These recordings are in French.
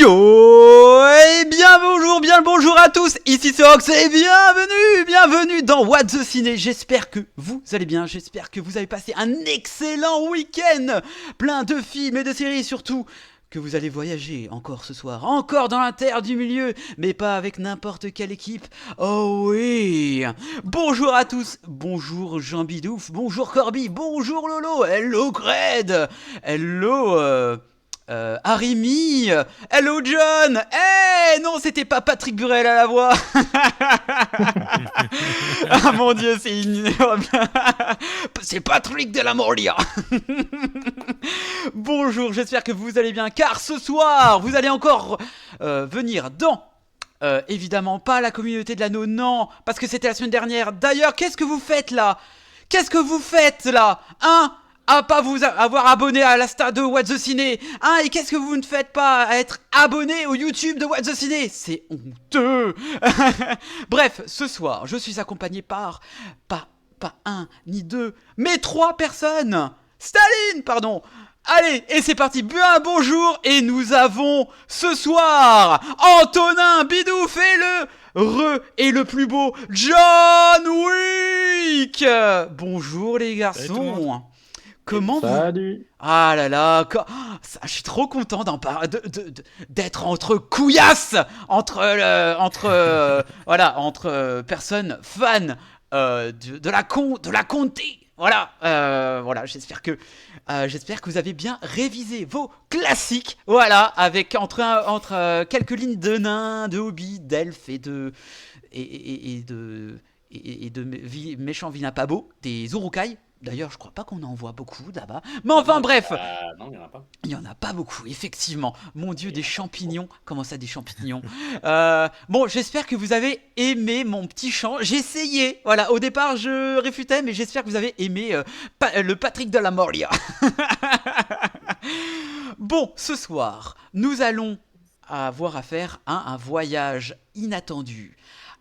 Yo et bien le bonjour à tous, ici c'est Ox et bienvenue dans What the Ciné. J'espère que vous allez bien, j'espère que vous avez passé un excellent week-end, plein de films et de séries surtout, que vous allez voyager encore ce soir, encore dans la terre du milieu, mais pas avec n'importe quelle équipe. Oh oui. Bonjour à tous, bonjour Jean Bidouf, bonjour Corby, bonjour Lolo, hello Cred, hello Arimi, hello John. Non, c'était pas Patrick Burel à la voix. Ah mon dieu, c'est ignoble. C'est Patrick de la Morlia. Bonjour, j'espère que vous allez bien, car ce soir, vous allez encore venir dans... évidemment pas la communauté de l'anneau, non, parce que c'était la semaine dernière. D'ailleurs, qu'est-ce que vous faites là? Hein? À pas vous avoir abonné à l'Insta de What the Ciné, hein? Et qu'est-ce que vous ne faites pas à être abonné au YouTube de What the Ciné? C'est honteux. Bref, ce soir, je suis accompagné par pas un ni deux, mais trois personnes. Staline, pardon. Allez, et c'est parti, bien bonjour, et nous avons ce soir Antonin Bidouf et le plus beau John Wick. Bonjour les garçons. Comment vous... Salut. Ah là là, je suis trop content d'être entre couillasses, entre personnes fans de la comté. Voilà, j'espère que vous avez bien révisé vos classiques. Voilà, avec entre quelques lignes de nains, de hobbits, d'elfes et de méchants vilains pas beaux, des urukai. D'ailleurs, je crois pas qu'on en voit beaucoup là-bas. Mais enfin, bref. Non, il n'y en a pas. Il y en a pas beaucoup, effectivement. Mon Dieu, des champignons. Comment ça, des champignons? Bon, j'espère que vous avez aimé mon petit chant. J'ai essayé. Voilà, au départ, je réfutais, mais j'espère que vous avez aimé le Patrick de la Morlia. Bon, ce soir, nous allons avoir à faire un voyage inattendu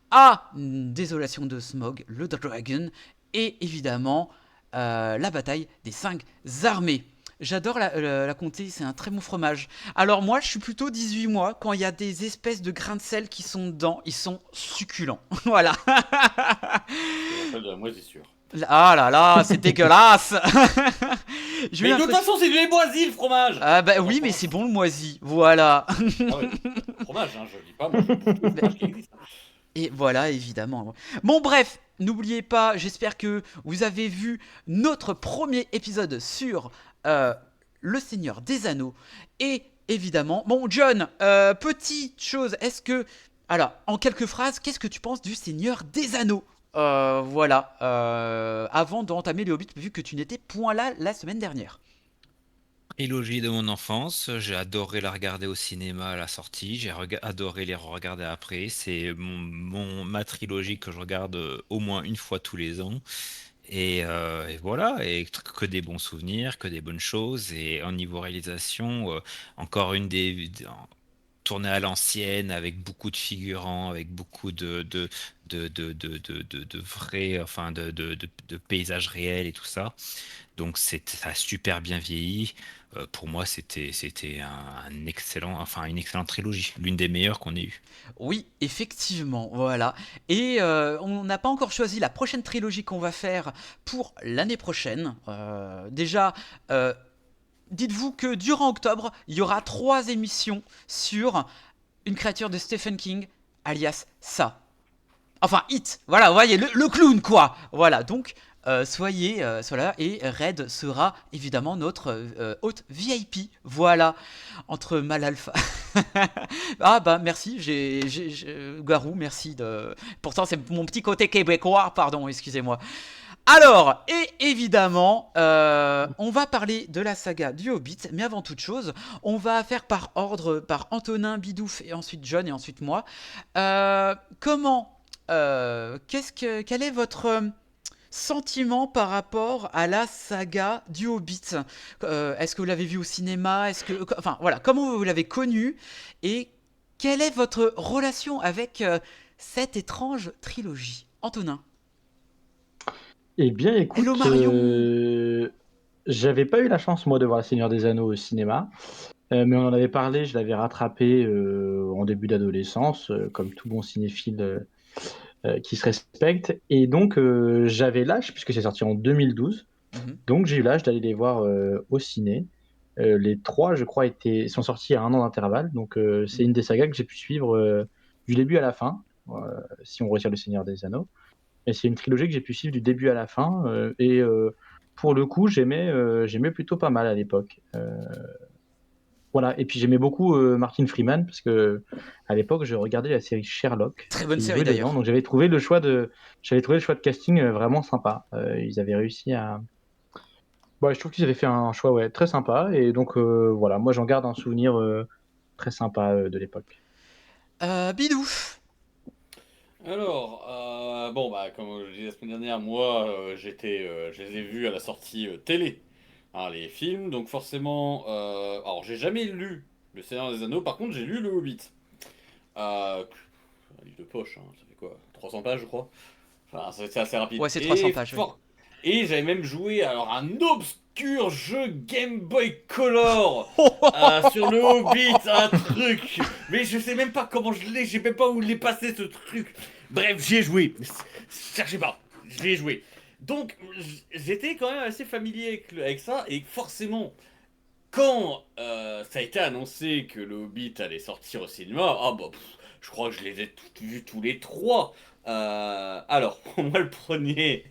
à Désolation de Smaug, le Dragon, et évidemment la bataille des 5 armées. J'adore la comté, c'est un très bon fromage. Alors moi, je suis plutôt 18 mois. Quand il y a des espèces de grains de sel qui sont dedans, ils sont succulents. Voilà. C'est de la moisissure. Ah là là, c'est dégueulasse. Mais de toute façon, c'est du lait moisi, le fromage. Ah bah oui, mais c'est bon le moisi. Voilà. Ah oui, fromage, hein, je dis pas, moi, je fromage qui existe. Et voilà, évidemment. Bon, bref, n'oubliez pas, j'espère que vous avez vu notre premier épisode sur Le Seigneur des Anneaux. Et évidemment, bon, John, petite chose, est-ce que... Alors, en quelques phrases, qu'est-ce que tu penses du Seigneur des Anneaux? Voilà, avant d'entamer les Hobbits, vu que tu n'étais point là la semaine dernière. Trilogie de mon enfance, j'ai adoré la regarder au cinéma à la sortie, j'ai adoré les regarder après. C'est ma trilogie que je regarde au moins une fois tous les ans. Et voilà, et que des bons souvenirs, que des bonnes choses. Et au niveau réalisation, encore une tournée à l'ancienne, avec beaucoup de figurants, avec beaucoup de vrais, enfin de paysages réels et tout ça. Donc ça a super bien vieilli. Pour moi, c'était un excellent, enfin une excellente trilogie, l'une des meilleures qu'on ait eues. Oui, effectivement, voilà. Et on n'a pas encore choisi la prochaine trilogie qu'on va faire pour l'année prochaine. Déjà, dites-vous que durant octobre, il y aura 3 émissions sur une créature de Stephen King, alias ça. Enfin, It, voilà, vous voyez, le clown, quoi. Voilà, donc, soyez là, et Red sera évidemment notre hôte VIP. Voilà, entre Malalpha. Ah bah merci, Garou, merci de... Pourtant c'est mon petit côté québécois, pardon, excusez-moi. Alors, et évidemment, on va parler de la saga du Hobbit, mais avant toute chose, on va faire par ordre, par Antonin, Bidouf, et ensuite John, et ensuite moi. Quel est votre sentiment par rapport à la saga du Hobbit? Est-ce que vous l'avez vu au cinéma? Enfin voilà, comment vous l'avez connu? Et quelle est votre relation avec cette étrange trilogie? Antonin. Eh bien, Hello écoute, Marion. j'avais pas eu la chance, moi, de voir Le Seigneur des Anneaux au cinéma, mais on en avait parlé, je l'avais rattrapé en début d'adolescence, comme tout bon cinéphile qui se respecte. Et donc, j'avais l'âge, puisque c'est sorti en 2012, Mhm. donc j'ai eu l'âge d'aller les voir au ciné. Les trois, je crois, sont sortis à 1 an d'intervalle, donc c'est une des sagas que j'ai pu suivre du début à la fin, si on retire Le Seigneur des Anneaux. Et c'est une trilogie que j'ai pu suivre du début à la fin, et pour le coup, j'aimais plutôt pas mal à l'époque. Voilà, et puis j'aimais beaucoup Martin Freeman parce que à l'époque, je regardais la série Sherlock Très bonne et il série jouait dedans, d'ailleurs. donc j'avais trouvé le choix de casting vraiment sympa. Ils avaient réussi à. Bah, je trouve qu'ils avaient fait un choix ouais, très sympa, et donc voilà, moi j'en garde un souvenir très sympa de l'époque. Bidou. Alors, bon, bah, comme je disais la semaine dernière, moi, je les ai vus à la sortie télé, hein, les films, donc forcément, alors j'ai jamais lu Le Seigneur des Anneaux, par contre j'ai lu Le Hobbit. Un livre de poche, hein, ça fait quoi? 300 pages, je crois. Enfin, c'est assez rapide. Ouais, c'est 300 pages, oui. Et j'avais même joué alors un obscur jeu Game Boy Color sur le Hobbit, un truc. Mais je sais même pas comment je l'ai, je sais même pas où l'ai passé ce truc. Bref, j'y ai joué. Cherchez pas, j'y ai joué. Donc j'étais quand même assez familier avec ça, et forcément, quand ça a été annoncé que le Hobbit allait sortir au cinéma, ah bah, je crois que je les ai vus tous les trois. Alors, moi le premier,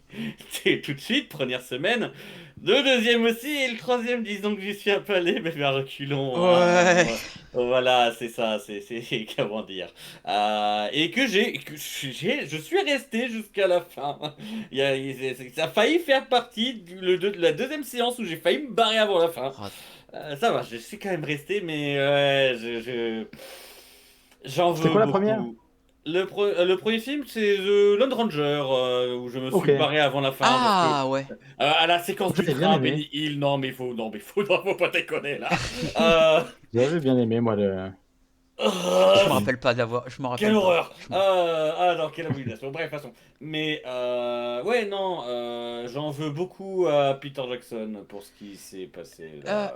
c'est tout de suite, première semaine. Le deuxième aussi, et le troisième, disons que j'y suis un peu allé, mais à reculons, hein. Ouais. Voilà, c'est ça, c'est comment dire. Et je suis resté jusqu'à la fin. Ça a failli faire partie de la deuxième séance où j'ai failli me barrer avant la fin. Oh, Ça va, je suis quand même resté, mais ouais, j'en C'était veux quoi la première? beaucoup. Le premier film, c'est The Lone Ranger, où je me Ok, suis barré avant la fin, parce que ah ouais. à la séquence du j'avais bien train à aimé. Benny Hill, non, mais faut, non, faut pas déconner là. Euh, J'avais bien aimé moi le Je me euh, film. rappelle pas d'avoir. Je me rappelle Quelle pas. horreur! Non, quelle abomination. Bref, façon. Mais, ouais, non, j'en veux beaucoup à Peter Jackson pour ce qui s'est passé Euh, là,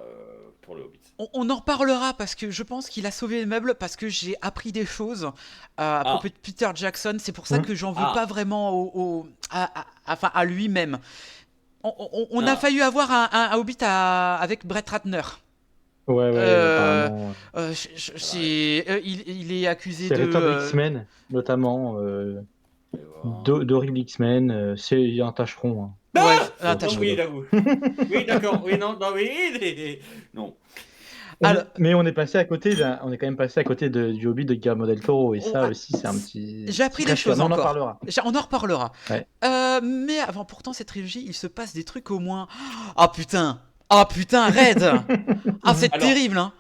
pour le Hobbit. on en reparlera parce que je pense qu'il a sauvé les meubles parce que j'ai appris des choses à propos Ah, de Peter Jackson. C'est pour ça Hmm. que j'en veux pas ah, vraiment enfin, à lui-même. On a ah. failli avoir un Hobbit avec Brett Ratner. Ouais, ouais, Euh, apparemment. Alors, il est accusé de. Série de X-Men, notamment je vais voir. d'horribles X-Men, c'est un tâcheron, hein, Ouais, Ah! un grosso Non, tâcheron. oui, modo. j'avoue. Oui, d'accord. Oui, non, non, oui. Non. Alors, Mais on est quand même passé à côté du Hobbit de Guillermo del Toro, et on- ça ah, aussi, c'est un petit, j'ai petit appris des cache-cœur. choses Mais on en encore. parlera. On en reparlera. Ouais. Mais avant, pourtant, cette trilogie, il se passe des trucs au moins. Ah putain! Ah putain, Red! Ah, c'est Alors, terrible, hein!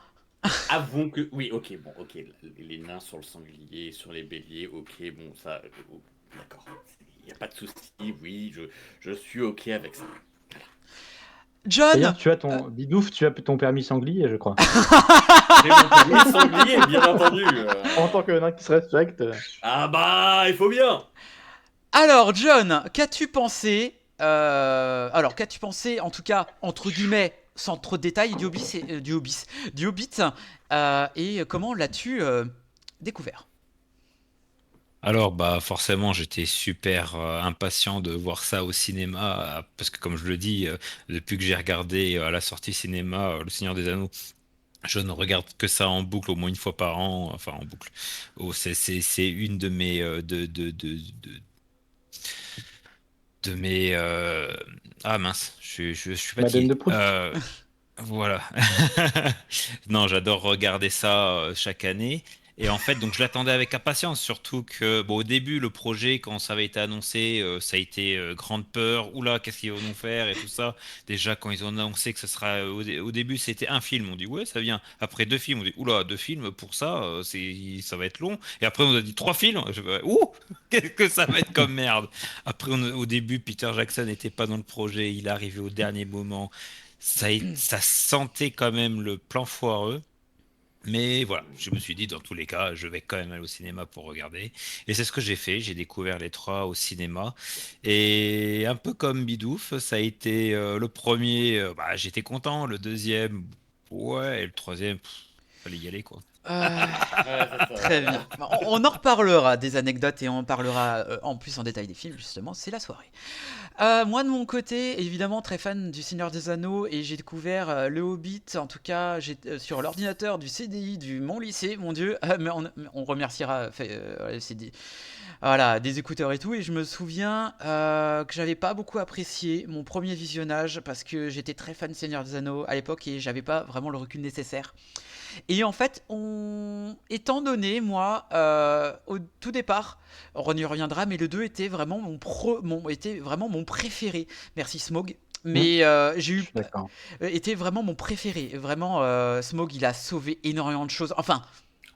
avouons que. Oui, ok, bon, ok. Les nains sur le sanglier, sur les béliers, ok, bon, ça. D'accord. Il n'y a pas de souci, oui, je suis ok avec ça. John! D'ailleurs, Bidouf, tu as ton permis sanglier, je crois. J'ai mon permis de sanglier, bien entendu. En tant que nain qui se respecte. Ah bah, il faut bien. Alors, John, qu'as-tu pensé alors, qu'as-tu pensé, en tout cas, entre guillemets, sans trop de détails, du Hobbit, et comment l'as-tu découvert? Alors, bah, forcément, j'étais super impatient de voir ça au cinéma, parce que comme je le dis, depuis que j'ai regardé à la sortie cinéma Le Seigneur des Anneaux, je ne regarde que ça en boucle au moins une fois par an, enfin en boucle. Oh, c'est une de mes de mes ah mince, je suis Madeleine fatigué. de Proust. Voilà. Non, j'adore regarder ça chaque année. Et en fait, donc je l'attendais avec impatience, surtout que bon, au début, le projet, quand ça avait été annoncé, ça a été grande peur. Oula, qu'est-ce qu'ils vont nous faire et tout ça. Déjà, quand ils ont annoncé que ce sera au début, c'était un film. On dit ouais, ça vient. Après deux films, on dit oula, deux films pour ça, ça va être long. Et après, on a dit trois films. Ouh, qu'est-ce que ça va être comme merde. Après, au début, Peter Jackson n'était pas dans le projet. Il est arrivé au dernier moment. Ça sentait quand même le plan foireux. Mais voilà, je me suis dit, dans tous les cas, je vais quand même aller au cinéma pour regarder. Et c'est ce que j'ai fait. J'ai découvert les trois au cinéma. Et un peu comme Bidouf, ça a été le premier, bah, j'étais content. Le deuxième, ouais. Et le troisième, fallait y aller, quoi. Euh, Ouais, c'est ça, Très voilà. bien. On en reparlera des anecdotes et on en parlera en plus en détail des films, justement, c'est la soirée. Moi, de mon côté, évidemment, très fan du Seigneur des Anneaux et j'ai découvert Le Hobbit, en tout cas, sur l'ordinateur du CDI du mon lycée, mon Dieu, mais on remerciera le CDI. Voilà, des écouteurs et tout, et je me souviens que j'avais pas beaucoup apprécié mon premier visionnage parce que j'étais très fan du Seigneur des Anneaux à l'époque et j'avais pas vraiment le recul nécessaire. Et en fait, étant donné, moi, au tout départ, on y reviendra, mais le 2 était vraiment était vraiment mon préféré. Merci Smog. Hmm, Mais j'ai je eu suis d'accord. était vraiment mon préféré. Vraiment, Smog, il a sauvé énormément de choses. Enfin,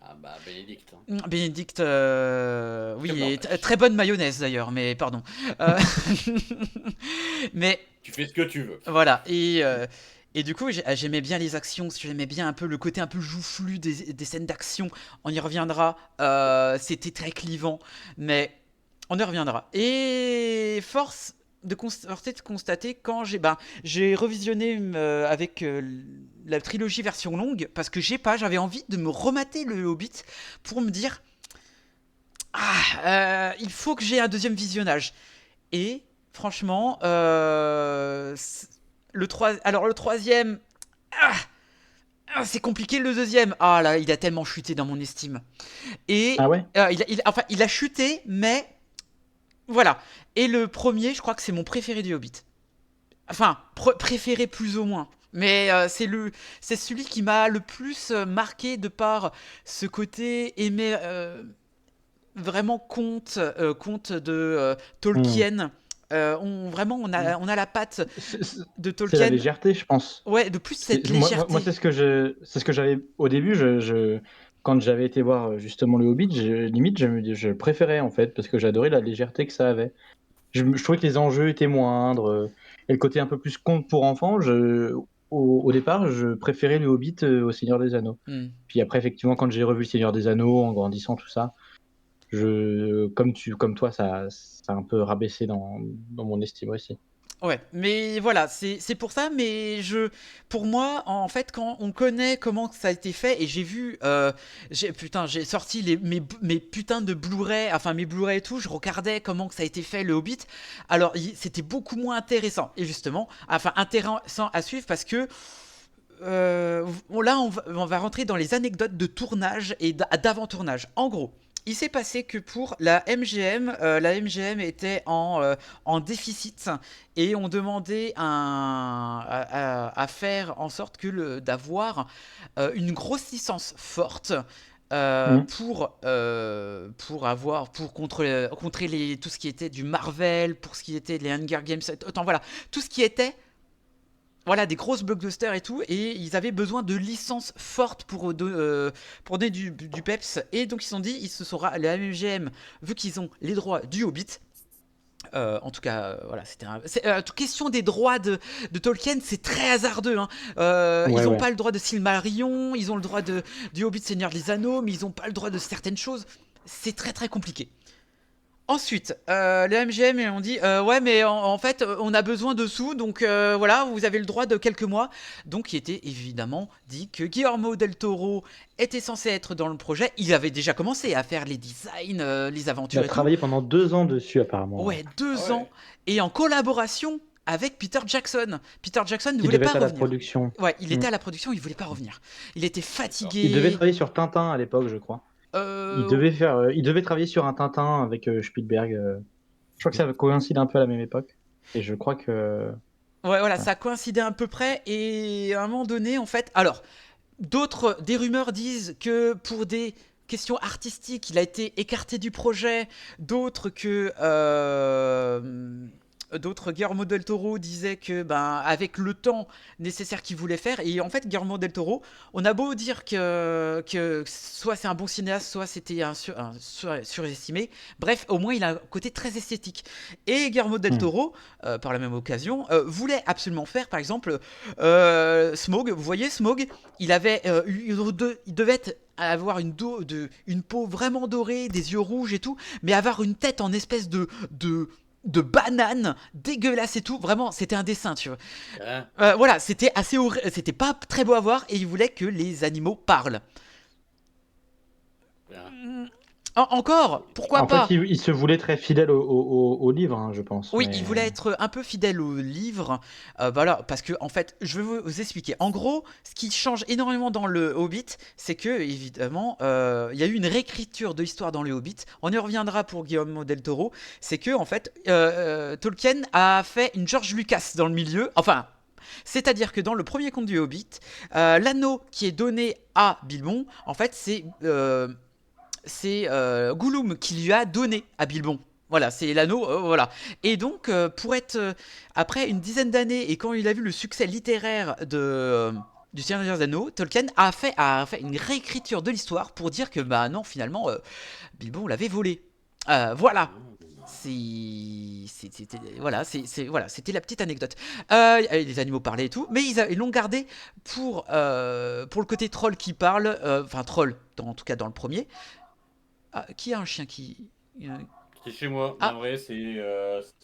Ah bah, Bénédicte. Hein. Bénédicte, oui, et Cumberbatch. très bonne mayonnaise d'ailleurs, mais pardon. Euh, mais Tu fais ce que tu veux. voilà, et du coup, j'aimais bien les actions, j'aimais bien un peu le côté un peu joufflu des scènes d'action. On y reviendra. C'était très clivant, mais on y reviendra. Et force de constater quand j'ai revisionné avec la trilogie version longue, parce que j'avais envie de me remater le Hobbit pour me dire, il faut que j'ai un deuxième visionnage. Et franchement, alors le troisième, ah, c'est compliqué le deuxième. Ah là, il a tellement chuté dans mon estime. Et Ah ouais? enfin, il a chuté, mais voilà. Et le premier, je crois que c'est mon préféré du Hobbit. Enfin, préféré plus ou moins. Mais c'est celui qui m'a le plus marqué de par ce côté aimé, vraiment conte de Hmm. Tolkien. Vraiment, on a la patte de C'est la Tolkien. légèreté, je pense. Ouais, de plus cette Moi, légèreté. c'est ce que j'avais au début. Quand j'avais été voir justement le Hobbit, limite, je préférais en fait parce que j'adorais la légèreté que ça avait. Je trouvais que les enjeux étaient moindres et le côté un peu plus conte pour enfants. Au départ, je préférais le Hobbit au Seigneur des Anneaux. Hmm. Puis après, effectivement, quand j'ai revu le Seigneur des Anneaux en grandissant, tout ça, comme toi, ça a un peu rabaissé dans mon estime aussi. Ouais, mais voilà, c'est pour ça, mais pour moi, en fait, quand on connaît comment ça a été fait, et j'ai vu, putain, j'ai sorti mes putains de Blu-ray, enfin mes Blu-ray et tout, je regardais comment que ça a été fait, le Hobbit, alors c'était beaucoup moins intéressant, et justement, enfin intéressant à suivre parce que là, on va rentrer dans les anecdotes de tournage et d'avant-tournage. En gros, il s'est passé que pour la MGM était en déficit et on demandait à faire en sorte d'avoir une grosse licence forte Mhm. pour contrer tout ce qui était du Marvel, pour ce qui était les Hunger Games, autant voilà, tout ce qui était voilà, des grosses blockbusters et tout, et ils avaient besoin de licences fortes pour donner du peps. Et donc ils se sont dit, les MGM, vu qu'ils ont les droits du Hobbit, en tout cas, voilà, question des droits de Tolkien, c'est très hasardeux. Hein. Ouais, Ils n'ont ouais. pas le droit de Silmarillion, ils ont le droit du Hobbit Seigneur des Anneaux, mais ils n'ont pas le droit de certaines choses. C'est très très compliqué. Ensuite, les MGM ont dit ouais, mais en fait, on a besoin de sous, donc voilà, vous avez le droit de quelques mois. Donc, il était évidemment dit que Guillermo del Toro était censé être dans le projet. Il avait déjà commencé à faire les designs, les Il aventures a et tout. travaillé pendant 2 ans dessus, apparemment. Ouais. Ouais, Ah 2 ans ouais. et en collaboration avec Peter Jackson. Peter Jackson ne Il voulait devait pas être à la revenir. production. Ouais, il Mm. était à la production, il voulait pas revenir. Il était D'accord. Il devait fatigué. travailler sur Tintin à l'époque, je crois. Euh, Il devait travailler sur un Tintin avec Spielberg. Je crois que ça coïncide un peu à la même époque. Et je crois que. ouais, voilà, Ouais. ça coïncidait à peu près. Et à un moment donné, en fait, alors. Des rumeurs disent que pour des questions artistiques, il a été écarté du projet. D'autres que Guillermo del Toro disait que ben avec le temps nécessaire qu'il voulait faire, et en fait Guillermo del Toro, on a beau dire que soit c'est un bon cinéaste, soit c'était surestimé, bref, au moins il a un côté très esthétique. Et Guillermo del Hmm. Toro, par la même occasion, voulait absolument faire par exemple Smaug. Vous voyez Smaug, il devait avoir une peau vraiment dorée, des yeux rouges et tout, mais avoir une tête en espèce de banane dégueulasse et tout. Vraiment, c'était un dessin, tu vois. Hein. Voilà, c'était c'était pas très beau à voir et il voulait que les animaux parlent. Hein. Encore, pourquoi En fait, pas? il se voulait très fidèle au livre, hein, je pense. Oui, il Mais voulait être un peu fidèle au livre, voilà, parce que en fait, je vais vous expliquer. En gros, ce qui change énormément dans le Hobbit, c'est que évidemment, il y a eu une réécriture de l'histoire dans le Hobbit. On y reviendra pour Guillermo del Toro. C'est que en fait, Tolkien a fait une George Lucas dans le milieu. Enfin, c'est-à-dire que dans le premier conte du Hobbit, l'anneau qui est donné à Bilbon, en fait, c'est Gollum qui lui a donné à Bilbon. Voilà, c'est l'anneau, voilà. Et donc, pour être après une dizaine d'années et quand il a vu le succès littéraire du Seigneur des Anneaux, Tolkien a fait une réécriture de l'histoire pour dire que bah non, finalement, Bilbon l'avait volé. Voilà. Voilà, c'était la petite anecdote. Les animaux parlaient et tout, mais ils l'ont gardé pour le côté troll qui parle, enfin troll, en tout cas dans le premier. Ah, qui a un chien qui. C'est chez moi. Ah, Navré, c'est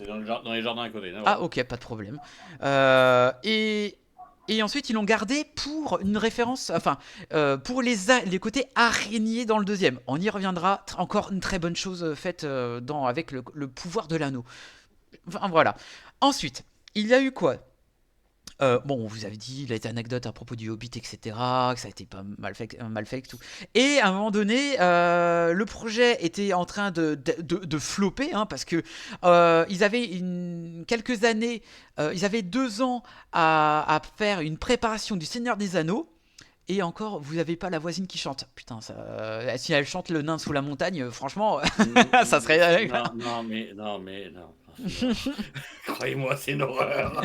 dans les jardins à côté. Navré. ah, ok, pas de problème. Et ensuite, ils l'ont gardé pour une référence, enfin, pour les côtés araignées dans le deuxième. On y reviendra. Encore une très bonne chose faite avec le pouvoir de l'anneau. Enfin, voilà. Ensuite, il y a eu quoi? Bon, on vous avait dit les anecdotes à propos du Hobbit, etc., que ça a été pas mal fait et tout. Et à un moment donné, le projet était en train de flopper, hein, parce que ils avaient quelques années, ils avaient 2 ans à faire une préparation du Seigneur des Anneaux. Et encore, vous n'avez pas la voisine qui chante. Putain, si elle chante le nain sous la montagne, franchement, ça serait. Non, c'est une horreur. Croyez-moi, c'est une horreur.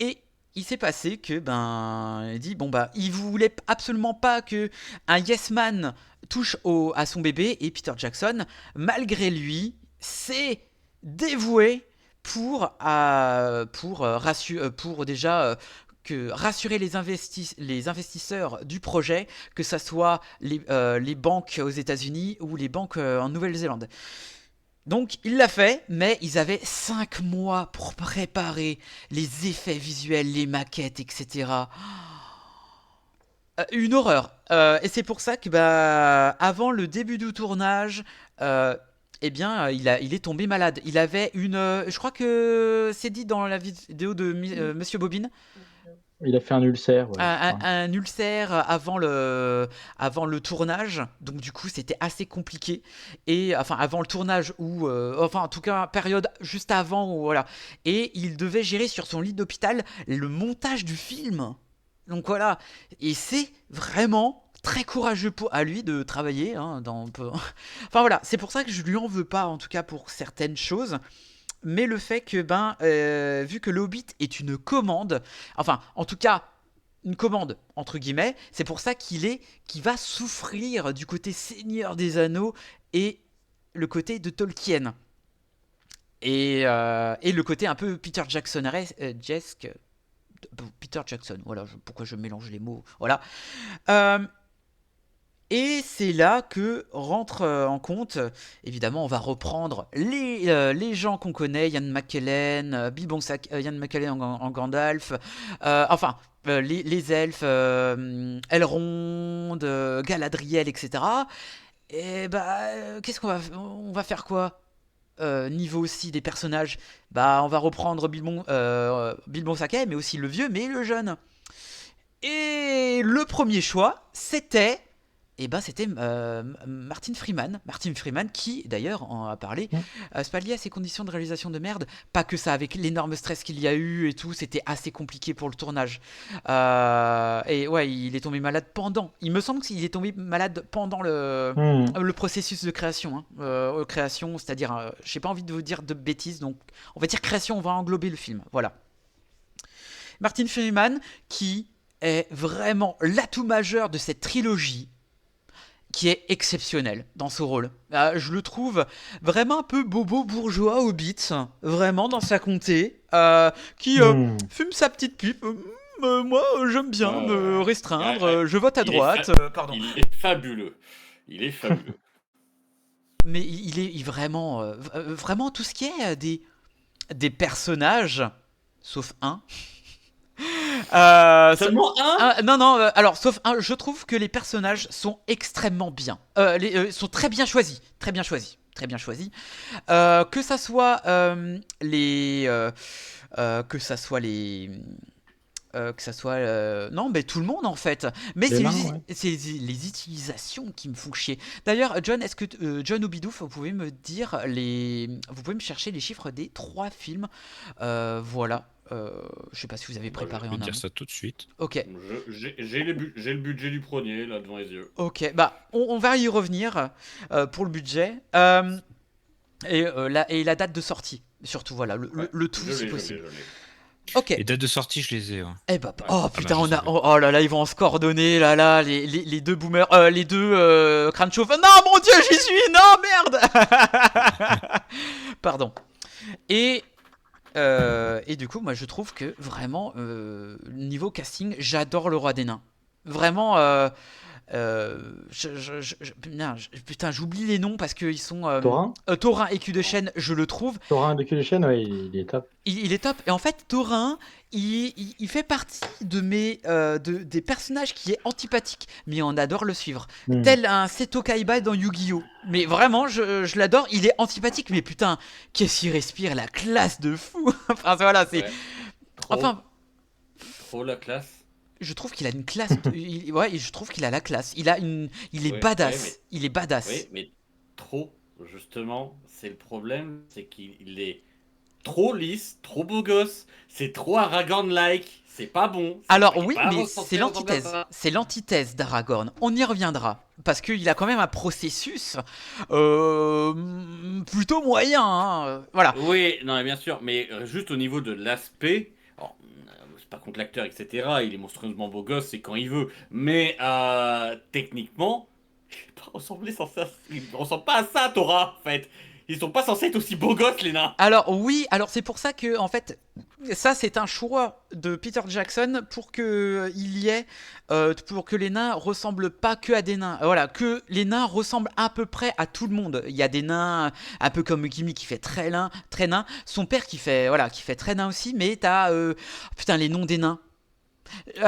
Et il s'est passé que il dit bon bah il voulait absolument pas que un yes man touche à son bébé, et Peter Jackson, malgré lui, s'est dévoué pour déjà rassurer les investisseurs du projet, que ça soit les banques aux États-Unis ou les banques en Nouvelle-Zélande. Donc il l'a fait, mais ils avaient 5 mois pour préparer les effets visuels, les maquettes, etc. Une horreur. Et c'est pour ça que avant le début du tournage, eh bien, il est tombé malade. Il avait je crois que c'est dit dans la vidéo de Monsieur Bobine, il a fait un ulcère, ouais, je un, crois. un ulcère avant le tournage, donc du coup c'était assez compliqué. Et enfin avant le tournage, ou enfin en tout cas période juste avant, ou voilà. Et il devait gérer sur son lit d'hôpital le montage du film. Donc voilà, et c'est vraiment très courageux à lui de travailler, hein, enfin voilà, c'est pour ça que je lui en veux pas, en tout cas pour certaines choses. Mais le fait que, vu que le Hobbit est une commande, enfin, en tout cas, une commande, entre guillemets, c'est pour ça qu'il va souffrir du côté Seigneur des Anneaux et le côté de Tolkien. Et le côté un peu Peter Jackson-esque. Peter Jackson, voilà, pourquoi je mélange les mots, voilà. Euh, Et c'est là que rentre en compte, évidemment, on va reprendre les gens qu'on connaît, Ian McKellen, Ian McKellen en Gandalf, enfin, les elfes, Elrond, Galadriel, etc. Et qu'est-ce on va faire quoi? Niveau aussi des personnages, on va reprendre Bilbon Sakai, mais aussi le vieux, mais le jeune. Et le premier choix, c'était et ben c'était Martin Freeman. Martin Freeman qui, d'ailleurs, en a parlé, se palliait à ses conditions de réalisation de merde. Pas que ça, avec l'énorme stress qu'il y a eu et tout, c'était assez compliqué pour le tournage. Et ouais, il est tombé malade pendant. Il me semble qu'il est tombé malade pendant le processus de création. Création, c'est-à-dire, j'ai pas envie de vous dire de bêtises, donc on va dire création, on va englober le film. Voilà. Martin Freeman qui est vraiment l'atout majeur de cette trilogie, qui est exceptionnel dans ce rôle. Je le trouve vraiment un peu bobo bourgeois hobbit, vraiment dans sa comté, qui fume sa petite pipe. Moi, j'aime bien me restreindre, je vote à droite. Pardon. Il est fabuleux. Il est fabuleux. Mais il est vraiment, vraiment tout ce qui est des personnages, sauf un. Seulement un Non, alors sauf un, je trouve que les personnages sont extrêmement bien. Sont très bien choisis. Très bien choisis. Très bien choisis. Que ça soit que ça soit les. Que ça soit. Non, mais tout le monde en fait. Mais Les c'est nains, les utilisations qui me font chier. D'ailleurs, John, est-ce que. John ou Bidouf, vous pouvez me dire les. Vous pouvez me chercher les chiffres des 3 films. Voilà. Je sais pas si vous avez préparé Je vais en te dire amont. ça tout de suite. Ok, J'ai le budget du premier là devant les yeux. ok. Bah, on va y revenir pour le budget. Et la date de sortie. Surtout, voilà, le tout Je si l'ai, possible. je l'ai. Ok. Les dates de sortie, je les ai. Ouais. Eh bah, oh putain, je on a. savais. Oh là là, ils vont se coordonner, là, les deux boomers. Les deux crânes chauves. Non, mon dieu, j'y suis. Non, merde. Pardon. Et du coup, moi, je trouve que vraiment, niveau casting, j'adore le Roi des Nains. Vraiment, putain, j'oublie les noms parce qu'ils sont. Thorin Thorin et Cul de Chêne, je le trouve. Thorin de cul de chaîne, ouais, il est top. Il est top. Et en fait, Thorin, il fait partie de des personnages qui est antipathique, mais on adore le suivre. Tel un Seto Kaiba dans Yu-Gi-Oh! Mais vraiment, je l'adore. Il est antipathique, mais putain, qu'est-ce qu'il respire, la classe de fou. Enfin, voilà, c'est. Ouais. Enfin, Trop la classe. je trouve qu'il a une classe. Ouais, je trouve qu'il a la classe. Il est Ouais, badass. ouais, mais- Il est badass. Oui, mais trop, justement, c'est le problème, c'est qu'il est trop lisse, trop beau gosse, c'est trop Aragorn-like, c'est pas bon. Alors Il est oui, pas mais recensé c'est dans l'antithèse. ça. C'est l'antithèse d'Aragorn. On y reviendra. Parce qu'il a quand même un processus plutôt moyen. Hein. Voilà. Oui, non, mais bien sûr, mais juste au niveau de l'aspect, alors, c'est pas contre l'acteur, etc., il est monstrueusement beau gosse, c'est quand il veut, mais techniquement, il ressemble pas à ça, Torah, en fait. Ils sont pas censés être aussi beaux gosses, les nains. Alors oui, alors c'est pour ça que en fait, ça c'est un choix de Peter Jackson pour que il y ait, pour que les nains ressemblent pas que à des nains. Voilà, que les nains ressemblent à peu près à tout le monde. Il y a des nains un peu comme Gimme qui fait très nain. Son père qui fait très nain aussi. Mais t'as putain les noms des nains. Oui, il y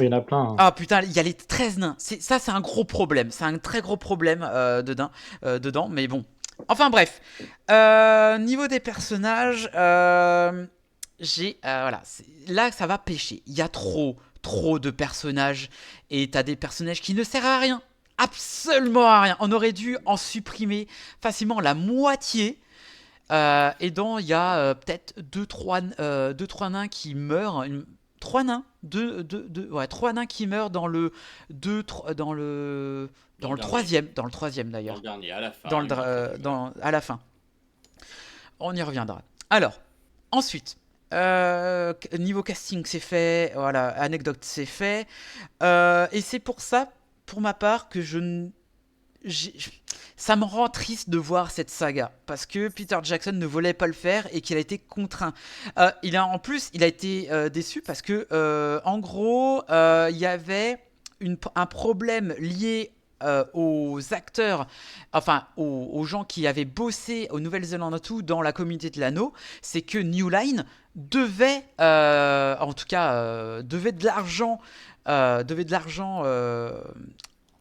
en a plein. Hein. Ah putain, il y a les 13 nains. C'est un gros problème. C'est un très gros problème dedans. Mais bon. Enfin bref. Niveau des personnages, voilà. Là, ça va pêcher. Il y a trop de personnages. Et t'as des personnages qui ne servent à rien. Absolument à rien. On aurait dû en supprimer facilement la moitié. Et donc, il y a peut-être 2-3 nains qui meurent. 3 nains, ouais, 3 nains qui meurent dans le troisième Dans d'ailleurs, le dernier, à la fin. à la fin. On y reviendra. Alors, ensuite, niveau casting c'est fait, voilà, anecdote c'est fait, et c'est pour ça, pour ma part, que ça me rend triste de voir cette saga parce que Peter Jackson ne voulait pas le faire et qu'il a été contraint. En plus, il a été déçu parce que, en gros, il y avait un problème lié aux acteurs, enfin aux gens qui avaient bossé au Nouvelle-Zélande tout dans la communauté de l'anneau, c'est que New Line devait, devait de l'argent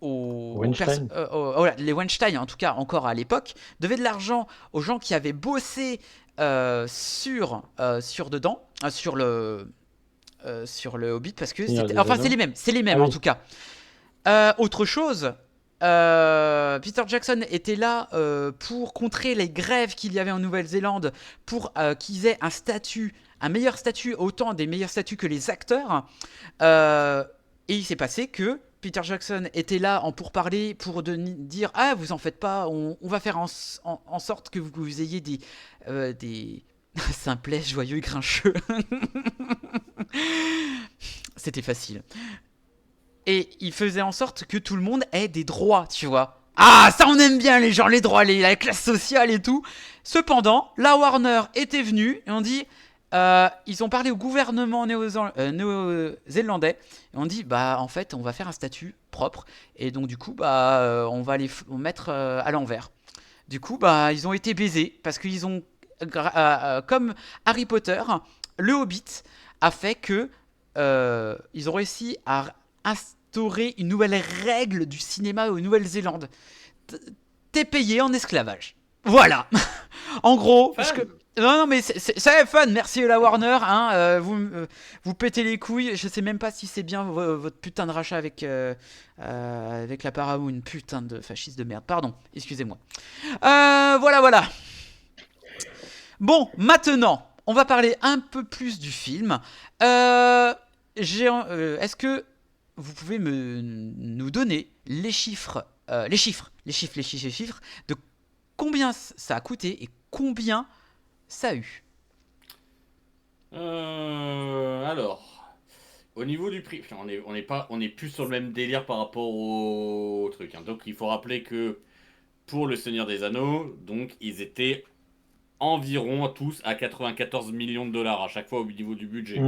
Weinstein. les Weinstein, en tout cas encore à l'époque, devaient de l'argent aux gens qui avaient bossé sur le Hobbit, parce que Seigneur des enfin Anneaux. c'est les mêmes Ah en oui. tout cas. Autre chose, Peter Jackson était là pour contrer les grèves qu'il y avait en Nouvelle-Zélande, pour qu'ils aient un meilleur statut, autant des meilleurs statuts que les acteurs. Et il s'est passé que Peter Jackson était là en pourparlers pour dire ah vous en faites pas, on va faire en sorte que vous ayez des simplets joyeux et grincheux. C'était facile. Et il faisait en sorte que tout le monde ait des droits, tu vois. Ah, ça on aime bien les gens, les droits, la classe sociale et tout. Cependant, la Warner était venue et on dit, ils ont parlé au gouvernement néo-zélandais et on dit, bah en fait, on va faire un statut propre et donc du coup, bah on va les mettre à l'envers. Du coup, bah ils ont été baisés parce qu'ils ont, comme Harry Potter, le Hobbit a fait que ils ont réussi à instaurer une nouvelle règle du cinéma en Nouvelle-Zélande. T'es payé en esclavage. Voilà. En gros, parce que non, mais c'est fun. Merci la Warner. Hein, vous pétez les couilles. Je sais même pas si c'est bien votre putain de rachat avec la Paramount. Putain de fasciste de merde. Pardon. Excusez-moi. Voilà. Bon, maintenant, on va parler un peu plus du film. Est-ce que vous pouvez nous donner les chiffres de combien ça a coûté et combien ça a eu? Alors, au niveau du prix, on est plus sur le même délire par rapport au truc. Hein. Donc, il faut rappeler que pour Le Seigneur des Anneaux, donc ils étaient environ tous à 94 millions de dollars à chaque fois au niveau du budget.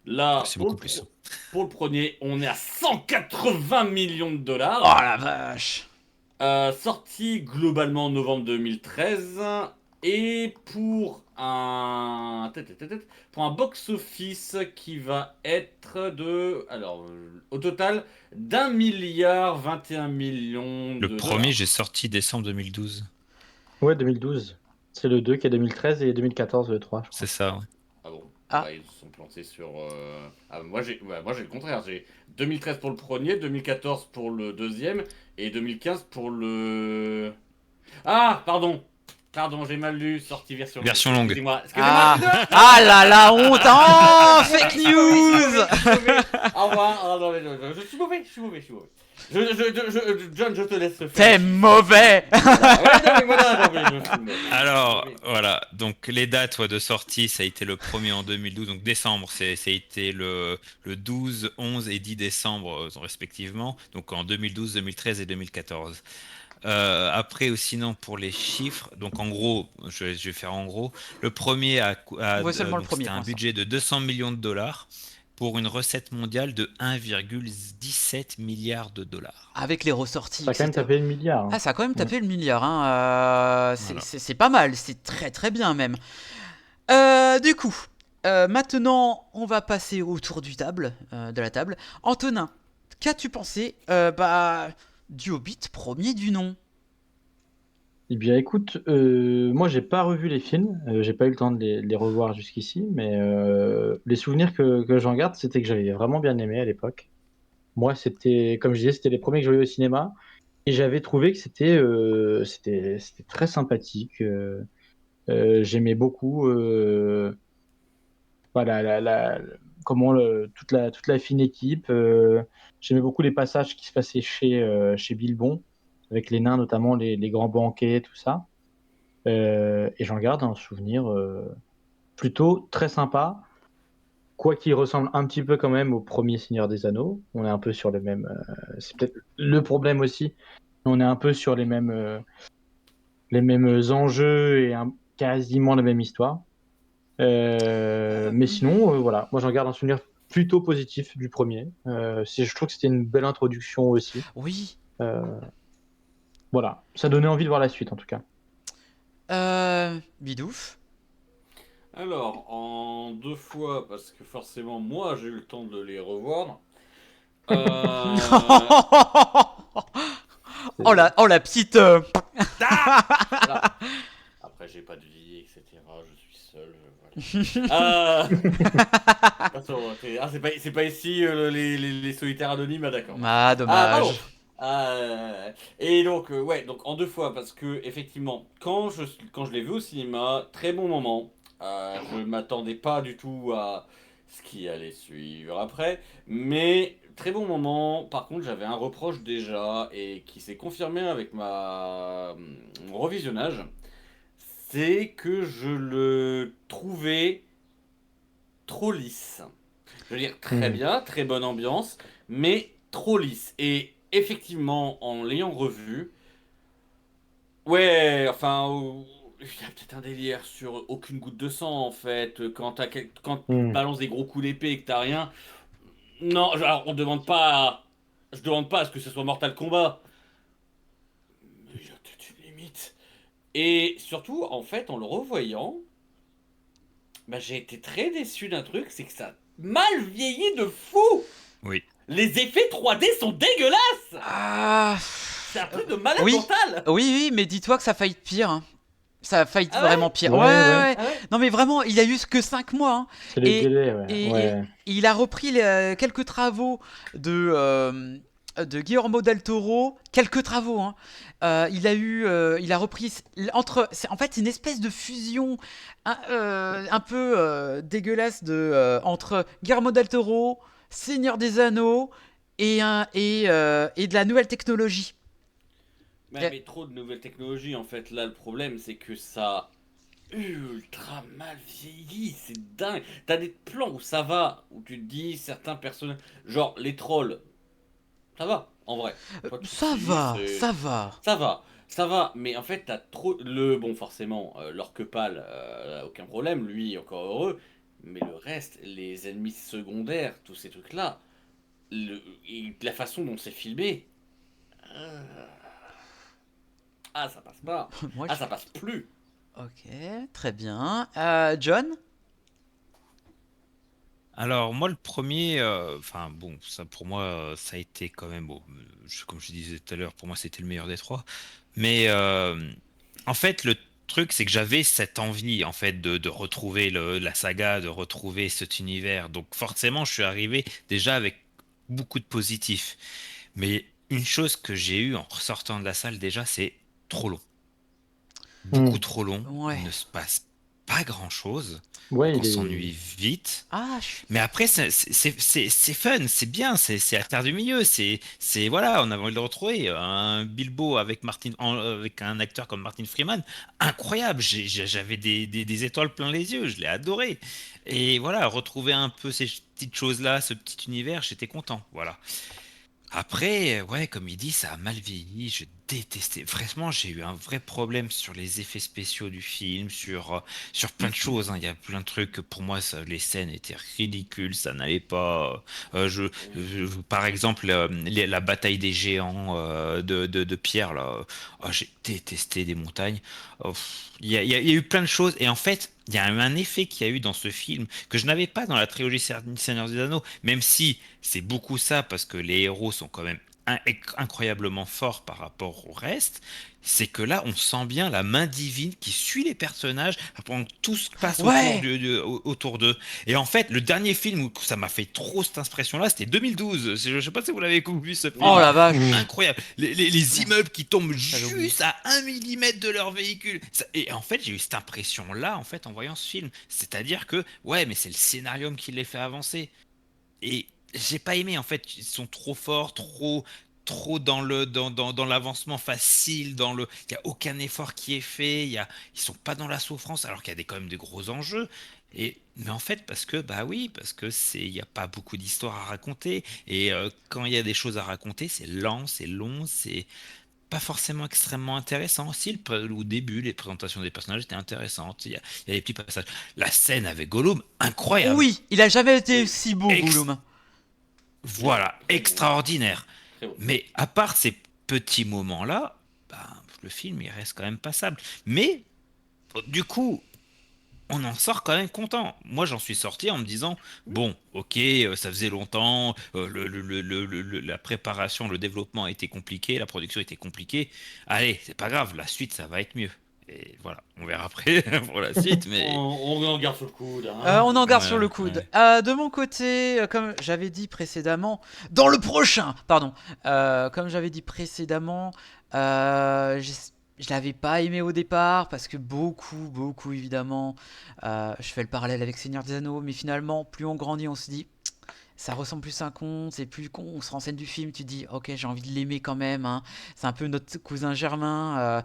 Là, C'est beaucoup plus. Pour le premier, on est à 180 millions de dollars. Oh la vache! Sorti globalement en novembre 2013. Et pour un box-office qui va être de... Alors, au total, d'1 milliard 21 millions de Le premier, j'ai sorti décembre 2012. Ouais, 2012. C'est le 2 qui est 2013 et 2014 le 3. C'est ça, ouais. Ah bon. Ah. Bah, ils se sont plantés sur... moi, j'ai le contraire. J'ai 2013 pour le premier, 2014 pour le deuxième et 2015 pour le... Ah, pardon, j'ai mal lu. Sortie version longue. Excusez-moi. Ah là la honte! Oh, fake news! Au revoir. Je suis mauvais. John, je te laisse faire. T'es mauvais! Alors, voilà. Donc, les dates de sortie, ça a été le premier en 2012. Donc, décembre, ça a été le 12, 11 et 10 décembre, respectivement. Donc, en 2012, 2013 et 2014. Après, sinon, pour les chiffres, donc en gros, je vais faire en gros. Le premier c'était un budget de 200 millions de dollars pour une recette mondiale de 1,17 milliard de dollars. Avec les ressorties. Ça a quand même tapé le milliard. Hein. Ah, ça a quand même tapé le milliard. Hein. C'est pas mal, c'est très très bien même. Du coup, maintenant, on va passer au tour de la table. Antonin, qu'as-tu pensé du Hobbit premier du nom? Eh bien, écoute, moi, j'ai pas revu les films. J'ai pas eu le temps de les revoir jusqu'ici, mais les souvenirs que j'en garde, c'était que j'avais vraiment bien aimé à l'époque. Moi, c'était, comme je disais, c'était les premiers que je voyais au cinéma, et j'avais trouvé que c'était très sympathique. J'aimais beaucoup, voilà, comment toute la fine équipe. J'aimais beaucoup les passages qui se passaient chez Bilbon, avec les nains, notamment les grands banquets, tout ça. Et j'en garde un souvenir plutôt très sympa, quoi qu'il ressemble un petit peu quand même au premier Seigneur des Anneaux. On est un peu sur le même... c'est peut-être le problème aussi. On est un peu sur les mêmes enjeux et quasiment la même histoire. Mais sinon, voilà, moi j'en garde un souvenir plutôt positif du premier. Je trouve que c'était une belle introduction aussi. Oui. Voilà, ça donnait envie de voir la suite en tout cas. Bidouf. Alors, en 2 fois, parce que forcément, moi, j'ai eu le temps de les revoir. Oh la petite. Voilà. Après, j'ai pas de vie, etc. Je suis seul. Voilà. C'est pas ici les solitaires anonymes, ah d'accord. Ah, Ah, pardon. dommage. Et donc, ouais, donc en deux fois, parce que effectivement, quand je l'ai vu au cinéma, très bon moment. Je m'attendais pas du tout à ce qui allait suivre après, mais très bon moment. Par contre, j'avais un reproche déjà et qui s'est confirmé avec mon revisionnage, c'est que je le trouvais trop lisse. Je veux dire, très Hmm. bien, très bonne ambiance, mais trop lisse. Et effectivement, en l'ayant revu, ouais, enfin, il y a peut-être un délire sur aucune goutte de sang en fait. Quand tu Hmm. balances des gros coups d'épée et que t'as rien. Non, alors on demande pas. Je demande pas à ce que ce soit Mortal Kombat. Mais il y a peut-être une limite. Et surtout, en fait, en le revoyant, bah, j'ai été très déçu d'un truc, c'est que ça a mal vieilli de fou. Oui. Les effets 3D sont dégueulasses. Ah. C'est un truc de malade Oui, mental. oui, oui, mais dis-toi que ça a failli être pire, hein. Ça a failli être Ah vraiment ouais? pire. Ouais, Ouais, ouais, ouais. ouais. Ah ouais? Non, mais vraiment, il a eu que 5 mois, hein. C'est le Et, délai, ouais. et Ouais. il a repris quelques travaux de Guillermo del Toro. Quelques travaux, hein. Il a repris en fait, c'est une espèce de fusion un peu dégueulasse entre Guillermo del Toro, Seigneur des Anneaux et de la nouvelle technologie. Mais trop de nouvelles technologies en fait. Là, le problème, c'est que ça a ultra mal vieilli. C'est dingue. T'as des plans où ça va, où tu te dis certains personnages, genre les trolls, ça va, en vrai. Pas de Ça soucis, va, ça va. ça va. Ça va, mais en fait, t'as trop. Bon, forcément, l'orque pâle, aucun problème, lui, encore heureux. Mais le reste, les ennemis secondaires, tous ces trucs-là, et la façon dont c'est filmé. euh, Ah, ça passe pas. Moi, Ah, je ça suis. passe plus. Ok, très bien. John? Alors moi le premier, enfin bon, ça pour moi ça a été quand même, bon, comme je disais tout à l'heure, pour moi c'était le meilleur des trois. Mais en fait le truc c'est que j'avais cette envie en fait de retrouver la saga, de retrouver cet univers. Donc forcément je suis arrivé déjà avec beaucoup de positifs. Mais une chose que j'ai eue en ressortant de la salle déjà, c'est trop long. Beaucoup Hmm. trop long. Ouais. Il ne se passe pas grand-chose. Ouais, Donc on il est. s'ennuie vite. Ah, Mais après, c'est fun, c'est bien, c'est la terre du milieu, voilà, on avait envie de le retrouver. Un Bilbo avec avec un acteur comme Martin Freeman, incroyable. J'avais des étoiles plein les yeux, je l'ai adoré. Et voilà, retrouver un peu ces petites choses-là, ce petit univers, j'étais content. Voilà. Après, ouais, comme il dit, ça a mal vieilli. Je détestais. Vraiment, j'ai eu un vrai problème sur les effets spéciaux du film, sur plein de choses, hein. Il y a plein de trucs que pour moi, les scènes étaient ridicules, ça n'allait pas. Par exemple, la bataille des géants de pierre, là. Oh, j'ai détesté des montagnes. Oh, il y a eu plein de choses. Et en fait, il y a eu un effet qu'il y a eu dans ce film que je n'avais pas dans la trilogie Seigneur des Anneaux, même si c'est beaucoup ça parce que les héros sont quand même incroyablement forts par rapport au reste. C'est que là, on sent bien la main divine qui suit les personnages pendant que tout se passe ouais. autour d'eux. Et en fait, le dernier film où ça m'a fait trop cette impression-là, c'était 2012. Je sais pas si vous l'avez vu ce Oh film. la vache. Hmm. Incroyable. Les immeubles qui tombent J'avais oublié. juste à 1 millimètre de leur véhicule. Et en fait, j'ai eu cette impression-là en fait en voyant ce film. C'est-à-dire que, ouais, mais c'est le scénarium qui les fait avancer. Et j'ai pas aimé en fait, ils sont trop forts, trop dans l'avancement facile, il y a aucun effort qui est fait, ils sont pas dans la souffrance alors qu'il y a quand même des gros enjeux. Mais en fait parce que bah oui, parce que il y a pas beaucoup d'histoires à raconter et quand il y a des choses à raconter, c'est lent, c'est long, c'est pas forcément extrêmement intéressant. Si au début, les présentations des personnages étaient intéressantes. Il y a des petits passages. La scène avec Gollum, incroyable. Oui, il a jamais été Oui, si beau, Ex- Gollum. oui, Voilà, très beau. extraordinaire. Très beau. Mais à part ces petits moments-là, ben, le film il reste quand même passable. Mais du coup, on en sort quand même content. Moi, j'en suis sorti en me disant, bon, ok, ça faisait longtemps, la préparation, le développement a été compliqué, la production était compliquée. Allez, c'est pas grave, la suite, ça va être mieux. Et voilà, on verra après pour la suite, mais On en garde sur le coude. Hein. On en garde Ouais, sur le coude. ouais. De mon côté, comme j'avais dit précédemment, dans le prochain, pardon, comme j'avais dit précédemment, je l'avais pas aimé au départ parce que beaucoup évidemment, je fais le parallèle avec Seigneur des Anneaux, mais finalement, plus on grandit, on se dit, ça ressemble plus à un conte, c'est plus on se renseigne du film, tu dis ok j'ai envie de l'aimer quand même, hein. C'est un peu notre cousin Germain,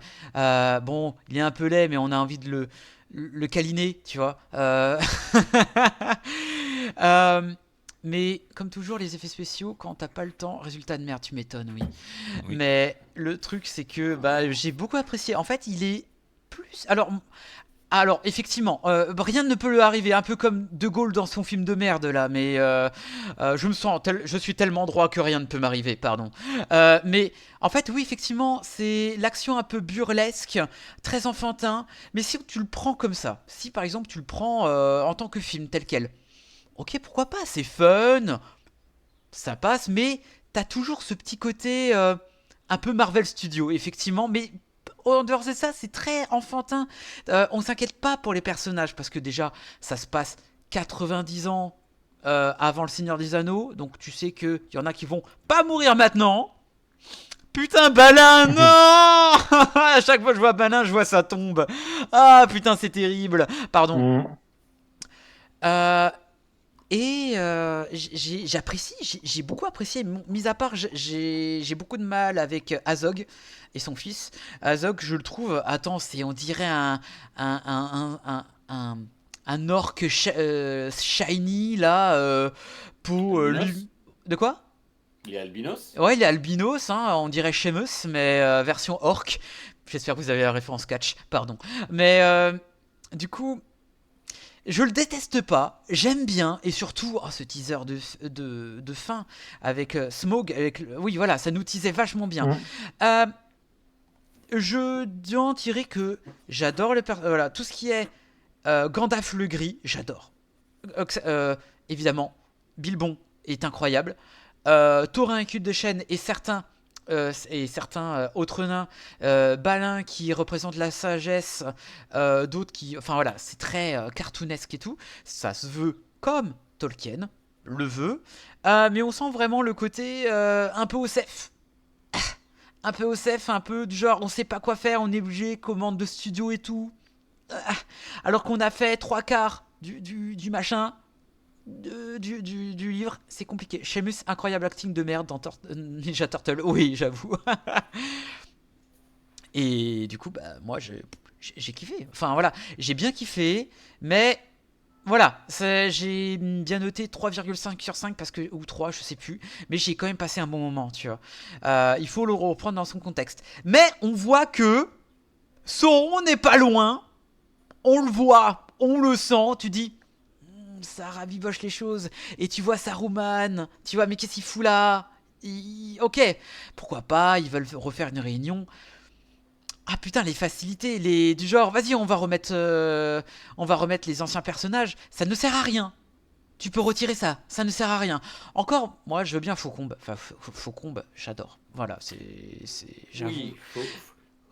bon il est un peu laid mais on a envie de le câliner, tu vois. Euh, mais comme toujours les effets spéciaux, quand t'as pas le temps, résultat de merde, tu m'étonnes, oui. Oui. Mais le truc c'est que bah, j'ai beaucoup apprécié, en fait il est plus... Alors, effectivement, rien ne peut lui arriver, un peu comme De Gaulle dans son film de merde là, mais je suis tellement droit que rien ne peut m'arriver, pardon. Mais en fait, oui, effectivement, c'est l'action un peu burlesque, très enfantin, mais si tu le prends comme ça, si par exemple tu le prends en tant que film tel quel, ok, pourquoi pas, c'est fun, ça passe, mais t'as toujours ce petit côté un peu Marvel Studios, effectivement, mais en dehors de ça, c'est très enfantin. On s'inquiète pas pour les personnages parce que déjà, ça se passe 90 ans avant le Seigneur des Anneaux, donc tu sais qu'il y en a qui vont pas mourir maintenant. Putain, Balin, non. À chaque fois que je vois Balin, je vois sa tombe. Ah, putain, c'est terrible. Pardon. Mm. Euh, j'apprécie, j'ai beaucoup apprécié, mis à part j'ai beaucoup de mal avec Azog et son fils. Azog, je le trouve, attends, on dirait un, un, un, un, un orc shiny là, peau Albinos. de quoi? Il est albinos. Ouais, il est albinos, hein, on dirait Sheamus, mais version orc. J'espère que vous avez la référence catch, pardon. Mais du coup, je le déteste pas, j'aime bien, et surtout, oh, ce teaser de fin avec Smaug, oui voilà, ça nous teasait vachement bien. Mm. Euh, je dois en tirer que j'adore voilà, tout ce qui est Gandalf le Gris, j'adore. Évidemment, Bilbon est incroyable. Thorin et Cul de Chêne et certains autres nains, Balin qui représente la sagesse, d'autres qui... Enfin voilà, c'est très cartoonesque et tout. Ça se veut comme Tolkien le veut, mais on sent vraiment le côté un peu OSEF. Un peu OSEF, un peu du genre on sait pas quoi faire, on est obligé, commande de studio et tout. Alors qu'on a fait trois quarts du machin, du livre, c'est compliqué. Sheamus, incroyable acting de merde dans Ninja Turtle, oui, j'avoue. Et du coup, bah, moi, j'ai kiffé. Enfin, voilà, j'ai bien kiffé, mais voilà, j'ai bien noté 3,5 sur 5 parce que, ou 3, je sais plus, mais j'ai quand même passé un bon moment, tu vois. Il faut le reprendre dans son contexte. Mais on voit que Sauron n'est pas loin, on le voit, on le sent, tu dis, ça ravivoche les choses. Et tu vois Saruman, tu vois, mais qu'est-ce qu'il fout là? Ok, pourquoi pas, ils veulent refaire une réunion. Ah putain, les facilités, du genre, vas-y, on va remettre les anciens personnages, ça ne sert à rien. Tu peux retirer ça, ça ne sert à rien. Encore, moi, je veux bien Faucombe. Enfin, Faucombe, j'adore. Voilà, j'avoue. Oui,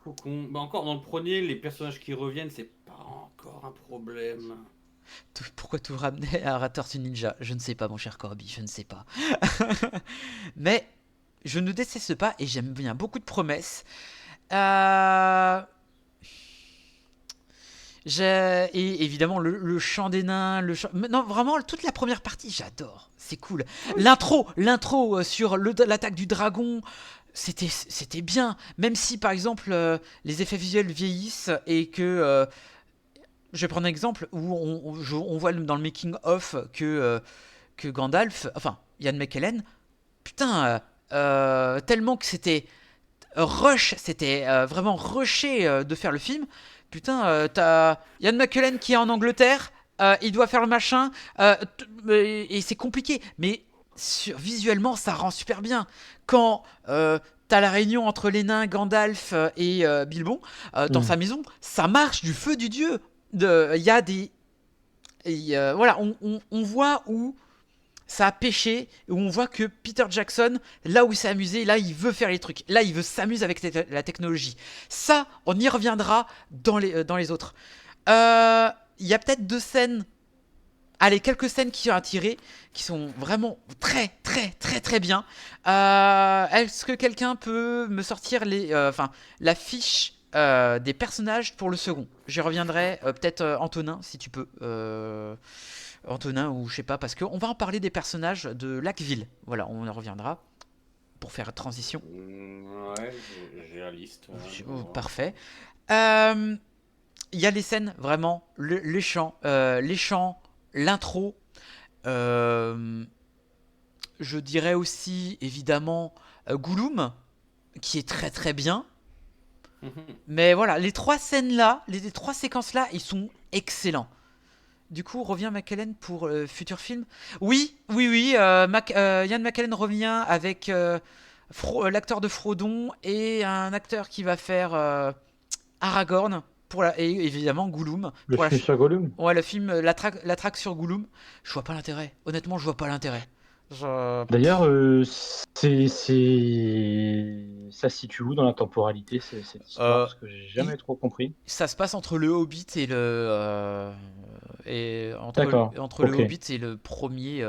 faut qu'on. Bah encore dans le premier, les personnages qui reviennent, c'est pas encore un problème. Pourquoi tout ramener à Return Ninja? Je ne sais pas, mon cher Corby, je ne sais pas. Mais je ne déteste pas et j'aime bien beaucoup de promesses. Euh... Et évidemment le chant des nains, non vraiment toute la première partie, j'adore, c'est cool. L'intro sur l'attaque du dragon, c'était bien. Même si par exemple les effets visuels vieillissent et que je vais prendre un exemple où on voit dans le making of que Gandalf, enfin Ian McKellen, putain, tellement que c'était vraiment rushé de faire le film. Putain, t'as Ian McKellen qui est en Angleterre, il doit faire le machin, et c'est compliqué. Mais visuellement, ça rend super bien. Quand t'as la réunion entre les nains, Gandalf et Bilbon, dans sa maison, ça marche du feu du dieu. Il y a des... voilà, on voit où ça a pêché, où on voit que Peter Jackson, là où il s'est amusé, là il veut faire les trucs, là il veut s'amuser avec la technologie. Ça, on y reviendra dans les autres. Il y a peut-être deux scènes, allez, quelques scènes qui ont attiré, qui sont vraiment très très très très bien. Est-ce que quelqu'un peut me sortir la fiche des personnages pour le second? J'y reviendrai, peut-être Antonin, si tu peux. Antonin ou je sais pas, parce qu'on va en parler des personnages de Lackville. Voilà, on en reviendra pour faire transition. Ouais, j'ai la liste. Parfait. Il y a les scènes, vraiment, les chants, l'intro. Je dirais aussi, évidemment, Gollum, qui est très très bien. Mais voilà, les trois scènes-là, les trois séquences-là, ils sont excellents. Du coup, revient McKellen pour futur film. Oui. Ian McKellen revient avec l'acteur de Frodon et un acteur qui va faire Aragorn et évidemment Gollum. Le film sur Gollum. Ouais, le film, la traque sur Gollum. Je vois pas l'intérêt. Honnêtement, je vois pas l'intérêt. D'ailleurs, ça se situe où dans la temporalité, cette histoire? Parce que j'ai jamais trop compris. Ça se passe entre le Hobbit et le D'accord, entre le ok. Hobbit et le premier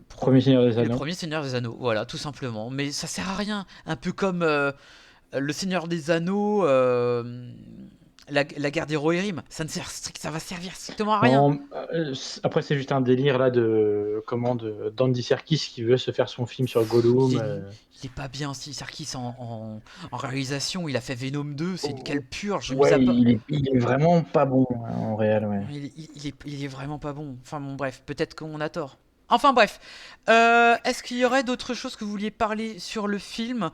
Premier Seigneur des le Anneaux. premier Seigneur des Anneaux. Voilà, tout simplement. Mais ça sert à rien. Un peu comme le Seigneur des Anneaux, la guerre des Rohirrim. Ça va servir strictement à rien. Non, après, c'est juste un délire là d'Andy Serkis qui veut se faire son film sur Gollum. Il est pas bien aussi, Serkis en réalisation. Il a fait Venom 2, c'est une quelle purge. Ouais, il est vraiment pas bon hein, en réel. Ouais. Il est vraiment pas bon. Enfin bon, bref, peut-être qu'on a tort. Enfin bref, est-ce qu'il y aurait d'autres choses que vous vouliez parler sur le film?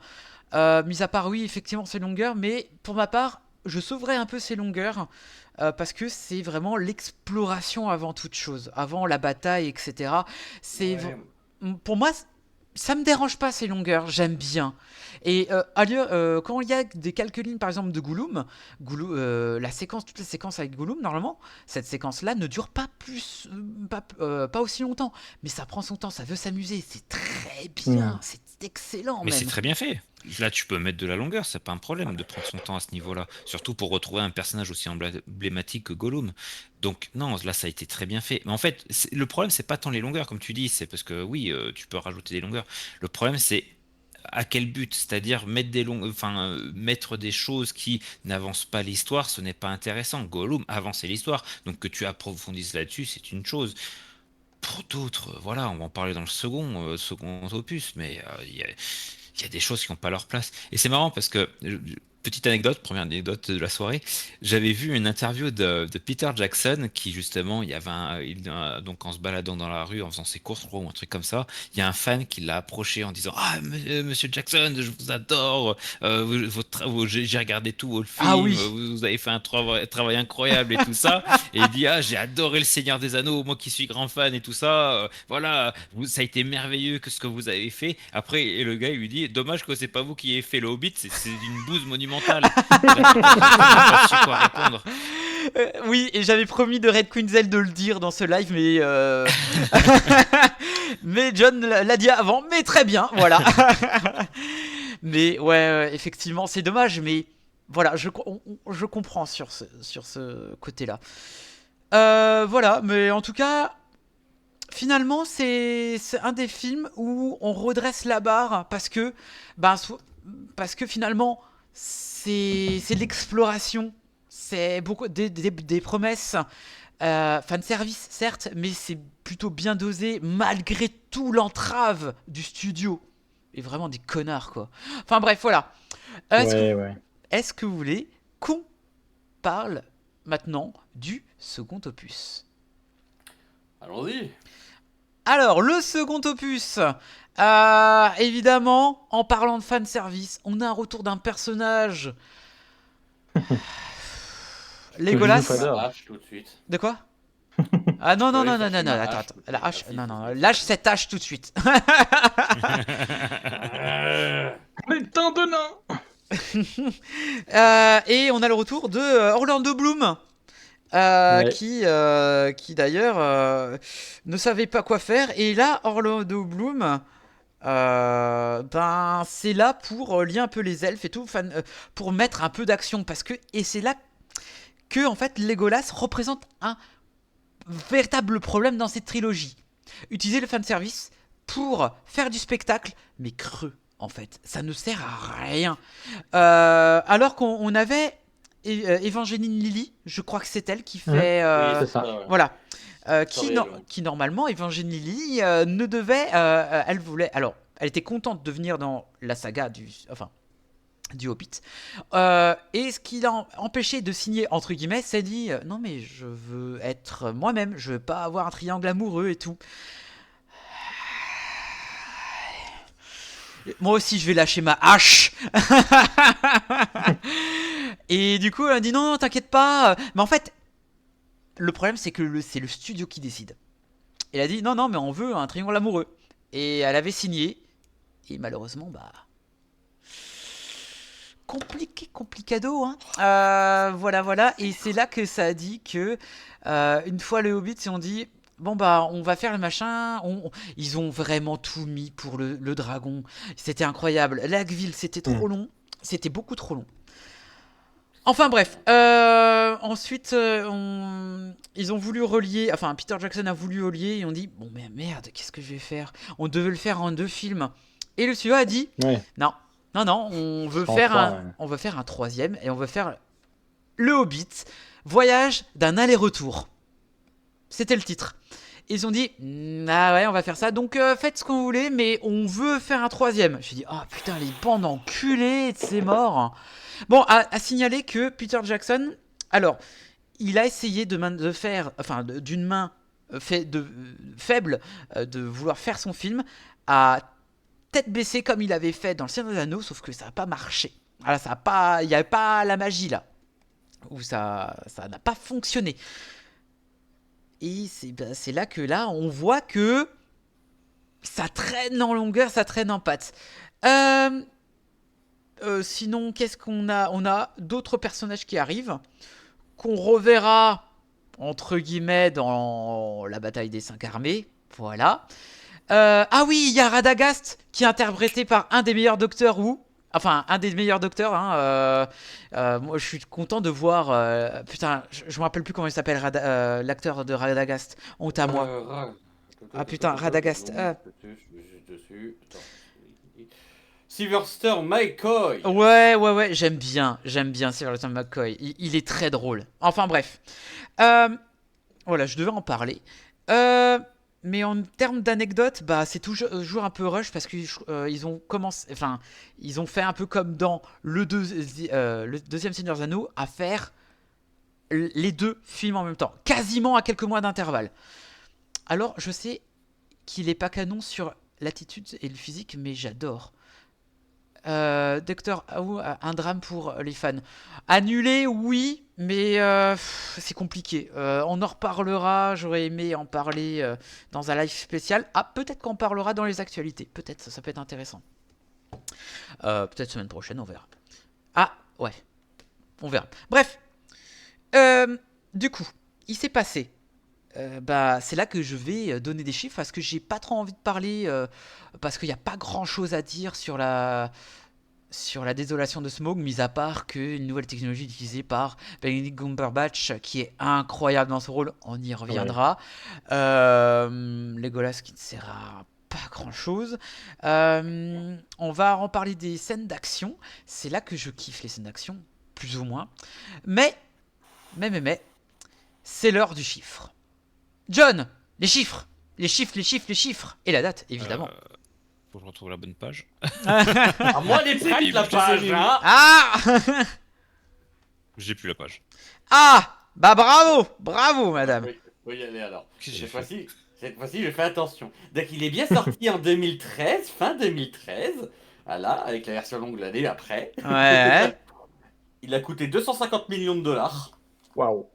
Mis à part, oui, effectivement, ses longueurs, mais pour ma part, je sauverais un peu ses longueurs parce que c'est vraiment l'exploration avant toute chose, avant la bataille, etc. Pour moi, ça me dérange pas ces longueurs, j'aime bien. Et quand il y a des quelques lignes, par exemple, de Gollum, toute la séquence avec Gollum, normalement, cette séquence-là ne dure pas pas aussi longtemps. Mais ça prend son temps, ça veut s'amuser, c'est très bien, c'est excellent Mais même. c'est très bien fait. Là, tu peux mettre de la longueur, c'est pas un problème de prendre son temps à ce niveau-là. Surtout pour retrouver un personnage aussi emblématique que Gollum. Donc, non, là, ça a été très bien fait. Mais en fait, le problème, c'est pas tant les longueurs, comme tu dis, c'est parce que oui, tu peux rajouter des longueurs. Le problème, c'est à quel but? C'est-à-dire mettre des choses qui n'avancent pas l'histoire, ce n'est pas intéressant. Gollum avancer l'histoire, donc que tu approfondisses là-dessus, c'est une chose. Pour d'autres, voilà, on va en parler dans le second opus, mais il y a des choses qui n'ont pas leur place. Et c'est marrant parce que, petite anecdote, première anecdote de la soirée, j'avais vu une interview de Peter Jackson qui justement, donc en se baladant dans la rue, en faisant ses courses, je crois, ou un truc comme ça, il y a un fan qui l'a approché en disant: Ah, monsieur Jackson, je vous adore, j'ai regardé tous vos films, Ah oui. Vous avez fait un travail incroyable et tout ça. Et il dit: Ah, j'ai adoré Le Seigneur des Anneaux, moi qui suis grand fan et tout ça, voilà, ça a été merveilleux que ce que vous avez fait. Après, et le gars il lui dit: Dommage que c'est pas vous qui ayez fait le Hobbit, c'est une bouse monumentale. Pas su quoi répondre. Oui, et j'avais promis de Red Quinzel de le dire dans ce live, mais mais John l'a dit avant, mais très bien, voilà. Mais ouais, effectivement, c'est dommage, mais voilà, je comprends sur ce côté-là. Voilà, mais en tout cas, finalement, c'est un des films où on redresse la barre parce que finalement, c'est de l'exploration. C'est beaucoup des promesses. Fan service, certes, mais c'est plutôt bien dosé malgré tout l'entrave du studio. Et vraiment des connards, quoi. Enfin bref, voilà. Est-ce que vous voulez qu'on parle maintenant du second opus? Allons-y. Alors, le second opus, évidemment, en parlant de fanservice, on a un retour d'un personnage. Legolas. Tout de suite. De quoi? Ah non, attends. Lâche cette hache tout de suite. Les temps de nain. Et on a le retour de Orlando Bloom. Ouais. qui d'ailleurs ne savait pas quoi faire. Et là, Orlando Bloom, ben, c'est là pour lier un peu les elfes et tout, pour mettre un peu d'action. Et c'est là que, en fait, Legolas représente un véritable problème dans cette trilogie. Utiliser le fanservice pour faire du spectacle, mais creux, en fait. Ça ne sert à rien. Alors qu'on avait Evangeline Lilly, je crois que c'est elle qui fait... Oui, c'est ça. ouais. Voilà. Sorry, Alon. Qui normalement, Evangeline Lilly ne devait... elle voulait... Alors, elle était contente de venir dans la saga du Hobbit. Et ce qui l'a empêché de signer, entre guillemets, c'est dit non mais je veux être moi-même, je veux pas avoir un triangle amoureux et tout. Moi aussi je vais lâcher ma hache. Et du coup elle a dit non, non t'inquiète pas. Mais en fait le problème c'est que c'est le studio qui décide. Elle a dit non non mais on veut un triangle amoureux. Et elle avait signé. Et malheureusement bah... complicado, hein. Voilà. Et c'est là que ça a dit que, une fois le Hobbit, ils ont dit, bon bah, on va faire le machin. Ils ont vraiment tout mis pour le dragon. C'était incroyable. Lagville, c'était trop long. C'était beaucoup trop long. Enfin bref, ensuite ils ont voulu relier, enfin Peter Jackson a voulu relier et on dit bon mais merde, qu'est-ce que je vais faire? On devait le faire en 2 films. Et le studio a dit Ouais. non, on veut En faire trois, ouais. on veut faire un 3e et on veut faire le Hobbit, voyage d'un aller-retour. C'était le titre. Et ils ont dit ah ouais on va faire ça, donc faites ce qu'on voulait mais on veut faire un 3e. Je me suis dit oh putain les bandes enculées, c'est mort. Bon, à signaler que Peter Jackson, alors, il a essayé de faire, enfin, d'une main faible, de vouloir faire son film à tête baissée comme il avait fait dans Le Seigneur des Anneaux, sauf que ça n'a pas marché. Voilà, il n'y avait pas la magie là, où ça n'a pas fonctionné. Et c'est là que on voit que ça traîne en longueur, ça traîne en pattes. Sinon, qu'est-ce qu'on a? On a d'autres personnages qui arrivent, qu'on reverra, entre guillemets, dans la bataille des 5 armées. Voilà. Ah oui, il y a Radagast, qui est interprété par un des meilleurs docteurs Who. Enfin, un des meilleurs docteurs. Hein, moi, je suis content de voir... putain, je me rappelle plus comment il s'appelle, l'acteur de Radagast. Honte à moi. Ah putain, Radagast. Sylvester McCoy. Ouais, j'aime bien Sylvester McCoy. Il est très drôle. Enfin bref. Voilà, je devais en parler. Mais en termes d'anecdotes, bah, c'est toujours un peu rush parce qu'ils ont commencé, enfin, ils ont fait un peu comme dans le deuxième Seigneur des Anneaux, à faire les 2 films en même temps, quasiment à quelques mois d'intervalle. Alors, je sais qu'il est pas canon sur l'attitude et le physique, mais j'adore. Docteur Who, un drame pour les fans. Annulé, oui, mais c'est compliqué. On en reparlera. J'aurais aimé en parler dans un live spécial. Ah, peut-être qu'on parlera dans les actualités. Peut-être, ça peut être intéressant. Peut-être semaine prochaine, on verra. Ah, ouais, on verra. Bref, du coup, il s'est passé. Bah, c'est là que je vais donner des chiffres parce que j'ai pas trop envie de parler parce qu'il n'y a pas grand chose à dire sur la désolation de Smaug, mis à part qu'une nouvelle technologie utilisée par Benedict Cumberbatch qui est incroyable dans ce rôle, on y reviendra. Legolas qui ne sert à pas grand chose. On va en parler des scènes d'action. C'est là que je kiffe les scènes d'action, plus ou moins. Mais, c'est l'heure du chiffre. John, les chiffres. Et la date, évidemment. Faut que je retrouve la bonne page. À moi les prêtes la page, hein. Ah J'ai plus la page. Ah bah bravo madame. Oui, faut y aller alors. Qu'est-ce que j'ai fait Cette fois-ci, je fais attention. Donc, il est bien sorti en 2013, fin 2013. Voilà, avec la version longue l'année après. Ouais. Il a coûté 250 millions de dollars. Waouh.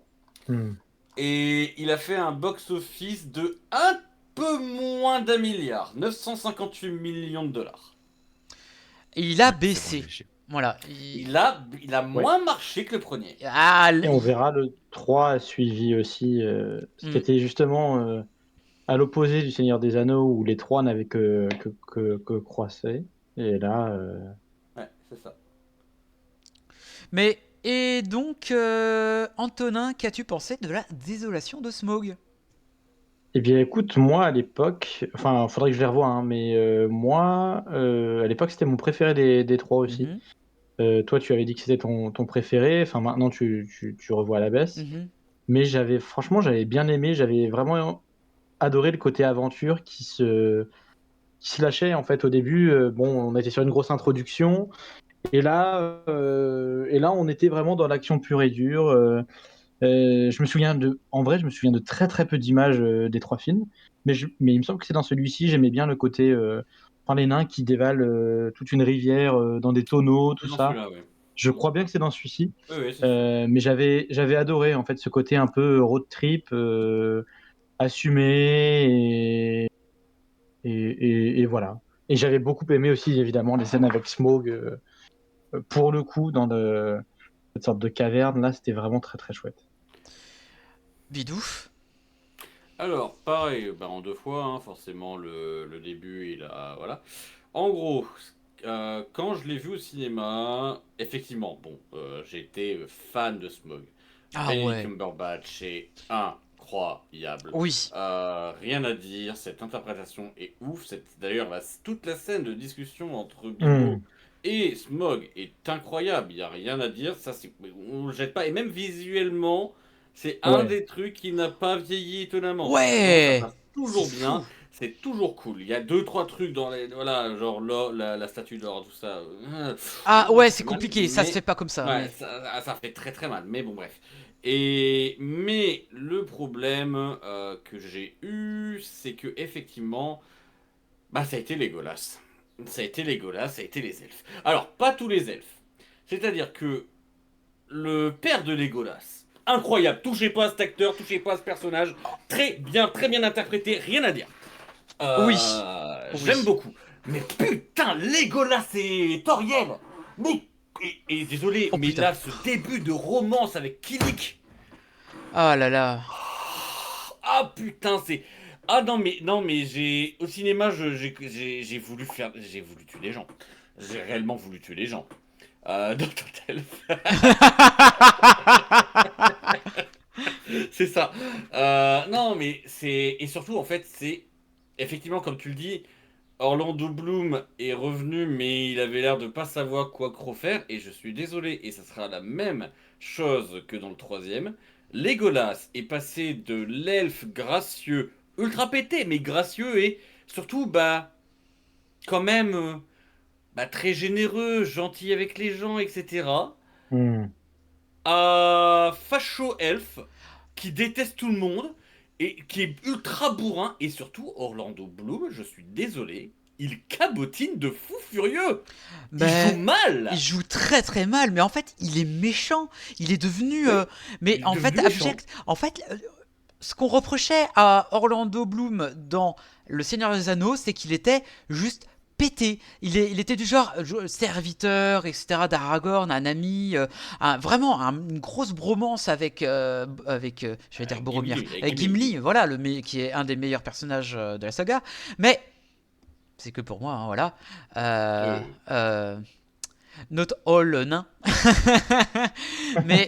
Et il a fait un box-office de un peu moins d'1 milliard. 958 millions de dollars. Et il a C'est bon, baissé. Voilà. Il a moins marché que le premier. Ah, Et on verra le 3 a suivi aussi, ce qui Mm. était justement à l'opposé du Seigneur des Anneaux où les 3 n'avaient que croissé. Et là, Ouais, c'est ça. Mais, et donc, Antonin, qu'as-tu pensé de la désolation de Smaug? eh bien écoute, moi à l'époque, enfin faudrait que je les revoie, hein, mais moi à l'époque c'était mon préféré des 3 aussi. Mhm, Toi tu avais dit que c'était ton préféré, enfin maintenant tu revois à la baisse. mhm. Mais franchement j'avais bien aimé, j'avais vraiment adoré le côté aventure qui se lâchait en fait au début. Bon, on était sur une grosse introduction et là on était vraiment dans l'action pure et dure. En vrai, je me souviens de très très peu d'images des 3 films, mais il me semble que c'est dans celui-ci, j'aimais bien le côté, enfin les nains qui dévalent toute une rivière dans des tonneaux, tout C'est dans ça. celui-là, ouais. Je crois bien que c'est dans celui-ci. Oui, oui, c'est ça. Mais j'avais adoré en fait ce côté un peu road trip, assumé et voilà. Et j'avais beaucoup aimé aussi évidemment les scènes avec Smaug, pour le coup cette sorte de caverne là, c'était vraiment très très chouette. Bidouf. Alors, pareil, en 2 fois, hein, forcément, le début, voilà. En gros, quand je l'ai vu au cinéma, effectivement, bon, j'ai été fan de Smog. Ah Benedict ouais. Cumberbatch est incroyable. Oui. Rien à dire, cette interprétation est ouf. D'ailleurs, toute la scène de discussion entre Bilbo Hmm. et Smog est incroyable. Il n'y a rien à dire. On le jette pas. Et même visuellement, c'est un Ouais. des trucs qui n'a pas vieilli étonnamment. Visuellement, ça Ouais. passe C'est toujours bien. fou. C'est toujours cool. Il y a deux, trois trucs dans les. Voilà, genre la statue d'or, tout ça. Ah ouais, Ça c'est fait mal, compliqué, ça se fait mais. pas comme ça, Ouais, mais... ça fait très très mal. Mais bon, bref. Mais le problème que j'ai eu, c'est que effectivement, ça a été Legolas. Ça a été Legolas, ça a été les elfes. Alors, pas tous les elfes. C'est-à-dire que le père de Legolas, incroyable. Touchez pas à cet acteur, touchez pas à ce personnage. Très bien interprété, rien à dire. Oui. J'aime Oui. beaucoup. Mais putain, Legolas et Toriel. Mais et désolé, Oh mais putain. là, ce début de romance avec Kilik. Ah là là. Ah putain, c'est. Ah non mais j'ai au cinéma j'ai voulu j'ai voulu tuer les gens. J'ai réellement voulu tuer les gens. Dans Total. C'est ça. Non mais c'est et surtout en fait c'est effectivement comme tu le dis, Orlando Bloom est revenu mais il avait l'air de pas savoir quoi faire et je suis désolé et ça sera la même chose que dans le troisième. Legolas est passé de l'elfe gracieux, ultra pété mais gracieux et surtout quand même très généreux, gentil avec les gens, etc. Hmm. À facho elfe qui déteste tout le monde et qui est ultra bourrin et surtout Orlando Bloom, je suis désolé, il cabotine de fou furieux. Il joue Ben, il mal. joue très très mal, mais en fait, il est méchant. Il est devenu, Oui, mais il est en fait, devenu méchant. abject. En fait, ce qu'on reprochait à Orlando Bloom dans Le Seigneur des Anneaux, c'est qu'il était juste pété. Il était du genre serviteur, etc. d'Aragorn, un ami, vraiment une grosse bromance avec je vais dire Boromir, Gimli, avec avec Gimli. Gimli, voilà, qui est un des meilleurs personnages de la saga. Mais c'est que pour moi, hein, voilà. Euh, Euh, euh, Not all nain. mais,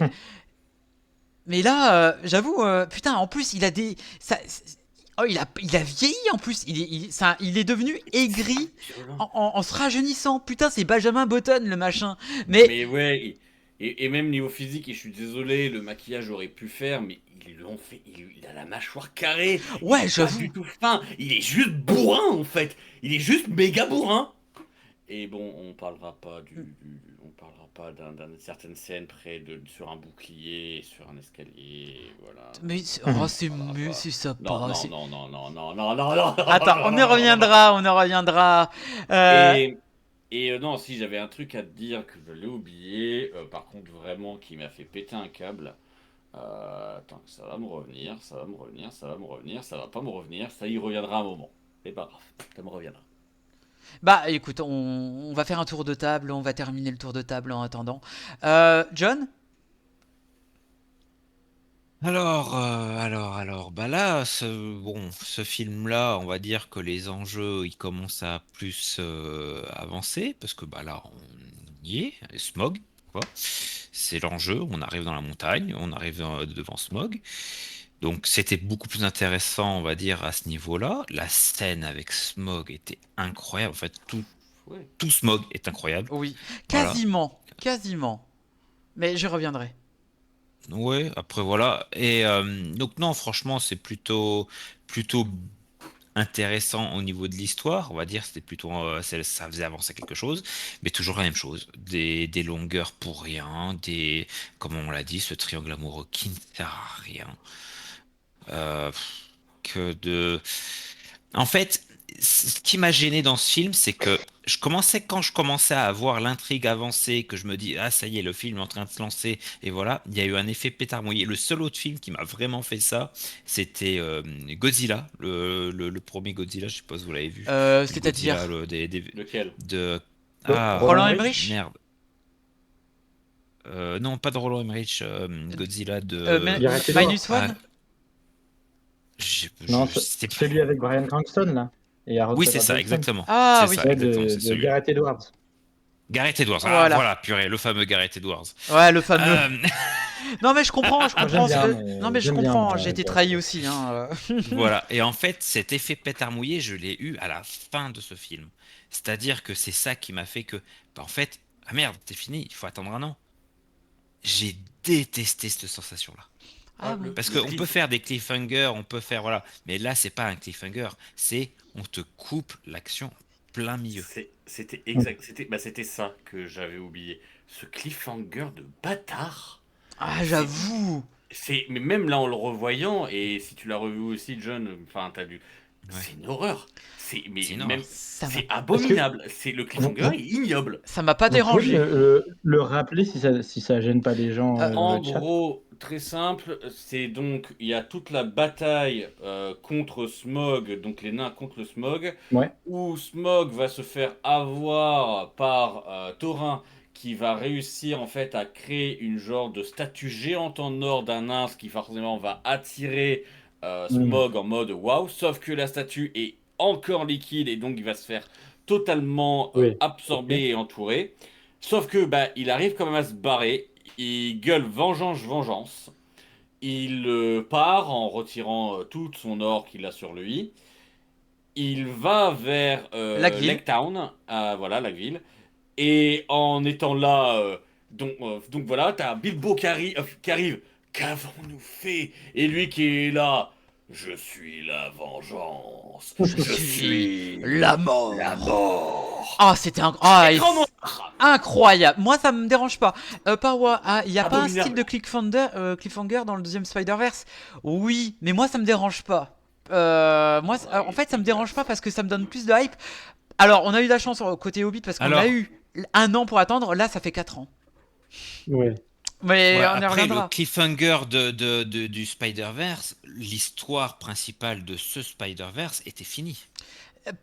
mais là, j'avoue, putain, en plus, il a des. Oh, il a vieilli en plus. Il est devenu aigri c'est violent. en se rajeunissant. Putain, c'est Benjamin Button le machin. Mais Mais ouais, et même niveau physique, et je suis désolé, le maquillage aurait pu faire, mais ils l'ont fait. Il a la mâchoire carrée, il ouais, est pas j'avoue. du tout fin, il est juste bourrin en fait. Il est juste méga bourrin. Et bon, on parlera pas d'une certaine scène sur un bouclier, sur un escalier, voilà. Mais Hmm. On parlera pas. c'est Non, sympa. non, non, non, non, non, non, non, non, Attends, non, on y non, non, non. reviendra, on y reviendra. Euh, Et, non, si j'avais un truc à te dire que je l'ai oublié, par contre vraiment qui m'a fait péter un câble. Attends, ça va me revenir, ça va me revenir, ça va me revenir, ça va pas me revenir, ça y reviendra un moment. C'est pas grave, ça me reviendra. Bah écoute, on va faire un tour de table, on va terminer le tour de table en attendant. John? Bah là, ce film-là, on va dire que les enjeux, ils commencent à plus avancer, parce que bah là, on y est, Smog, quoi. C'est l'enjeu, on arrive dans la montagne, on arrive devant Smog. Donc c'était beaucoup plus intéressant, on va dire, à ce niveau-là. La scène avec Smog était incroyable, en fait, Ouais. tout Smog est incroyable. Oui, Voilà. quasiment, quasiment. Mais je reviendrai. Ouais, après voilà. Et donc non, franchement, c'est plutôt intéressant au niveau de l'histoire. On va dire, c'était plutôt ça faisait avancer quelque chose, mais toujours la même chose. Des longueurs pour rien, comme on l'a dit, ce triangle amoureux qui ne sert à rien. Euh, que de En fait, ce qui m'a gêné dans ce film, c'est que quand je commençais à voir l'intrigue avancer, que je me dis, ah, ça y est, le film est en train de se lancer, et voilà, il y a eu un effet pétard mouillé. Le seul autre film qui m'a vraiment fait ça, c'était Godzilla, le premier Godzilla, je sais pas si vous l'avez vu. Le Godzilla, C'est-à-dire Lequel? de, Roland Emmerich. Emmerich? merde. Non, pas de Roland Emmerich, Godzilla Euh, de, Mi- Gareth Edwards. Minus ah, One? Non, c'était pas, celui avec Bryan Cranston, là. Et Aaron oui, c'est Taylor ça, Johnson. exactement. Ah C'est oui, ça, Ouais, exactement, c'est de celui-là. Gareth Edwards. Gareth Edwards. Ah, voilà. voilà, purée, le fameux Gareth Edwards. Ouais, le fameux. Euh, Non mais je comprends, je Moi, j'aime comprends. bien, Non mais mais je j'aime bien, comprends, moi, j'ai été Gareth trahi Edwards. aussi. Hein. voilà. Et en fait, cet effet pétard mouillé, je l'ai eu à la fin de ce film. C'est-à-dire que c'est ça qui m'a fait que, bah, en fait, ah merde, c'est fini, il faut attendre un an. J'ai détesté cette sensation-là. Ah Le, bon. Parce le qu'on peut cliff. faire des cliffhangers, on peut faire, voilà. Mais là, c'est pas un cliffhanger, c'est on te coupe l'action en plein milieu. C'était exact. C'était ça que j'avais oublié. Ce cliffhanger de bâtard. Ah C'est, j'avoue. mais même là en le revoyant, et si tu l'as revu aussi, John, enfin t'as vu, Ouais, c'est une horreur. c'est Mais une même, horreur. Ça m'a c'est Parce que abominable. C'est le vous, cliffhanger vous, est ignoble. ça m'a pas vous pouvez dérangé. le rappeler si ça gêne pas les gens Euh, dans En le chat. gros, très simple, c'est donc il y a toute la bataille contre Smog, donc les nains contre le Smog, Ouais. où Smog va se faire avoir par Thorin qui va réussir en fait à créer une genre de statue géante en or d'un nain, ce qui forcément va attirer Hmm. Smog en mode waouh, sauf que la statue est encore liquide et donc il va se faire totalement Oui. Ok. absorber et entourer. Sauf que bah il arrive quand même à se barrer, il gueule vengeance, vengeance. Il part en retirant tout son or qu'il a sur lui. Il va vers Laqueville. Lake Town, voilà, la ville. Et en étant là, donc voilà, t'as Bilbo qui arrive. Qu'avons-nous fait? Et lui qui est là. Je suis la vengeance. Je Je suis suis la la mort. mort. Ah ah, Écran noir. incroyable. Moi ça me dérange pas. Parwa, il y a pas un style Abominable. de cliffhanger dans le deuxième Spider-Verse? Oui, mais moi ça me dérange pas. En fait, ça me dérange pas parce que ça me donne plus de hype. Alors, on a eu de la chance côté Hobbit parce qu'on a Alors, eu un an pour attendre. Là, ça fait 4 ans. Ouais. Mais ouais, on y après le reviendra. cliffhanger du Spider-Verse, l'histoire principale de ce Spider-Verse était finie.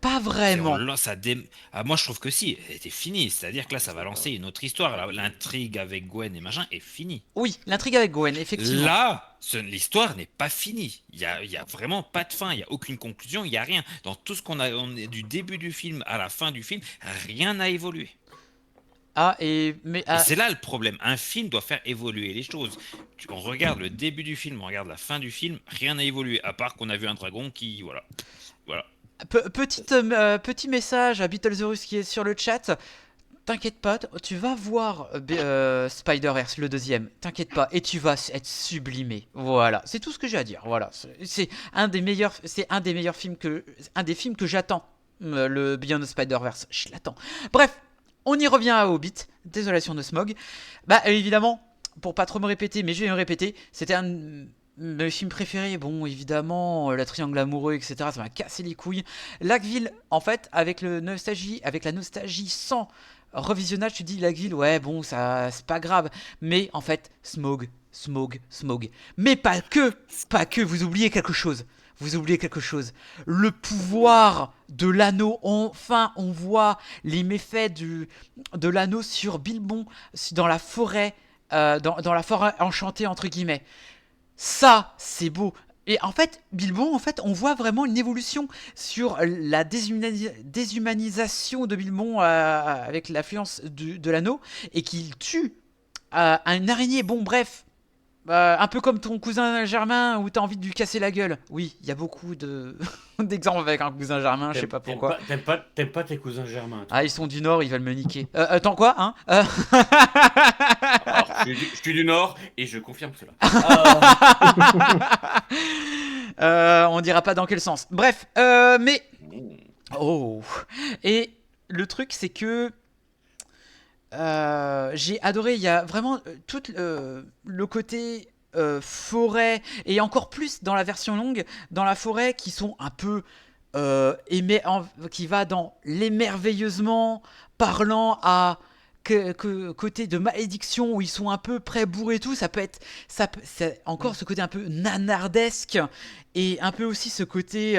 Pas vraiment. Moi, je trouve que si, elle était finie. C'est-à-dire que là, ça va lancer une autre histoire. L'intrigue avec Gwen et machin est finie. Oui, l'intrigue avec Gwen, effectivement. Là, l'histoire n'est pas finie. Il y a vraiment pas de fin. Il y a aucune conclusion. Il y a rien. Dans tout ce on est du début du film à la fin du film, rien n'a évolué. Et c'est là le problème. Un film doit faire évoluer les choses. On regarde le début du film, on regarde la fin du film, rien n'a évolué. À part qu'on a vu un dragon qui, voilà, voilà. Petit message à Beetlezeus qui est sur le chat. T'inquiète pas, tu vas voir Spider-Verse, le deuxième. T'inquiète pas, et tu vas être sublimé. Voilà, c'est tout ce que j'ai à dire. Voilà, c'est un des meilleurs films un des films que j'attends. Le Beyond the Spider-Verse, je l'attends. Bref, on y revient à Hobbit. Désolation de Smog. Bah évidemment, pour pas trop me répéter, mais je vais me répéter, c'était un de mes films préférés. Bon, évidemment, la triangle amoureux, etc. Ça m'a cassé les couilles. Laqueville, en fait, avec la nostalgie sans revisionnage, tu dis Laqueville, ouais, bon, ça, c'est pas grave. Mais en fait, Smog. Mais pas que, vous oubliez quelque chose. vous oubliez quelque chose. Le pouvoir de l'anneau. Enfin, on voit les méfaits de l'anneau sur Bilbon dans la forêt, dans la forêt enchantée entre guillemets. Ça, c'est beau. Et en fait, Bilbon, on voit vraiment une évolution sur la déshumanisation de Bilbon avec l'influence de l'anneau et qu'il tue une araignée. Bon, bref, un peu comme ton cousin Germain où t'as envie de lui casser la gueule. Oui, il y a beaucoup d'exemples avec un cousin Germain, je sais pas pourquoi. T'aimes pas tes cousins germains, toi. Ah, ils sont du Nord, ils veulent me niquer. Attends, quoi, hein Alors, je suis du Nord et je confirme cela. On dira pas dans quel sens. Bref, mais... Oh. Et le truc, c'est que... j'ai adoré, il y a vraiment tout le côté forêt, et encore plus dans la version longue, dans la forêt, qui sont un peu... qui va dans l'émerveilleusement, parlant à... côté de malédiction où ils sont un peu près bourrés et tout, ça peut être c'est encore ce côté un peu nanardesque et un peu aussi ce côté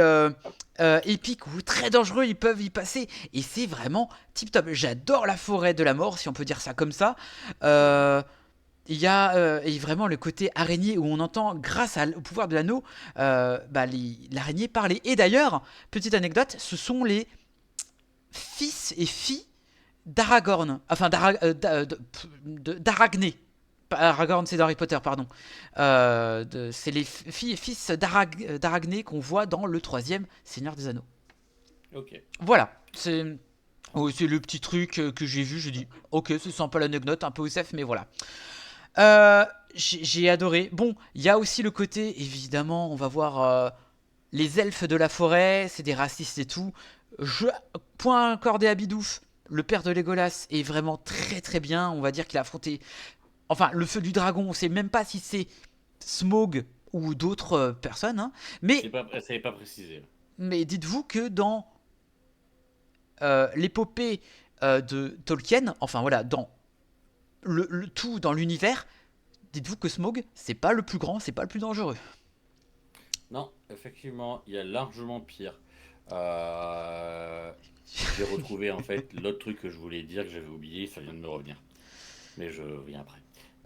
épique ou très dangereux ils peuvent y passer et c'est vraiment tip top. J'adore la forêt de la mort si on peut dire ça comme ça. Il y a et vraiment le côté araignée où on entend grâce au pouvoir de l'anneau l'araignée parler. Et d'ailleurs, petite anecdote, ce sont les fils et filles d'Aragorn, enfin d'Aragné. Aragorn, c'est d'Harry Potter, pardon. C'est les filles et fils d'Aragné qu'on voit dans le 3e Seigneur des Anneaux. Ok. Voilà, c'est le petit truc que j'ai vu, je dis, ok, c'est sympa l'anecdote, un peu OSF, mais voilà. J'ai adoré. Bon, il y a aussi le côté, évidemment, on va voir les elfes de la forêt, c'est des racistes et tout. Point accordé à Bidouf. Le père de Legolas est vraiment très très bien. On va dire qu'il a affronté... Enfin, le feu du dragon, on sait même pas si c'est Smaug ou d'autres personnes. Hein. Mais Ça n'est pas précisé. Mais dites-vous que dans l'épopée de Tolkien, enfin voilà, dans le tout, dans l'univers, dites-vous que Smaug, c'est pas le plus grand, c'est pas le plus dangereux. Non, effectivement, il y a largement pire. J'ai retrouvé en fait l'autre truc que je voulais dire que j'avais oublié, ça vient de me revenir. Mais je reviens après.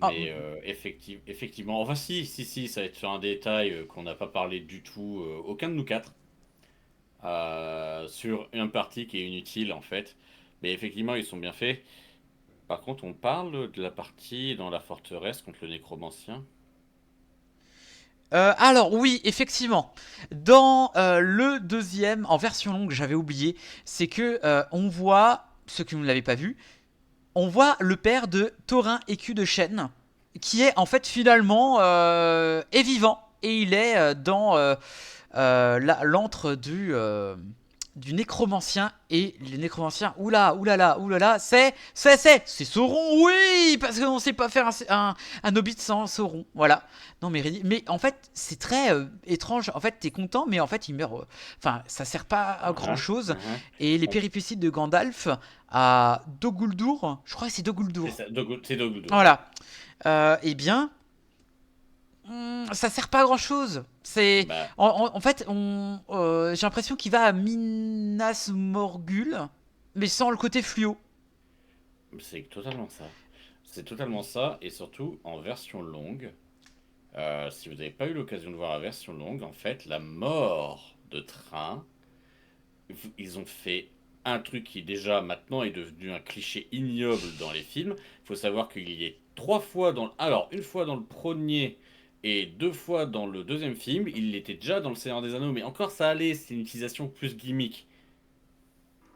Mais effectivement, enfin si, ça va être sur un détail qu'on n'a pas parlé du tout, aucun de nous quatre, sur une partie qui est inutile en fait. Mais effectivement, ils sont bien faits. Par contre, on parle de la partie dans la forteresse contre le nécromancien. Alors oui, effectivement, dans le 2e, en version longue, j'avais oublié, c'est que on voit, ceux qui ne l'avaient pas vu, on voit le père de Thorin écu de chêne, qui est en fait finalement est vivant, et il est dans l'antre du nécromancien, et le nécromancien, oulala, c'est Sauron, oui, parce qu'on sait pas faire un hobbit sans Sauron, voilà. Non mais en fait c'est très étrange, en fait t'es content mais en fait il meurt, enfin ça sert pas à grand chose, et les péripéties de Gandalf à Dol Guldur, je crois que c'est Dol Guldur. C'est Dol Guldur. Voilà, eh bien ça sert pas à grand chose. C'est en fait j'ai l'impression qu'il va à Minas Morgul, mais sans le côté fluo. C'est totalement ça. C'est totalement ça, et surtout en version longue. Si vous n'avez pas eu l'occasion de voir la version longue, en fait, la mort de Train, ils ont fait un truc qui déjà maintenant est devenu un cliché ignoble dans les films. Il faut savoir qu'il y est 3 fois dans... Alors, une fois dans le premier et 2 fois dans le 2e film. Il était déjà dans le Seigneur des Anneaux, mais encore ça allait, c'est une utilisation plus gimmick.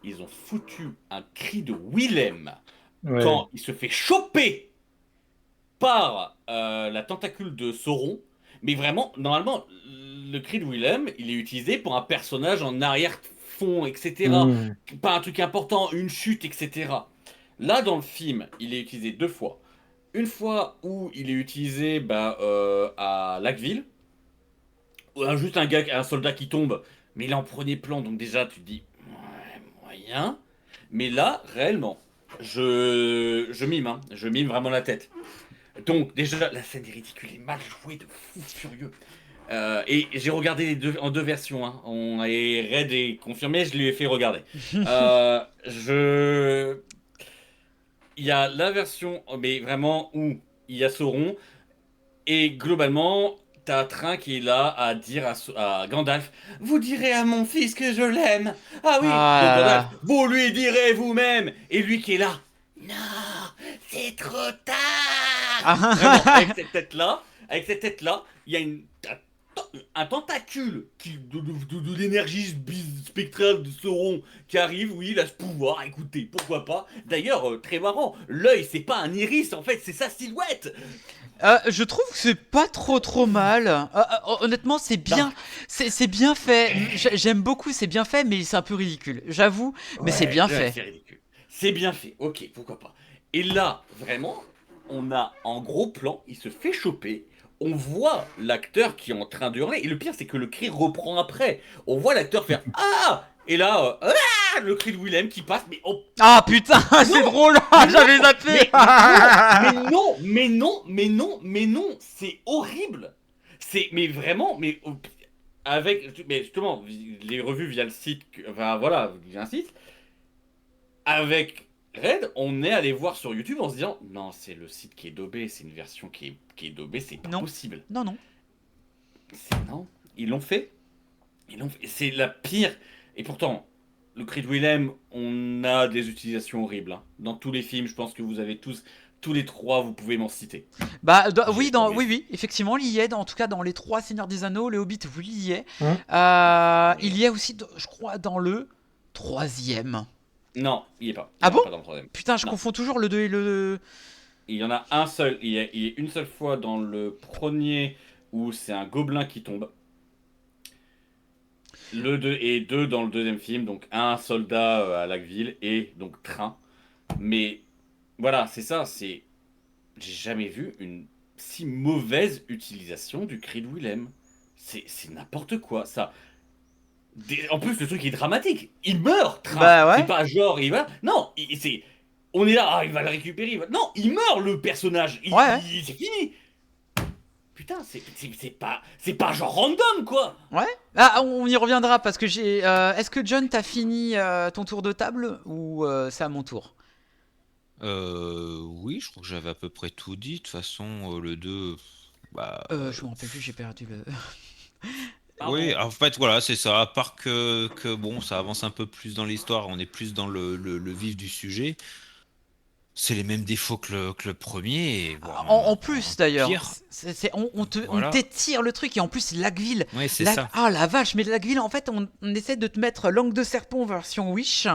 Ils ont foutu un cri de Willem quand il se fait choper par la tentacule de Sauron. Mais vraiment, normalement, le cri de Willem, il est utilisé pour un personnage en arrière-fond, etc. Pas un truc important, une chute, etc. Là, dans le film, il est utilisé 2 fois. Une fois où il est utilisé à Lackville, juste un soldat qui tombe, mais il est en premier plan, donc déjà tu te dis, ouais, moyen. Mais là, réellement, je mime, hein, je mime vraiment la tête. Donc déjà, la scène est ridicule, est mal jouée de fou furieux. Et j'ai regardé en deux versions. Hein. Et Red est confirmé, je lui ai fait regarder. Je... Il y a la version, mais vraiment, où il y a Sauron. Et globalement, t'as Train qui est là à dire à Gandalf, vous direz à mon fils que je l'aime. Ah oui. Ah Donc là Gandalf, là. vous lui direz vous-même. Et lui qui est là, non, c'est trop tard. Vraiment, avec cette tête-là, il y a un tentacule de l'énergie spectrale de Sauron qui arrive, oui, il a ce pouvoir, écoutez, pourquoi pas. D'ailleurs, très marrant, l'œil, c'est pas un iris, en fait, c'est sa silhouette. Je trouve que c'est pas trop mal. Honnêtement, c'est Non. bien, c'est bien fait. J'aime beaucoup, c'est bien fait, mais c'est un peu ridicule. J'avoue, mais c'est Ouais, bien ouais, fait. c'est ridicule. C'est bien fait, ok, pourquoi pas. Et là, vraiment, on a en gros plan, il se fait choper. On voit l'acteur qui est en train de hurler. Et le pire, c'est que le cri reprend après. On voit l'acteur faire Ah! Et là, le cri de Willem qui passe. Mais oh, Ah putain, c'est non! drôle. Mais non! J'avais zappé. Mais non! C'est horrible! Mais vraiment, mais justement, les revues via le site, enfin voilà, via un site. Avec Red, on est allé voir sur YouTube en se disant non, c'est le site qui est daubé, c'est une version qui est daubée, c'est pas Non, possible. non. Non, ils l'ont fait. Ils l'ont fait. C'est la pire. Et pourtant, le cri de Willem, on a des utilisations horribles. Hein. Dans tous les films, je pense que vous avez tous les trois, vous pouvez m'en citer. Bah J'ai oui, pas envie. oui, effectivement, il y est. En tout cas, dans les trois Seigneurs des Anneaux, le Hobbit, oui, il y est. Hein. Il y a aussi, je crois, dans le troisième. Non, il y est pas. Il Ah y en a bon? pas dans le troisième. Putain, je Non. confonds toujours le 2 et le. Il y en a un seul. Il y a une seule fois dans le premier où c'est un gobelin qui tombe. Le 2 et 2 dans le deuxième film, donc un soldat à Laqueville et donc train. Mais voilà, c'est ça, c'est. J'ai jamais vu une si mauvaise utilisation du cri de Willem. C'est n'importe quoi, ça. En plus, le truc est dramatique. Il meurt, train. Bah C'est ouais. pas genre, il va. Non, c'est. On est là, il va le récupérer. Non, il meurt, le personnage. Ouais. C'est fini. Putain, c'est pas genre random, quoi. Ouais. Ah, on y reviendra parce que j'ai. Est-ce que John, t'as fini ton tour de table ou c'est à mon tour? Oui, je crois que j'avais à peu près tout dit. De toute façon, le 2, bah, Je me rappelle plus, j'ai perdu le. oui, Pardon. en fait, voilà, c'est ça. À part que bon, ça avance un peu plus dans l'histoire, on est plus dans le vif du sujet. C'est les mêmes défauts que le premier, voire En en plus d'ailleurs, pire. on Voilà. t'étire le truc et en plus Laqueville, Ouais, c'est ça. ah la vache, mais Laqueville en fait on essaie de te mettre Langue de Serpent version Wish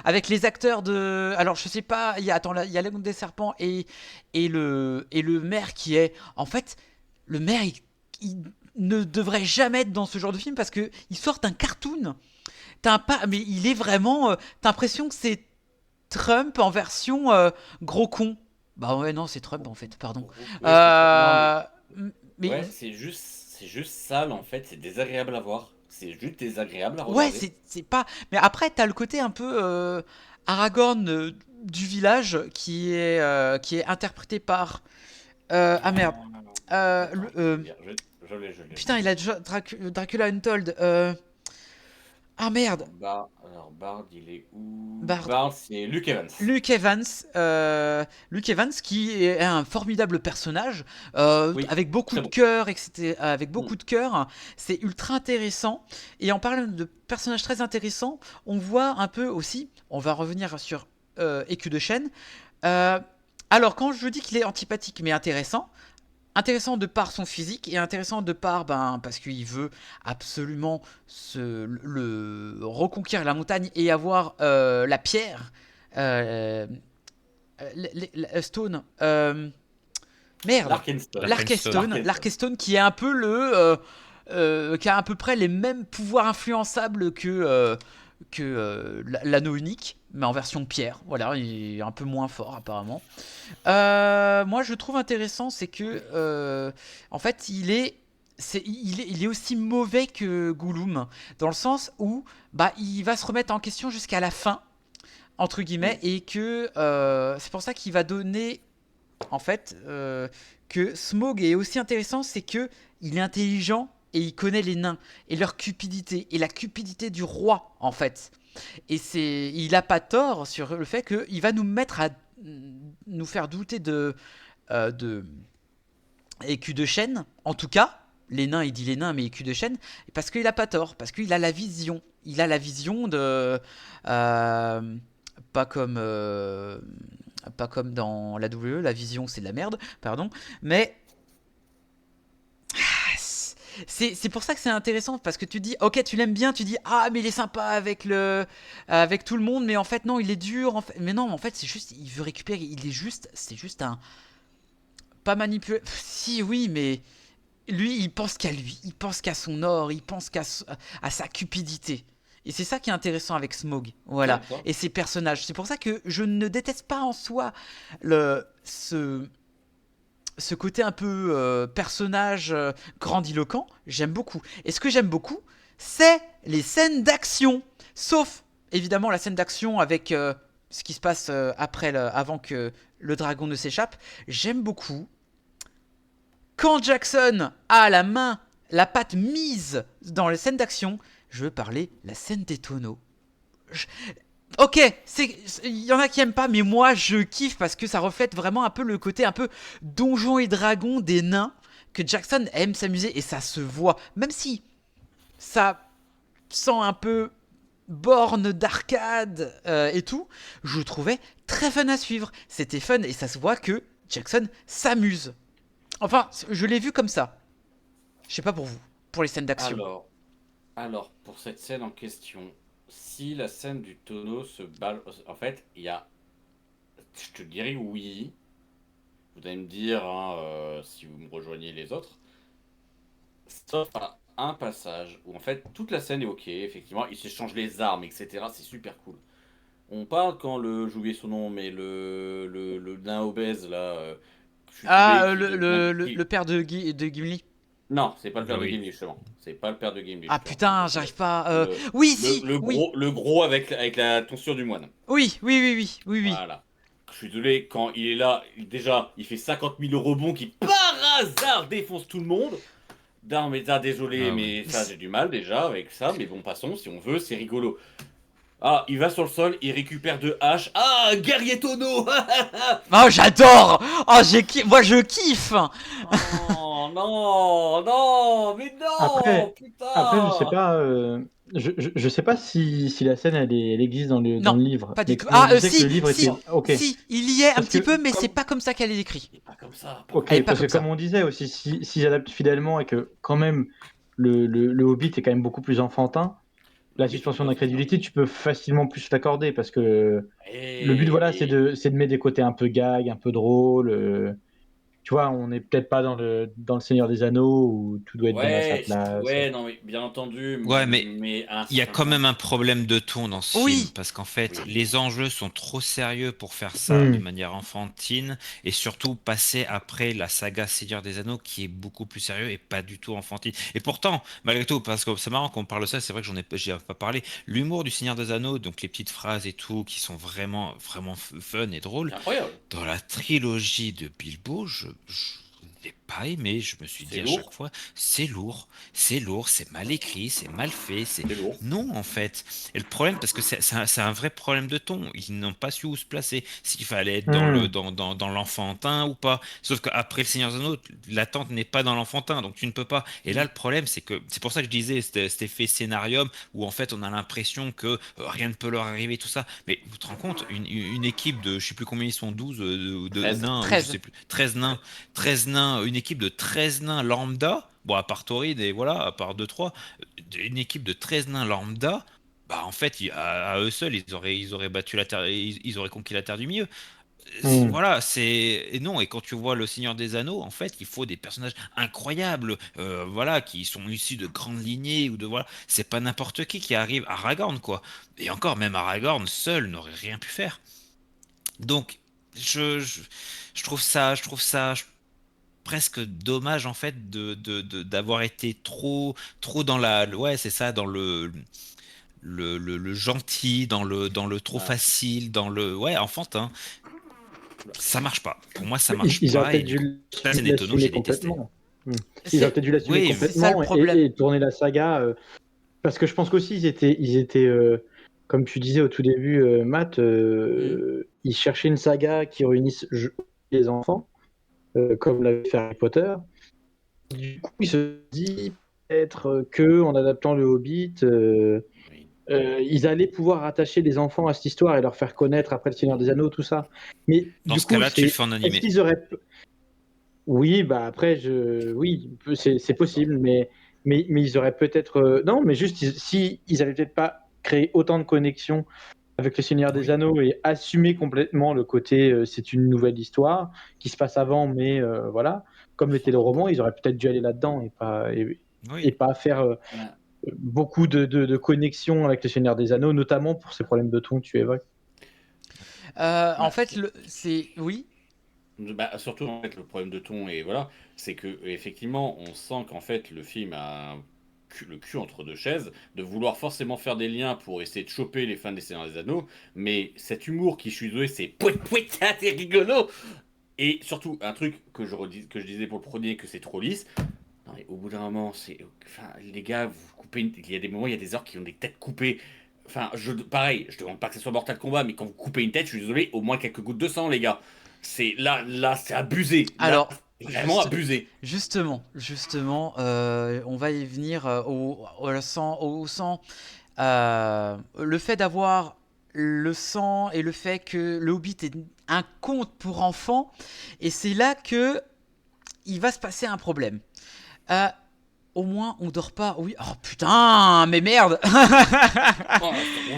avec les acteurs de, alors je sais pas, attends là, il y a Langue des Serpents et le maire qui est, en fait le maire il ne devrait jamais être dans ce genre de film parce que il sort un cartoon, mais il est vraiment, t'as l'impression que c'est Trump en version gros con. Bah ouais, non, c'est Trump en fait, pardon. Ouais, non, Euh, mais ouais, c'est juste sale en fait, c'est désagréable à voir. C'est juste désagréable à ouais, regarder. c'est pas. Mais après, t'as le côté un peu Aragorn du village qui est interprété par. Ah merde. Attends, je l'ai. Putain, il a déjà Dracula Untold. Ah merde. Alors Bard, il est où? Bard. Bard, c'est Luke Evans. Luke Evans qui est un formidable personnage Oui, avec beaucoup très de bon. cœur, etc. Avec Mm. beaucoup de cœur, c'est ultra intéressant. Et en parlant de personnages très intéressants, on voit un peu aussi. On va revenir sur Écu de Chêne. Euh, alors quand je dis qu'il est antipathique mais intéressant de par son physique et intéressant de par parce qu'il veut absolument le reconquérir la montagne et avoir la pierre euh, Stone merde L'Arkenstone. L'Arkenstone. l'Arkenstone qui est un peu qui a à peu près les mêmes pouvoirs influençables que l'anneau unique mais en version pierre, voilà, il est un peu moins fort apparemment. Moi, je trouve intéressant, c'est que, en fait, il est aussi mauvais que Gollum, dans le sens où, il va se remettre en question jusqu'à la fin, entre guillemets, et que c'est pour ça qu'il va donner, en fait, que Smaug est aussi intéressant, c'est que il est intelligent et il connaît les nains et leur cupidité et la cupidité du roi en fait. Et il a pas tort sur le fait qu'il va nous mettre à nous faire douter de écu de chêne. En tout cas, les nains, il dit les nains, mais écu de chêne, parce qu'il a pas tort, parce qu'il a la vision. Il a la vision de pas comme pas comme dans la WWE, la vision c'est de la merde, pardon, mais c'est pour ça que c'est intéressant parce que tu dis ok tu l'aimes bien, tu dis ah mais il est sympa avec tout le monde, mais en fait non il est dur en fait. Mais non en fait c'est juste il veut récupérer, il est juste c'est juste un pas manipulé. Si oui mais lui il pense qu'à lui, il pense qu'à son or, il pense à sa cupidité. Et c'est ça qui est intéressant avec Smaug, voilà, D'accord. et ses personnages. C'est pour ça que je ne déteste pas en soi le ce côté un peu personnage grandiloquent, j'aime beaucoup. Et ce que j'aime beaucoup, c'est les scènes d'action. Sauf, évidemment, la scène d'action avec ce qui se passe avant que le dragon ne s'échappe. J'aime beaucoup quand Jackson a la patte mise dans les scènes d'action. Je veux parler la scène des tonneaux. Je- Ok, il y en a qui aiment pas, mais moi je kiffe parce que ça reflète vraiment un peu le côté un peu donjon et dragon des nains que Jackson aime s'amuser et ça se voit. Même si ça sent un peu borne d'arcade et tout, je le trouvais très fun à suivre. C'était fun et ça se voit que Jackson s'amuse. Enfin, je l'ai vu comme ça. Je sais pas pour vous, pour les scènes d'action. Alors, pour cette scène en question, si la scène du tonneau se balle, en fait, je te dirais oui. Vous allez me dire hein, si vous me rejoignez les autres. Sauf à un passage où en fait toute la scène est ok, effectivement, ils s'échangent les armes, etc. C'est super cool. On parle quand j'ai oublié son nom, mais le nain obèse là, Ah, chuchulé, qui le père de Gimli. Non, c'est pas le Bah père de oui. Gimli justement. C'est pas le père de Gimli Ah justement. Je putain, pense que j'arrive pas. le, Oui, si, oui. le gros avec la tonsure du moine. Oui, oui, oui, oui, oui, oui. Voilà. Je suis désolé, quand il est là, déjà, il fait 50 000 rebonds qui, par hasard, défonce tout le monde. Non, mais ça, désolé, Ah oui. mais ça, j'ai du mal déjà avec ça. Mais bon, passons, si on veut, c'est rigolo. Ah, il va sur le sol, il récupère deux haches. Ah, guerrier tonneau. Oh, j'adore. Oh, moi, je kiffe. Oh, non, non, mais non, Après, après, je sais putain. pas, je sais pas si la scène elle existe dans Non, le livre. pas du Mais tout. comme on Ah, disait que si, le livre était. si, Ok. si, il y est un Parce petit que peu, mais c'est comme. pas comme ça qu'elle est écrite. Et pas comme ça, pas comme Ok, Elle est ça. pas parce que comme comme ça. on disait aussi, s'ils adaptent fidèlement et que quand même le Hobbit est quand même beaucoup plus enfantin, la Oui, tout suspension à fait. d'incrédulité, tu peux facilement plus l'accorder parce que le but, voilà, Et c'est de mettre des côtés un peu gag, un peu drôle. Tu vois, on n'est peut-être pas dans le Seigneur des Anneaux où tout doit être bien à sa ouais, place. ouais, non, mais bien entendu, Ouais, mais mais à un il y a certain quand moment. même un problème de ton dans ce film, Oui. parce qu'en fait, Oui. les enjeux sont trop sérieux pour faire ça de Hmm. manière enfantine, et surtout passer après la saga Seigneur des Anneaux, qui est beaucoup plus sérieux et pas du tout enfantine. Et pourtant, malgré tout, parce que c'est marrant qu'on parle de ça, c'est vrai que j'y ai pas parlé, l'humour du Seigneur des Anneaux, donc les petites phrases et tout, qui sont vraiment, vraiment fun et drôles, C'est incroyable. dans la trilogie de Bilbo, je n'ai pas aimé. Je me suis C'est dit à chaque lourd. fois, c'est lourd, c'est mal écrit, c'est mal fait, c'est C'est lourd. non en fait. Et le problème, parce que c'est un vrai problème de ton, ils n'ont pas su où se placer, s'il fallait être Hmm. dans l'enfantin ou pas. Sauf qu'après le Seigneur des Anneaux, l'attente n'est pas dans l'enfantin, donc tu ne peux pas. Et là, le problème, c'est que c'est pour ça que je disais cet effet scénarium où en fait on a l'impression que rien ne peut leur arriver, tout ça. Mais vous te rendez compte, une équipe de, je sais plus combien ils sont, 12 de 13. nains, ou je 13. sais plus, 13 nains, 13 nains, une équipe de 13 nains lambda, bon, à part Tauride et voilà, à part deux trois, une équipe de 13 nains lambda, bah en fait, à eux seuls, ils auraient battu la terre, ils auraient conquis la terre du milieu. Hmm. Voilà, c'est et non, et quand tu vois le Seigneur des Anneaux, en fait, il faut des personnages incroyables, voilà, qui sont issus de grandes lignées ou de voilà, c'est pas n'importe qui arrive. Aragorn quoi, et encore même Aragorn seul n'aurait rien pu faire. Donc je, je, je trouve ça presque dommage en fait d'avoir été trop dans ouais, c'est ça, dans le gentil, dans le trop Ouais. facile, dans le ouais enfantin. Ça marche pas. Pour moi, ça Ils, marche ils auraient pas. Et peut-être du dû coup, la scène des tonneaux, l'assumer j'ai détesté. complètement. Ils auraient peut-être dû l'assumer oui, c'est ça le complètement problème. et tourner la saga. Parce que je pense qu'aussi, ils étaient comme tu disais au tout début, Matt, ils cherchaient une saga qui réunisse les enfants, comme l'avait fait Harry Potter. Du coup, ils se dit peut-être que en adaptant le Hobbit, Oui. ils allaient pouvoir rattacher les enfants à cette histoire et leur faire connaître après le Seigneur des Anneaux, tout ça. Mais Dans du ce coup, cas-là, tu le c'est fais en est-ce animé. qu'ils auraient oui, bah après, oui, c'est possible, mais ils auraient peut-être. Non, mais juste, si ils avaient peut-être pas créé autant de connexions avec le Seigneur des Oui. Anneaux et assumé complètement le côté c'est une nouvelle histoire qui se passe avant, mais voilà, comme l'était le roman, ils auraient peut-être dû aller là-dedans et Oui. pas faire Voilà. beaucoup de connexions avec le Seigneur des Anneaux, notamment pour ces problèmes de ton que tu évoques. En Bah, fait, c'est. Oui. bah, surtout en fait le problème de ton et voilà, c'est que effectivement on sent qu'en fait le film a le cul entre deux chaises, de vouloir forcément faire des liens pour essayer de choper les fans des Seigneurs des Anneaux, mais cet humour qui je suis désolé c'est pouet pouet ah, c'est rigolo et surtout un truc que je disais pour le premier que c'est trop lisse. Non, mais au bout d'un moment c'est enfin les gars vous coupez il y a des moments il y a des orques qui ont des têtes coupées. Enfin, pareil, je demande pas que ce soit Mortal Kombat, mais quand vous coupez une tête, je suis désolé, au moins quelques gouttes de sang, les gars. C'est là, c'est abusé. Là, Alors, c'est vraiment abusé. justement, on va y venir au sang. Le fait d'avoir le sang et le fait que le Hobbit est un conte pour enfants, et c'est là que il va se passer un problème. Euh, Au moins, on dort pas. Oui. Oh putain, mais merde. Oh, bon,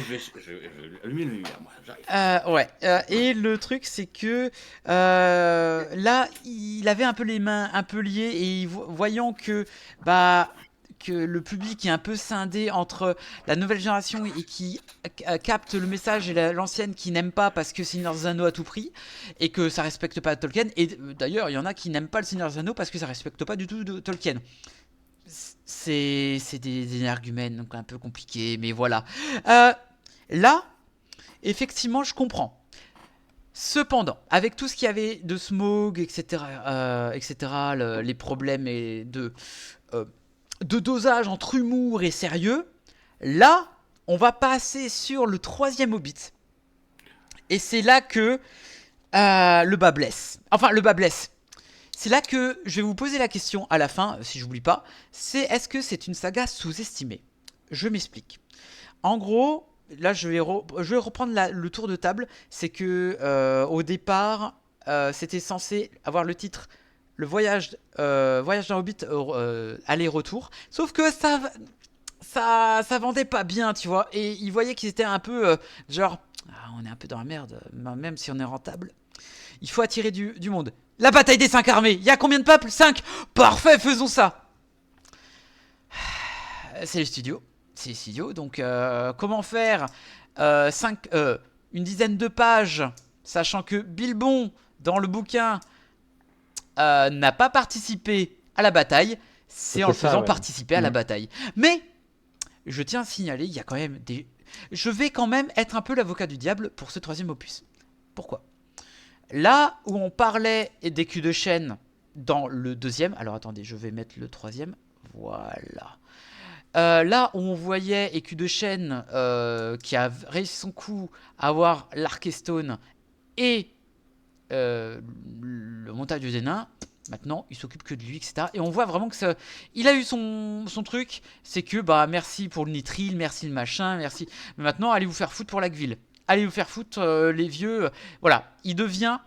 je vais allumer le lumière, moi, j'arrive. Ouais. Et le truc, c'est que là, il avait un peu les mains un peu liées et voyant que bah que le public est un peu scindé entre la nouvelle génération et qui capte le message et l'ancienne qui n'aime pas parce que Seigneur des Anneaux à tout prix et que ça respecte pas Tolkien. Et d'ailleurs, il y en a qui n'aiment pas le Seigneur des Anneaux parce que ça respecte pas du tout Tolkien. C'est des arguments donc un peu compliqués, mais voilà. Là, effectivement, je comprends. Cependant, avec tout ce qu'il y avait de smog, etc., les problèmes euh, de dosage entre humour et sérieux, là, on va passer sur le troisième Hobbit. Et c'est là que le bas blesse. Enfin, le bas blesse. C'est là que je vais vous poser la question à la fin, si j'oublie pas. C'est est-ce que c'est une saga sous-estimée? Je m'explique. En gros, là, je vais reprendre le tour de table. C'est que au départ, c'était censé avoir le titre Le voyage d'un Hobbit aller-retour. Sauf que ça vendait pas bien, tu vois. Et ils voyaient qu'ils étaient un peu genre, ah, on est un peu dans la merde, même si on est rentable. Il faut attirer du monde. La bataille des 5 armées. Il y a combien de peuples? 5. Parfait, faisons ça. C'est les studios. C'est les studios. Donc, comment faire une dizaine de pages, sachant que Bilbon, dans le bouquin, n'a pas participé à la bataille. C'est en le faisant participer à la bataille. Mais, je tiens à signaler, il y a quand même des... Je vais quand même être un peu l'avocat du diable pour ce troisième opus. Pourquoi? Là où on parlait des culs de chêne dans le deuxième, alors attendez, je vais mettre le troisième, voilà. Là où on voyait Écu de Chêne qui a réussi son coup à avoir l'Arkestone et le montage des nains, maintenant il s'occupe que de lui, etc. Et on voit vraiment que il a eu son truc, c'est que bah merci pour le nitril, merci le machin, merci. Mais maintenant allez vous faire foutre pour l'Agville. Allez vous faire foutre les vieux. Voilà, il devient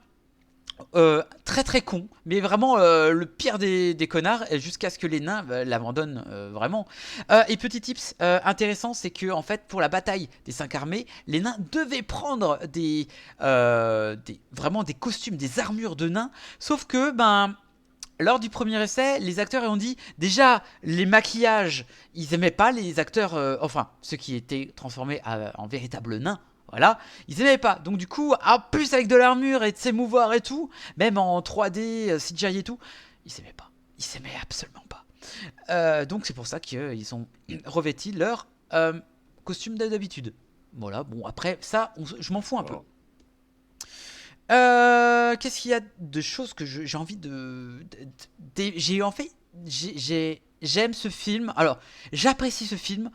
très très con, mais vraiment le pire des connards, jusqu'à ce que les nains l'abandonnent vraiment. Et petit tips intéressant, c'est que en fait pour la bataille des 5 armées, les nains devaient prendre vraiment des costumes, des armures de nains, sauf que ben lors du premier essai, les acteurs ont dit déjà les maquillages, ils aimaient pas les acteurs, enfin ceux qui étaient transformés en véritables nains. Voilà, ils aimaient pas. Donc du coup, en plus avec de l'armure et de s'émouvoir et tout, même en 3D, CGI et tout, ils s'aimaient pas. Ils s'aimaient absolument pas. Donc c'est pour ça qu'ils ont revêti leur costume d'habitude. Voilà, bon après ça, je m'en fous un peu. Qu'est-ce qu'il y a de choses que j'ai envie j'ai en fait j'aime ce film. Alors, j'apprécie ce film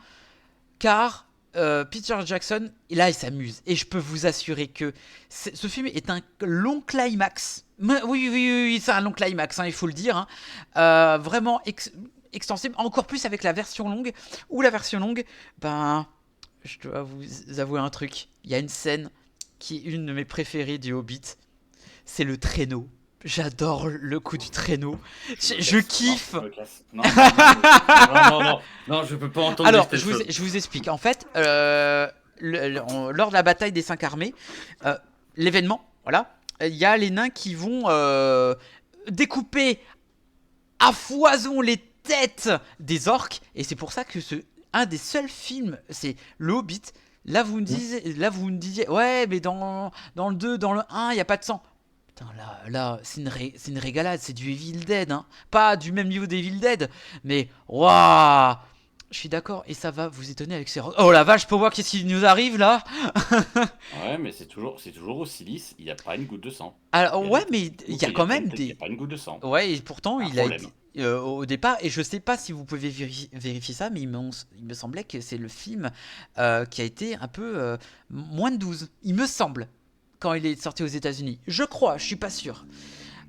car Peter Jackson, là, il s'amuse. Et je peux vous assurer que ce film est un long climax. Oui, c'est un long climax, hein, il faut le dire. Hein. Vraiment extensible, encore plus avec la version longue. Ou la version longue, ben, je dois vous avouer un truc. Il y a une scène qui est une de mes préférées du Hobbit. C'est le traîneau. J'adore le coup du traîneau. Je kiffe. Non, je me casse. Non, je peux pas entendre. Alors, les telles choses. je vous explique. En fait, lors de la bataille des 5 armées, l'événement, voilà, il y a les nains qui vont découper à foison les têtes des orques, et c'est pour ça que un des seuls films, c'est le Hobbit. Là, vous me disiez, ouais, mais dans le 2, dans le 1, il n'y a pas de sang. Putain, là c'est une régalade, c'est du Evil Dead, hein. Pas du même niveau d'Evil Dead, mais waouh, je suis d'accord, et ça va vous étonner avec ces... Oh la vache, pour voir qu'est-ce qui nous arrive là. Ouais, mais c'est toujours aussi lisse. Il n'y a pas une goutte de sang. Alors ouais, mais il y a quand même Il n'y des... a pas une goutte de sang. Ouais, et pourtant, Un il a problème. été... au départ, et je sais pas si vous pouvez vérifier ça, mais il me semblait que c'est le film qui a été un peu moins de 12, il me semble, quand il est sorti aux États-Unis. Je crois, je suis pas sûr.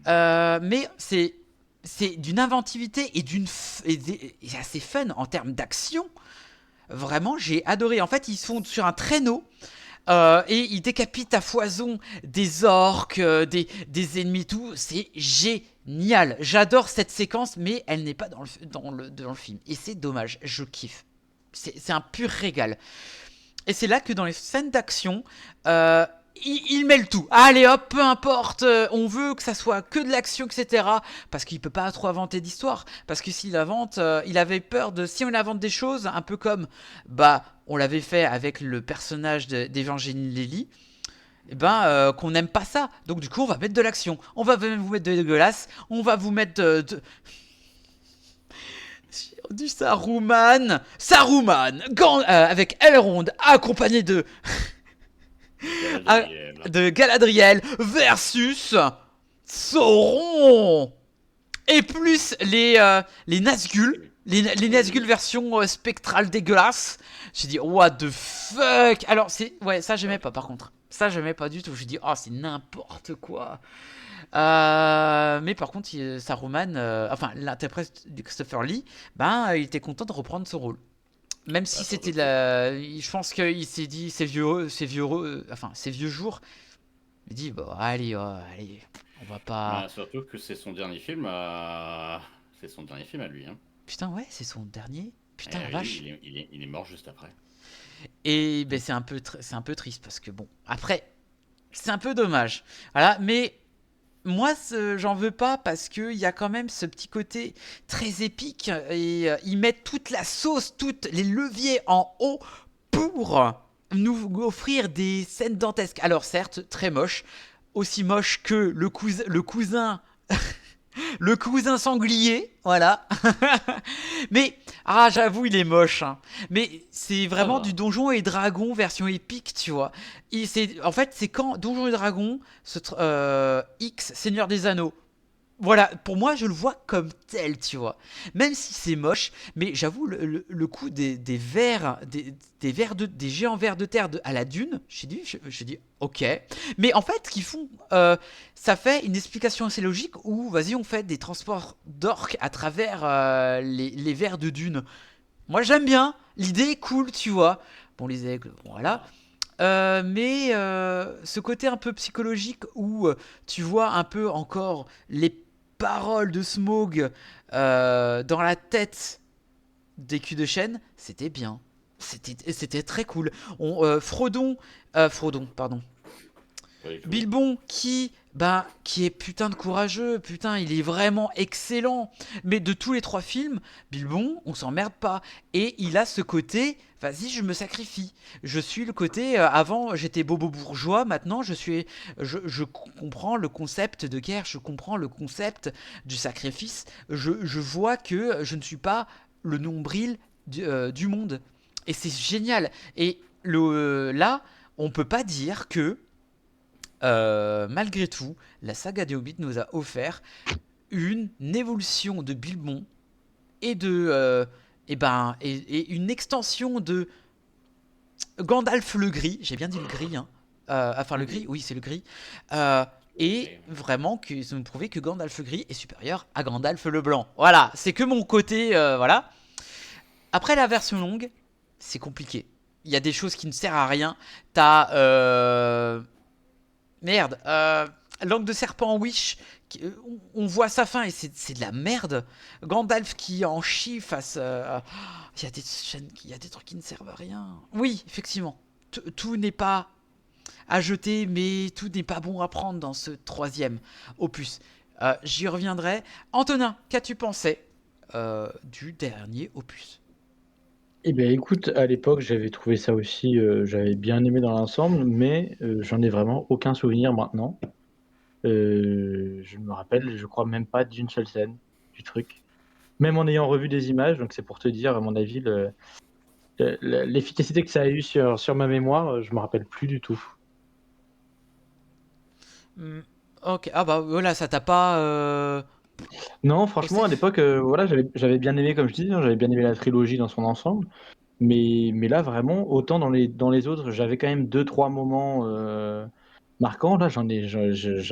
Mais c'est d'une inventivité et et assez fun en termes d'action. Vraiment, j'ai adoré. En fait, ils sont sur un traîneau. Et ils décapitent à foison des orques, des ennemis, tout. C'est génial. J'adore cette séquence, mais elle n'est pas dans le film. Et c'est dommage. Je kiffe. C'est un pur régal. Et c'est là que dans les scènes d'action, il met le tout. Allez hop, peu importe, on veut que ça soit que de l'action, etc. Parce qu'il peut pas trop inventer d'histoire. Parce que s'il invente, il avait peur de... Si on invente des choses, un peu comme... Bah, on l'avait fait avec le personnage d'Evangeline Lilly. Et ben, qu'on n'aime pas ça. Donc du coup, on va mettre de l'action. On va même vous mettre de dégueulasse. On va vous mettre du Saruman. Avec Elrond, accompagné de Galadriel versus Sauron. Et plus les Nazgûl. Les Nazgûl version spectrale dégueulasse. J'ai dit, what the fuck. Alors, ouais, ça j'aimais pas par contre. Ça j'aimais pas du tout. J'ai dit, oh, c'est n'importe quoi. Mais par contre, Saruman, enfin, l'interprète de Christopher Lee, ben, il était content de reprendre son rôle. Même si c'était je pense qu'il s'est dit ces vieux jours. Il dit bon allez, on va pas. Bah, surtout que c'est son dernier film. C'est son dernier film à lui. Hein. Putain ouais, c'est son dernier. Putain la Oui, vache. il est mort juste après. Et ben c'est un peu triste parce que bon après c'est un peu dommage. Voilà, mais moi, j'en veux pas parce qu'il y a quand même ce petit côté très épique et ils mettent toute la sauce, tous les leviers en haut pour nous offrir des scènes dantesques. Alors certes, très moche, aussi moche que le cousin le cousin sanglier, voilà. Mais, j'avoue, il est moche. Hein. Mais c'est vraiment du Donjon et Dragon version épique, tu vois. En fait, c'est quand Donjon et Dragon, X, Seigneur des Anneaux. Voilà, pour moi, je le vois comme tel, tu vois. Même si c'est moche, mais j'avoue, le coup des vers, des géants vers de terre à la dune, je dis, ok. Mais en fait, ce qu'ils font, ça fait une explication assez logique où, vas-y, on fait des transports d'orques à travers les vers de dune. Moi, j'aime bien. L'idée est cool, tu vois. Bon, les aigles, bon, voilà. Mais ce côté un peu psychologique où tu vois un peu encore les paroles de Smaug dans la tête des culs de chêne, c'était bien. C'était très cool. Frodon, pardon. Bilbon qui est putain de courageux, putain, il est vraiment excellent. Mais de tous les 3 films, Bilbon, on s'emmerde pas. Et il a ce côté, vas-y, je me sacrifie. Je suis le côté, avant j'étais bobo bourgeois, maintenant je comprends le concept de guerre, je comprends le concept du sacrifice. Je vois que je ne suis pas le nombril du monde. Et c'est génial. Et là, on peut pas dire que malgré tout, la saga des Hobbits nous a offert une évolution de Bilbon et et une extension de Gandalf le gris. J'ai bien dit le gris, hein. Enfin le gris, oui c'est le gris. Euh, et vraiment qu'ils ont prouvé que Gandalf le gris est supérieur à Gandalf le blanc. Voilà, c'est que mon côté, voilà. Après la version longue, c'est compliqué. Il y a des choses qui ne servent à rien. T'as merde, Langue de serpent Wish, on voit sa fin et c'est de la merde. Gandalf qui en chie face. Il y a des chaînes, il y a des trucs qui ne servent à rien. Oui, effectivement, tout n'est pas à jeter, mais tout n'est pas bon à prendre dans ce troisième opus. J'y reviendrai. Antonin, qu'as-tu pensé du dernier opus? Eh bien, écoute, à l'époque, j'avais trouvé ça aussi, j'avais bien aimé dans l'ensemble, mais j'en ai vraiment aucun souvenir maintenant. Je me rappelle, je crois même pas d'une seule scène du truc. Même en ayant revu des images, donc c'est pour te dire, à mon avis, l'efficacité que ça a eu sur ma mémoire, je me rappelle plus du tout. Hmm, ok, ah bah voilà, ça t'a pas. Non, franchement, à Osef. l'époque, voilà, j'avais bien aimé, comme je disais, hein, j'avais bien aimé la trilogie dans son ensemble. Mais là, vraiment, autant dans les autres, j'avais quand même deux, trois moments marquants. Là, j'en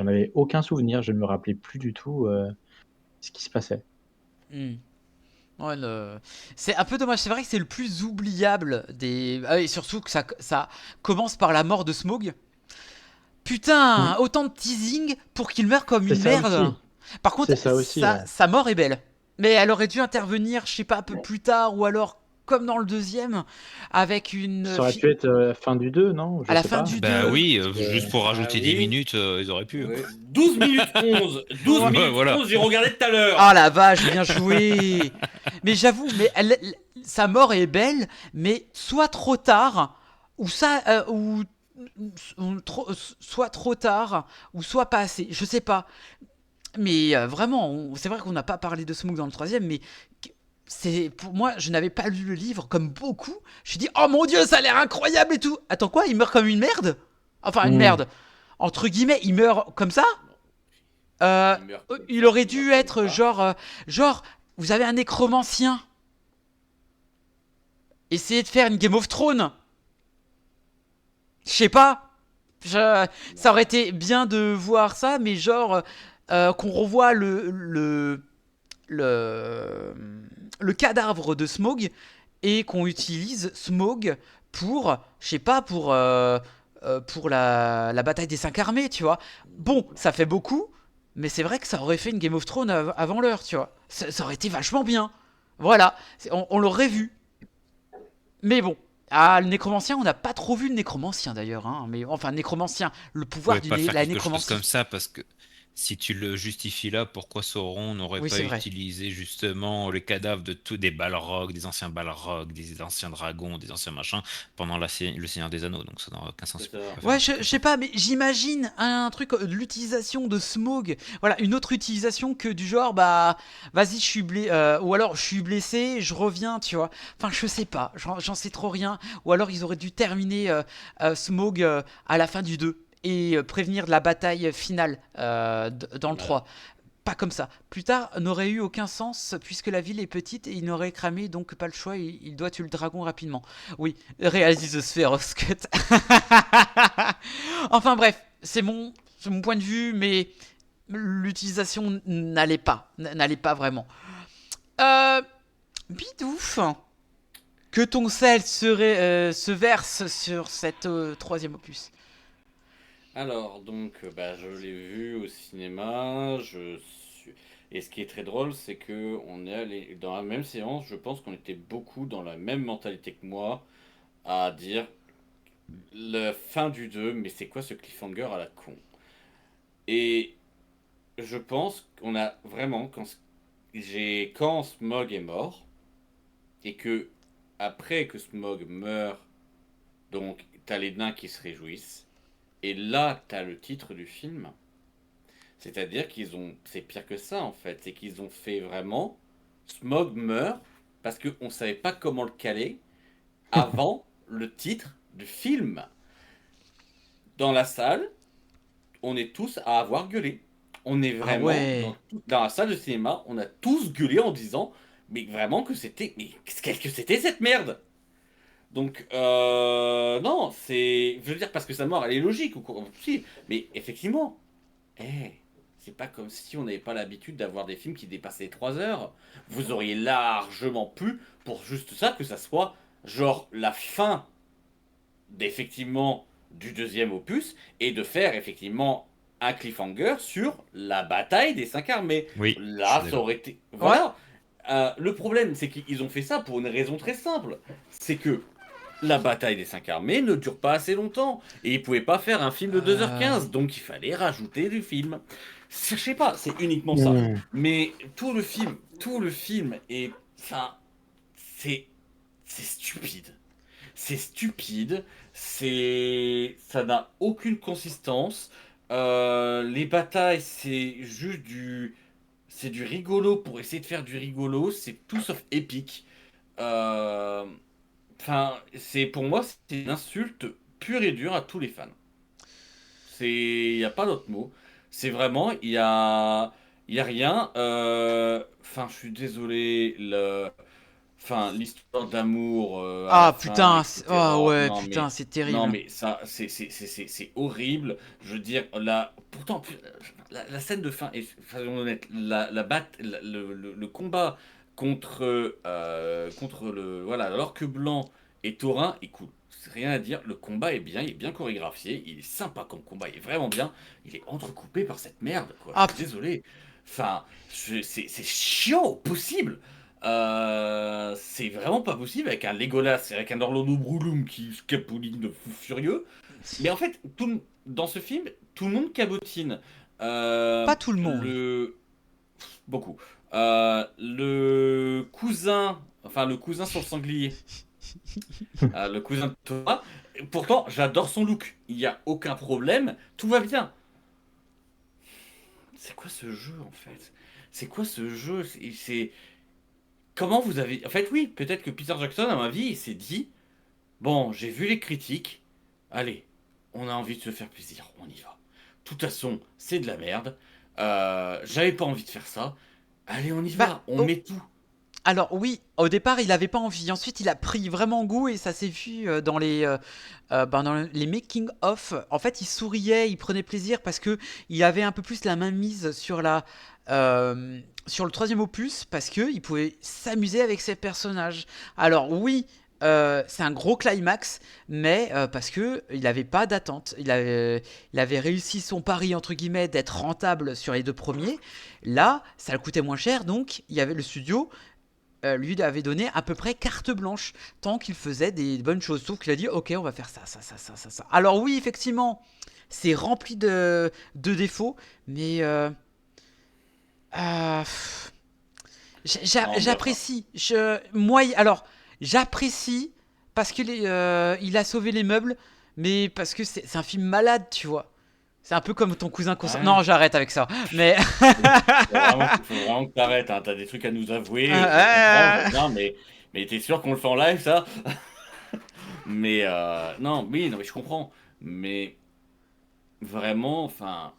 avais aucun souvenir. Je ne me rappelais plus du tout ce qui se passait. Hmm. Ouais, c'est un peu dommage. C'est vrai que c'est le plus oubliable des. Ah, et surtout que ça commence par la mort de Smaug. Putain, Mm. autant de teasing pour qu'il meure comme C'est une ça merde. aussi. Par contre, C'est ça aussi, ouais. sa mort est belle. Mais elle aurait dû intervenir, je sais pas, un peu plus tard, ou alors, comme dans le deuxième, avec une Ça aurait pu être la fin du 2, non? Je à la sais fin pas. du Bah 2. oui, Parce que- juste pour Ah rajouter 10 oui. minutes, ils auraient pu. Ouais. 12 minutes 11. 12 Ouais. minutes Voilà. 11, j'ai regardé tout à l'heure. Ah la vache, bien joué. Mais j'avoue, mais sa mort est belle, mais soit trop tard, soit trop tard, ou soit pas assez. Je sais pas. Mais vraiment, c'est vrai qu'on n'a pas parlé de Smoke dans le troisième, mais c'est pour moi, je n'avais pas lu le livre comme beaucoup. Je me suis dit, oh mon dieu, ça a l'air incroyable et tout. Attends quoi, il meurt comme une merde? Enfin, une Mm. merde. Entre guillemets, il meurt comme ça? Euh, Il meurt comme il ça, aurait il dû meurt comme être ça. genre, vous avez un nécromancien. Essayez de faire une Game of Thrones. Je sais pas. Ça aurait été bien de voir ça, mais genre qu'on revoie le, le cadavre de Smaug et qu'on utilise Smaug pour, je sais pas, pour la bataille des 5 armées, tu vois. Bon, ça fait beaucoup, mais c'est vrai que ça aurait fait une Game of Thrones avant l'heure, tu vois. Ça aurait été vachement bien. Voilà, on l'aurait vu. Mais bon. Ah, le nécromancien, on n'a pas trop vu le nécromancien d'ailleurs, hein. Mais enfin, nécromancien, le On pouvoir pouvait pas faire la quelque chose comme nécromancie. ça parce que si tu le justifies là, pourquoi Sauron n'aurait Oui, pas c'est vrai. utilisé justement les cadavres de tous des Balrogs, des anciens Balrogs, des anciens dragons, des anciens machins pendant le Seigneur des Anneaux? Donc ça n'aurait aucun sens. C'est Ils pourraient ça. pas faire Ouais, un truc je comme sais ça. pas, mais j'imagine un truc, l'utilisation de Smaug. Voilà, une autre utilisation que du genre, bah, vas-y, je suis blessé, ou alors je suis blessé, je reviens, tu vois. Enfin, je sais pas, j'en sais trop rien. Ou alors ils auraient dû terminer Smaug à la fin du 2 et prévenir de la bataille finale dans le Voilà. 3. Pas comme ça. Plus tard n'aurait eu aucun sens puisque la ville est petite et il n'aurait cramé donc pas le choix, il doit tuer le dragon rapidement. Oui, réalise The Sphere of Scud. Enfin bref, c'est mon point de vue, mais l'utilisation n'allait pas vraiment. Euh, Bidouf, que ton sel se verse sur cette troisième opus. Alors, donc, bah, je l'ai vu au cinéma. Et ce qui est très drôle, c'est que on est allé dans la même séance. Je pense qu'on était beaucoup dans la même mentalité que moi, à dire la fin du 2, mais c'est quoi ce cliffhanger à la con? Et je pense qu'on a vraiment, quand Smog est mort, et que après que Smog meurt, donc t'as les nains qui se réjouissent, et là t'as le titre du film. C'est-à-dire c'est pire que ça en fait, c'est qu'ils ont fait vraiment, Smog meurt parce qu'on savait pas comment le caler avant le titre du film. Dans la salle, on est tous à avoir gueulé. On est Ah vraiment ouais. dans la salle de cinéma, on a tous gueulé en disant mais vraiment que c'était, mais qu'est-ce que c'était cette merde? Donc, non, je veux dire, parce que sa mort, elle est logique, ou quoi, si, mais effectivement, eh, c'est pas comme si on n'avait pas l'habitude d'avoir des films qui dépassaient 3 heures. Vous auriez largement pu, pour juste ça, que ça soit genre la fin d'effectivement du deuxième opus et de faire effectivement un cliffhanger sur la bataille des 5 armées. Oui, je suis Là, ça d'accord. aurait été. Ouais. Voilà. Le problème, c'est qu'ils ont fait ça pour une raison très simple. C'est que la bataille des 5 armées ne dure pas assez longtemps. Et ils pouvaient pas faire un film de deux heures Euh, quinze donc il fallait rajouter du film. Je sais pas, c'est uniquement ça. Hmm. Mais tout le film est. Enfin, c'est. C'est stupide. C'est stupide. Ça n'a aucune consistance. Les batailles, c'est du rigolo pour essayer de faire du rigolo. C'est tout sauf épique. Euh, Enfin, pour moi, c'est une insulte pure et dure à tous les fans. Il y a pas d'autre mot. C'est vraiment, il y a rien. Enfin, je suis désolé. Enfin, l'histoire d'amour à la Ah fin, putain, etc. ah ouais, Non putain, mais, c'est non terrible. mais ça, c'est horrible. Je veux dire, là, pourtant, la scène de fin, et soyons honnêtes, le combat contre voilà, l'orque blanc et Thorin est cool. C'est rien à dire. Le combat est bien, il est bien chorégraphié, il est sympa comme combat, il est vraiment bien. Il est entrecoupé par cette merde, quoi. Je Ah, suis désolé. Enfin, c'est chiant au possible. C'est vraiment pas possible avec un Legolas et avec un Orlando Bloom qui scapouline de fou furieux. Mais en fait, dans ce film, tout le monde cabotine. pas tout le monde. Le beaucoup. Le cousin, enfin le cousin sur le sanglier, le cousin de Thomas. Pourtant, j'adore son look. Il n'y a aucun problème, tout va bien. C'est quoi ce jeu en fait? C'est quoi ce jeu? Comment vous avez. En fait, oui, peut-être que Peter Jackson, à ma vie, il s'est dit bon, j'ai vu les critiques, allez, on a envie de se faire plaisir, on y va. De toute façon, c'est de la merde. J'avais pas envie de faire ça. Allez, on y Bah, va, on oh, met tout. alors oui, au départ, il avait pas envie. Ensuite, il a pris vraiment goût et ça s'est vu dans les making of. En fait, il souriait, il prenait plaisir parce que il avait un peu plus la main mise sur le troisième opus parce que il pouvait s'amuser avec ses personnages. Alors oui. C'est un gros climax, mais parce que il n'avait pas d'attente. Il avait réussi son pari entre guillemets d'être rentable sur les deux premiers. Là, ça le coûtait moins cher, donc il y avait le studio lui avait donné à peu près carte blanche tant qu'il faisait des bonnes choses. Sauf qu'il a dit ok, on va faire ça, ça, ça, ça, ça, ça. Alors oui, effectivement, c'est rempli de défauts, mais pff, Non, mais enfin. j'apprécie. Alors j'apprécie parce il a sauvé les meubles, mais parce que c'est un film malade, tu vois. C'est un peu comme ton cousin. Ouais. Non, j'arrête avec ça. Mais Faut vraiment que t'arrêtes, hein. T'as des trucs à nous avouer, je comprends, je veux bien, mais t'es sûr qu'on le fait en live, ça? Mais non, oui, non, mais je comprends. Mais vraiment, enfin.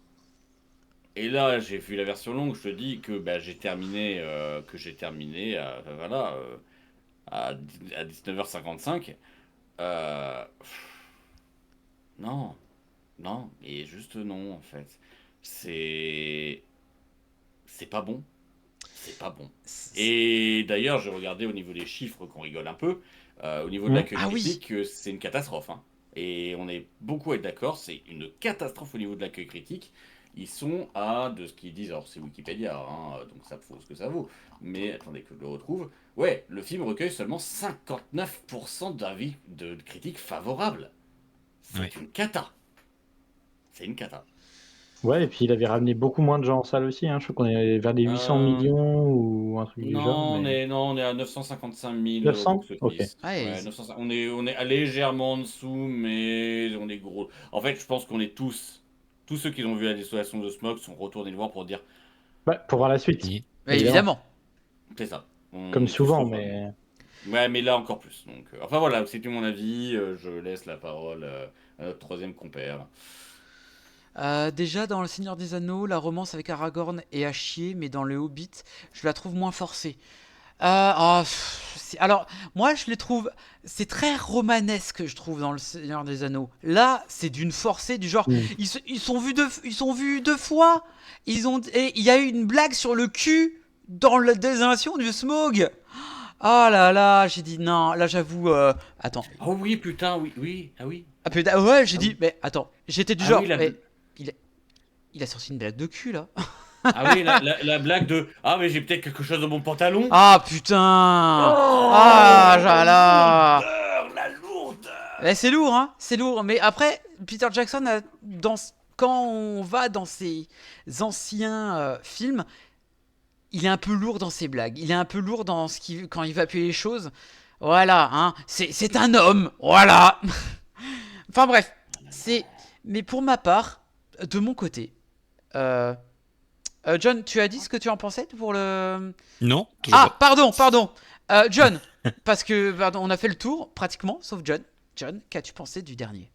Et là, j'ai vu la version longue, je te dis que bah, j'ai terminé voilà, à 19h55. Non, non, et juste non, en fait. C'est. C'est pas bon. C'est pas bon. Et d'ailleurs, j'ai regardé au niveau des chiffres qu'on rigole un peu. Au niveau de Hmm. l'accueil ah oui. critique, c'est une catastrophe, hein. Et on est beaucoup à être d'accord, c'est une catastrophe au niveau de l'accueil critique. Ils sont à, de ce qu'ils disent, alors c'est Wikipédia, hein, donc ça vaut ce que ça vaut. Mais attendez que je le retrouve. Ouais, le film recueille seulement 59% d'avis de critiques favorables. Ouais. C'est une cata. C'est une cata. Ouais, et puis il avait ramené beaucoup moins de gens en salle aussi, hein. Je crois qu'on est vers les 800 Euh, millions ou un truc du genre, mais non, on est à 955 000 au 900? Ok. box-office. Ouais, Ouais, on est légèrement en dessous, mais on est gros. En fait, je pense qu'on est tous ceux qui ont vu la desolation de Smog sont retournés le voir pour dire, Bah, pour voir la suite, Et- évidemment. évidemment. c'est ça. On Comme est tous souvent, revenus. mais Ouais, mais là encore plus. Donc, enfin voilà, c'était mon avis. Je laisse la parole à notre troisième compère. Déjà dans Le Seigneur des Anneaux, la romance avec Aragorn est à chier, mais dans Le Hobbit, je la trouve moins forcée. Alors, moi, je les trouve. C'est très romanesque, je trouve, dans Le Seigneur des Anneaux. Là, c'est d'une forcée, du genre. Mm. Ils sont vus deux fois. Et il y a eu une blague sur le cul dans la désignation du Smaug. Ah là là, j'ai dit non. Là, j'avoue. Attends. Oh oui, putain, oui, oui, ah oui. Ah putain, ouais, j'ai Ah dit. oui, Mais attends, j'étais du ah genre. oui, Mais il a, il a sorti une blague de cul, là. ah oui, la blague de ah mais j'ai peut-être quelque chose dans mon pantalon. Ah putain. Ah Oh, là. la lourdeur. Eh, c'est lourd, hein, c'est lourd. Mais après, Peter Jackson, quand on va dans ses anciens films, il est un peu lourd dans ses blagues. Il est un peu lourd quand il va appuyer les choses. Voilà, hein, c'est un homme, voilà. Enfin bref, c'est. Mais pour ma part, de mon côté, euh, John, tu as dit ce que tu en pensais pour le. Non, toujours Ah, pas. pardon. John, parce que pardon, on a fait le tour pratiquement, sauf John. John, qu'as-tu pensé du dernier?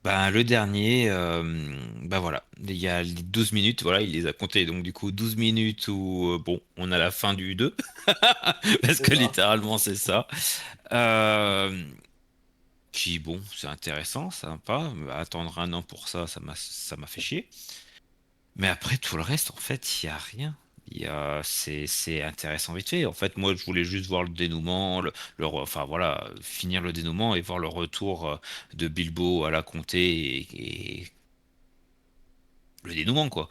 Ben, le dernier, ben voilà, il y a les 12 minutes, voilà, il les a comptés. Donc, du coup, 12 minutes où, bon, on a la fin du 2, parce C'est que ça. littéralement, c'est ça. Euh, Puis, bon, c'est intéressant, sympa. Mais attendre un an pour ça, ça m'a fait chier. Mais après, tout le reste, en fait, il y a rien. C'est intéressant vite fait. En fait, moi, je voulais juste voir le dénouement, enfin voilà, finir le dénouement et voir le retour de Bilbo à la comté et le dénouement, quoi.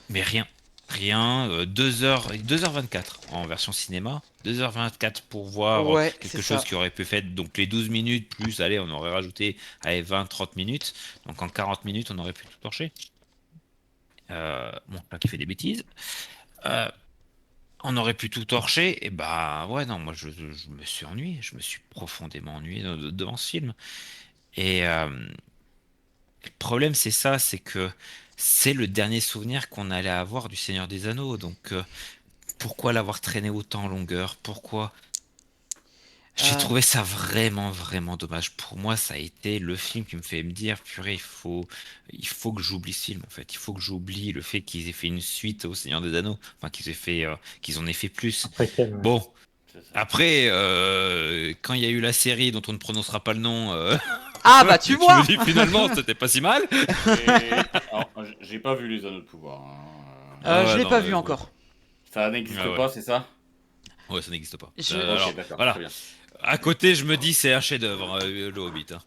Mais rien. Rien. 2h24 en version cinéma. 2h24 pour voir Ouais, c'est quelque chose ça. qui aurait pu faire. Donc les 12 minutes plus, allez, on aurait rajouté allez, 20-30 minutes. Donc en 40 minutes, on aurait pu tout torcher. Bon, là qui fait des bêtises. Euh, on aurait pu tout torcher. Et bah ouais, non, moi je me suis ennuyé. Je me suis profondément ennuyé devant ce film. Et le problème, c'est ça, c'est que c'est le dernier souvenir qu'on allait avoir du Seigneur des Anneaux. Donc, pourquoi l'avoir traîné autant en longueur? Pourquoi? J'ai Euh, trouvé ça vraiment, vraiment dommage. Pour moi, ça a été le film qui me fait me dire, purée, il faut que j'oublie ce film, en fait. Il faut que j'oublie le fait qu'ils aient fait une suite au Seigneur des Anneaux. Enfin, qu'ils en aient fait plus. Après quel, ouais. Bon. C'est ça. Après, quand il y a eu la série dont on ne prononcera pas le nom, Ah bah tu je me vois. dis finalement, c'était pas si mal. Alors, j'ai pas vu les anneaux de pouvoir, Ah Je ouais, l'ai non, pas mais vu bon. encore. ça n'existe Ah ouais. pas, c'est ça? Ouais, ça n'existe pas. Je... Alors, Ok, d'accord, très voilà. bien. À côté, je me dis, c'est un chef-d'œuvre, le Hobbit, hein.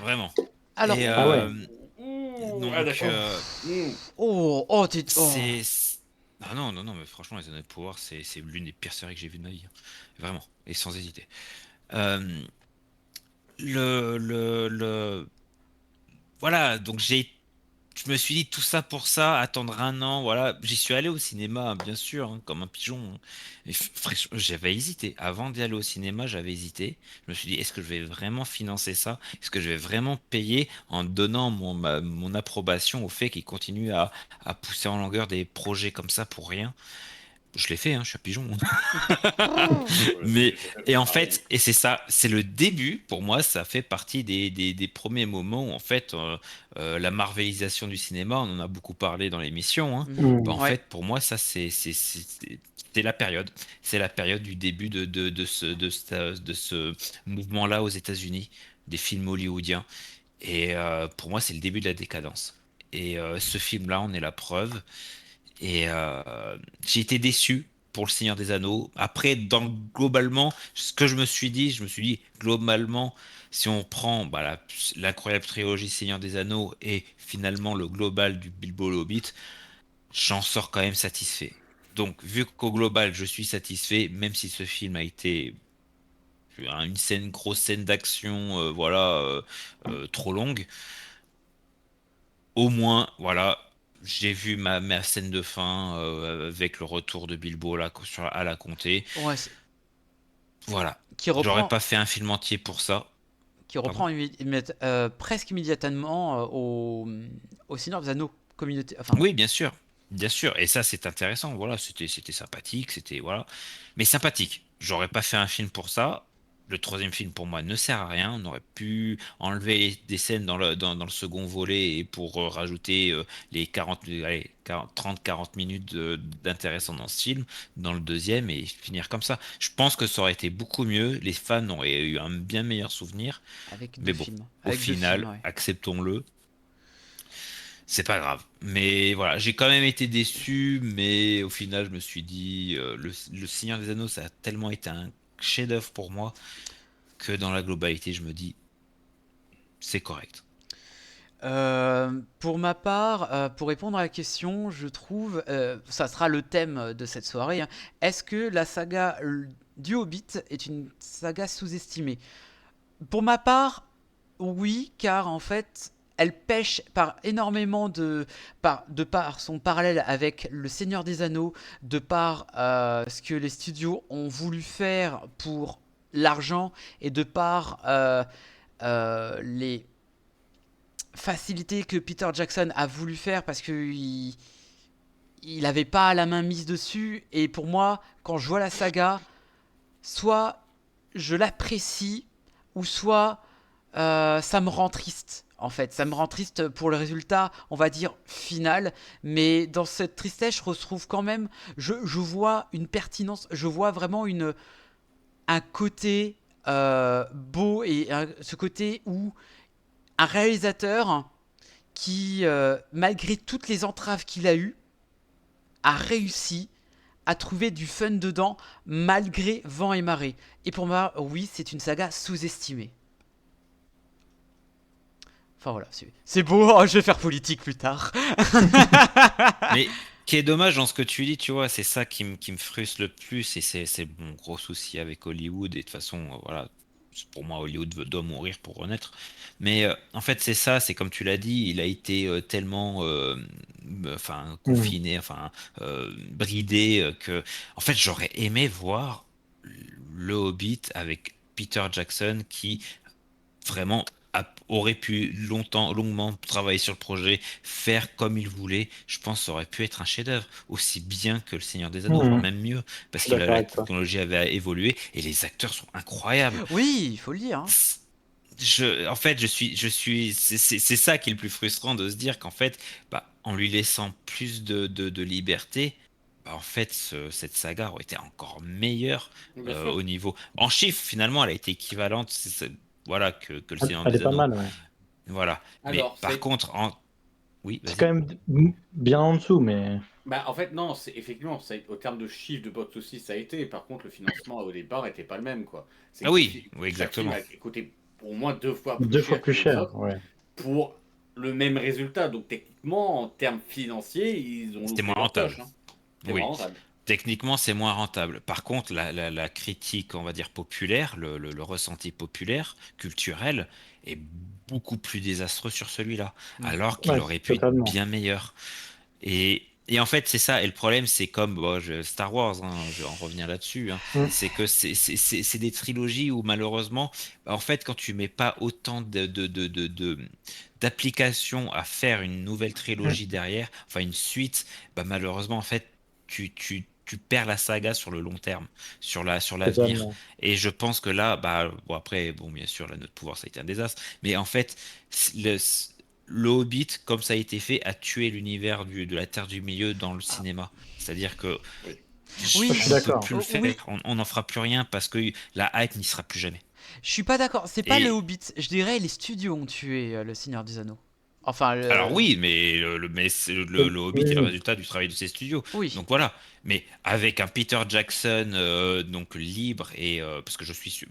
Vraiment. Alors, Et Ah ouais. Ouh, ah donc, d'accord. Mmh. oh. ah non, non, non, mais franchement, les Anneaux de pouvoir, c'est l'une des pires séries que j'ai vues de ma vie, hein. Vraiment. Et sans hésiter. Euh, Voilà, donc je me suis dit tout ça pour ça, attendre un an, voilà. J'y suis allé au cinéma, hein, bien sûr, hein, comme un pigeon, hein. Et j'avais hésité. Avant d'y aller au cinéma, j'avais hésité. Je me suis dit, est-ce que je vais vraiment financer ça? Est-ce que je vais vraiment payer en donnant mon approbation au fait qu'ils continuent à pousser en longueur des projets comme ça pour rien? Je l'ai fait, hein, je suis un pigeon. Ouais, Mais, j'ai fait et en pareil, hein. fait, et c'est ça, c'est le début, pour moi, ça fait partie des premiers moments où, en fait, la marvelisation du cinéma, on en a beaucoup parlé dans l'émission, hein. Mhm. Bah, Mm. en Ouais. fait, pour moi, ça, c'est la période. C'est la période du début de ce mouvement-là aux États-Unis, des films hollywoodiens. Et pour moi, c'est le début de la décadence. Et ce film-là, on est la preuve. Et j'ai été déçu pour Le Seigneur des Anneaux. Après, globalement, ce que je me suis dit, globalement, si on prend bah, l'incroyable trilogie Seigneur des Anneaux et finalement le global du Bilbo le Hobbit, j'en sors quand même satisfait. Donc, vu qu'au global, je suis satisfait, même si ce film a été une grosse scène d'action, voilà, trop longue, au moins, voilà, j'ai vu ma scène de fin avec le retour de Bilbo là, à la comté. Ouais, Voilà. qui J'aurais reprend, pas fait un film entier pour ça. qui Pardon? reprend presque immédiatement au Seigneur des Anneaux communauté. Enfin, Oui, bien sûr. Bien sûr. Et ça, c'est intéressant. Voilà, c'était sympathique. C'était, voilà. Mais sympathique. J'aurais pas fait un film pour ça. Le troisième film, pour moi, ne sert à rien. On aurait pu enlever des scènes dans le second volet et pour rajouter les 40, allez, 30-40 minutes d'intéressant dans ce film, dans le deuxième, et finir comme ça. Je pense que ça aurait été beaucoup mieux. Les fans auraient eu un bien meilleur souvenir. Avec deux Mais bon, films. au Avec deux films, final, ouais. acceptons-le. C'est pas grave. Mais voilà, j'ai quand même été déçu, mais au final, je me suis dit, le Seigneur des Anneaux, ça a tellement été un chef-d'œuvre pour moi que dans la globalité, je me dis, c'est correct. Pour ma part, pour répondre à la question, je trouve, ça sera le thème de cette soirée, hein. Est-ce que la saga du Hobbit est une saga sous-estimée? Pour ma part, oui, car en fait, elle pêche par énormément de par son parallèle avec Le Seigneur des Anneaux, de par ce que les studios ont voulu faire pour l'argent et de par les facilités que Peter Jackson a voulu faire parce qu'il il avait pas la main mise dessus. Et pour moi, quand je vois la saga, soit je l'apprécie, ou soit ça me rend triste. En fait, ça me rend triste pour le résultat, on va dire, final. Mais dans cette tristesse, je retrouve quand même, je vois une pertinence, je vois vraiment un côté beau et ce côté où un réalisateur qui, malgré toutes les entraves qu'il a eues, a réussi à trouver du fun dedans malgré vent et marée. Et pour moi, oui, c'est une saga sous-estimée. Enfin voilà, c'est beau, oh, je vais faire politique plus tard. Mais qui est dommage dans ce que tu dis, tu vois, c'est ça qui me frustre le plus et c'est mon gros souci avec Hollywood. Et de toute façon, voilà, pour moi, Hollywood doit mourir pour renaître. Mais en fait, c'est ça, c'est comme tu l'as dit, il a été tellement enfin, Hmm. confiné, enfin, bridé que, en fait, j'aurais aimé voir le Hobbit avec Peter Jackson qui vraiment aurait pu longuement travailler sur le projet, faire comme il voulait. Je pense que ça aurait pu être un chef-d'œuvre, aussi bien que Le Seigneur des Anneaux, voire Hmm. même mieux, Je parce suis que d'accord la avec toi. technologie avait évolué et les acteurs sont incroyables. Oui, il faut le dire, hein. En fait, c'est ça qui est le plus frustrant de se dire qu'en fait, bah, en lui laissant plus de liberté, bah, en fait, cette saga aurait été encore meilleure Bien sûr. au niveau. En chiffres, finalement, elle a été équivalente, voilà, que Le Seigneur Elle est des pas Anneaux. mal, ouais. Voilà. Mais Alors, par contre, oui, C'est quand vas-y. même bien en dessous, mais bah, en fait, non, c'est effectivement, au terme de chiffre de box-office, ça a été. Par contre, le financement au départ était pas le même, quoi. C'est Ah que oui, oui, chaque film exactement. a coûté au moins deux fois plus deux fois cher que plus les cher, autres ouais. pour le même résultat. Donc, techniquement, en termes financiers, ils ont C'était loupé moins leur coche, rentable. hein. C'est moins Oui. rentable. Techniquement, c'est moins rentable. Par contre, la critique, on va dire, populaire, le ressenti populaire, culturel, est beaucoup plus désastreux sur celui-là, Mm. alors qu'il Ouais, aurait pu être totalement. bien meilleur. Et en fait, c'est ça. Et le problème, c'est comme bon, Star Wars, hein, je vais en revenir là-dessus, hein, Hmm. c'est que c'est des trilogies où malheureusement, bah, en fait, quand tu mets pas autant d'applications à faire une nouvelle Hmm. trilogie derrière, enfin une suite, bah, malheureusement, en fait, tu perds la saga sur le long terme, sur l'avenir. Totalement. Et je pense que là, bah, bon, après, bon, bien sûr, là, notre pouvoir, ça a été un désastre. Mais en fait, le, le Hobbit, comme ça a été fait, a tué l'univers de la Terre du Milieu dans le Ah, cinéma. C'est-à-dire que Oui. Je oui, suis on ne peut d'accord. plus le oui, faire, on n'en fera plus rien parce que la hype n'y sera plus jamais. je suis pas d'accord. C'est pas le Et Hobbit. Je dirais les studios ont tué le Seigneur des Anneaux. Enfin, alors oui, mais le Hobbit Oui, est le oui. résultat du travail de ses studios. oui. Donc voilà. Mais avec un Peter Jackson donc libre et parce que je suis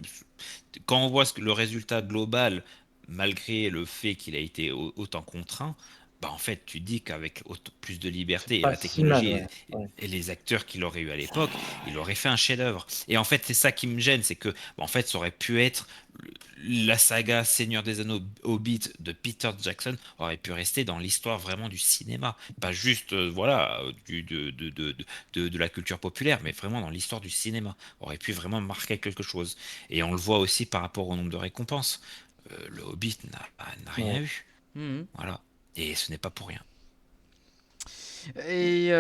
quand on voit le résultat global, malgré le fait qu'il a été autant contraint, bah en fait, tu dis qu'avec plus de C'est liberté et pas la si mal, technologie ouais. Ouais. et les acteurs qu'il aurait eu à l'époque, il aurait fait un chef-d'œuvre. Et en fait, c'est ça qui me gêne, c'est que, bah, en fait, ça aurait pu être la saga Seigneur des Anneaux Hobbit de Peter Jackson aurait pu rester dans l'histoire vraiment du cinéma, pas juste, voilà, de la culture populaire, mais vraiment dans l'histoire du cinéma. Aurait pu vraiment marquer quelque chose. Et on le voit aussi par rapport au nombre de récompenses. Le Hobbit n'a rien Ouais. eu. Mhm. Voilà. Et ce n'est pas pour rien. Et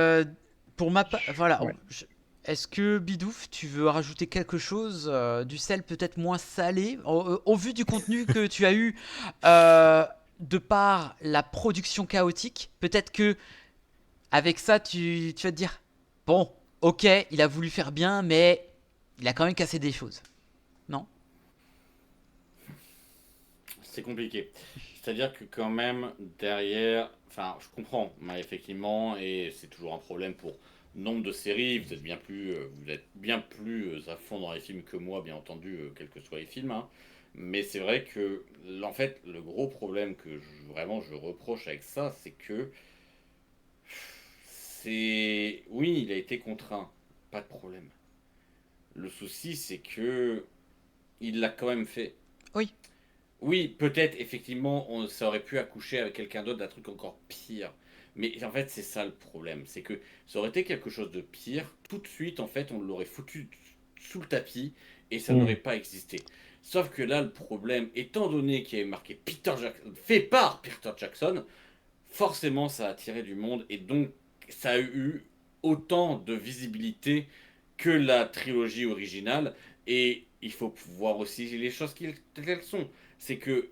pour ma part, voilà, Ouais. Est-ce que Bidouf, tu veux rajouter quelque chose, du sel peut-être moins salé, au vu du contenu que tu as eu, euh, de par la production chaotique, peut-être que avec ça tu vas te dire, bon, ok, il a voulu faire bien, mais il a quand même cassé des choses, non? C'est compliqué. C'est-à-dire que quand même, derrière, enfin, je comprends, mais effectivement, et c'est toujours un problème pour nombre de séries, vous êtes bien plus à fond dans les films que moi, bien entendu, quels que soient les films, hein. Mais c'est vrai que, en fait, le gros problème que vraiment je reproche avec ça, c'est que oui, il a été contraint, pas de problème. Le souci, c'est que il l'a quand même fait. Oui. Oui, peut-être, effectivement, ça aurait pu accoucher avec quelqu'un d'autre d'un truc encore pire. Mais en fait, c'est ça le problème. C'est que ça aurait été quelque chose de pire. Tout de suite, en fait, on l'aurait foutu sous le tapis et ça Mm. n'aurait pas existé. Sauf que là, le problème, étant donné qu'il y avait marqué Peter Jackson, fait par Peter Jackson, forcément, ça a attiré du monde et donc ça a eu autant de visibilité que la trilogie originale. Et il faut voir aussi les choses telles qu'elles sont. C'est que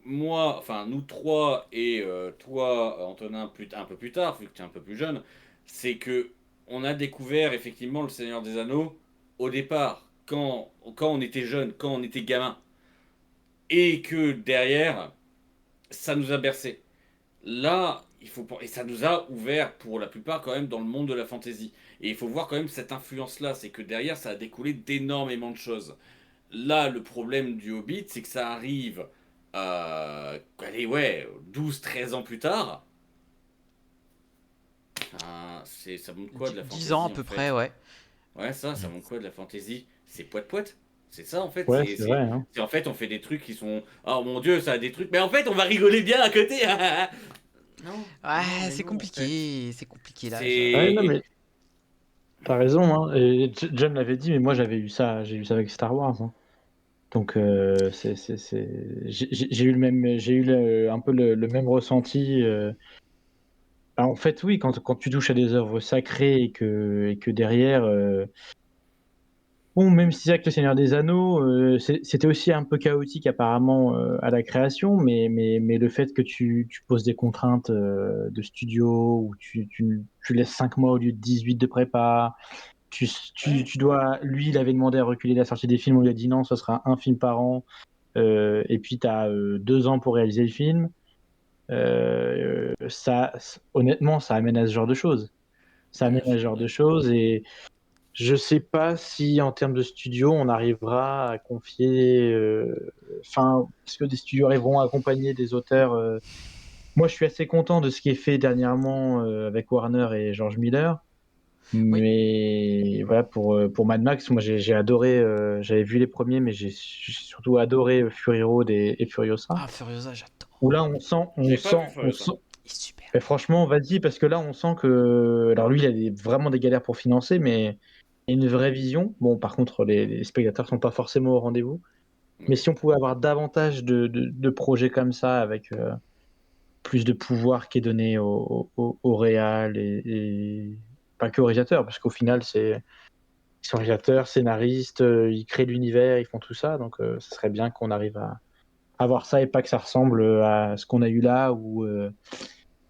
moi, enfin nous trois et toi, Antonin, un peu plus tard, vu que tu es un peu plus jeune, c'est que on a découvert effectivement le Seigneur des Anneaux au départ, quand on était jeune, quand on était gamin. Et que derrière, ça nous a bercé. Là, et ça nous a ouvert pour la plupart quand même dans le monde de la fantasy. Et il faut voir quand même cette influence-là, c'est que derrière, ça a découlé d'énormément de choses. Là, le problème du Hobbit, c'est que ça arrive, allez, ouais, 12 13 ans plus tard. Ça montre quoi de la 10 ans à fantasy en peu près, fait? ouais. Ouais, ça Mm. montre quoi de la fantasy? C'est poète poète. C'est ça en fait. Ouais, c'est vrai, hein. En fait, on fait des trucs qui sont. Oh mon dieu, ça a des trucs. Mais en fait, on va rigoler bien à côté. Non, non, Ouais, mais non, en fait. c'est compliqué là. Ouais, non, C'est. mais t'as raison, hein. Et John l'avait dit, mais moi j'ai eu ça avec Star Wars, hein. Donc j'ai eu le même, un peu le même ressenti. En fait, oui, quand tu touches à des œuvres sacrées et que derrière, bon, même si c'est vrai que le Seigneur des Anneaux, c'était aussi un peu chaotique apparemment à la création, mais le fait que tu poses des contraintes de studio, où tu laisses 5 mois au lieu de 18 de prépa, Ouais. tu dois. Lui, il avait demandé à reculer la sortie des films, on lui a dit non, ce sera un film par an, et puis tu as 2 ans pour réaliser le film. Honnêtement, ça amène à ce genre de choses. Ça Ouais, amène à c'est ce genre de vrai. choses et je sais pas si en termes de studio, on arrivera à confier, enfin, est-ce que des studios arriveront à accompagner des auteurs. Moi, je suis assez content de ce qui est fait dernièrement avec Warner et George Miller. Oui. Mais voilà, pour Mad Max, moi j'ai adoré, j'avais vu les premiers, mais j'ai surtout adoré Fury Road et Furiosa. Ah, Furiosa, Où j'adore. là, J'ai pas vu Furiosa. Il est super. et franchement, vas-y, parce que là, on sent que. Alors, lui, il a vraiment des galères pour financer, mais il y a une vraie vision. Bon, par contre, les spectateurs sont pas forcément au rendez-vous. Mais Oui. si on pouvait avoir davantage de projets comme ça, avec plus de pouvoir qui est donné au réal et pas que au réalisateur, parce qu'au final, ils sont réalisateurs, scénaristes, ils créent l'univers, ils font tout ça. Donc, ce serait bien qu'on arrive à avoir ça et pas que ça ressemble à ce qu'on a eu là ou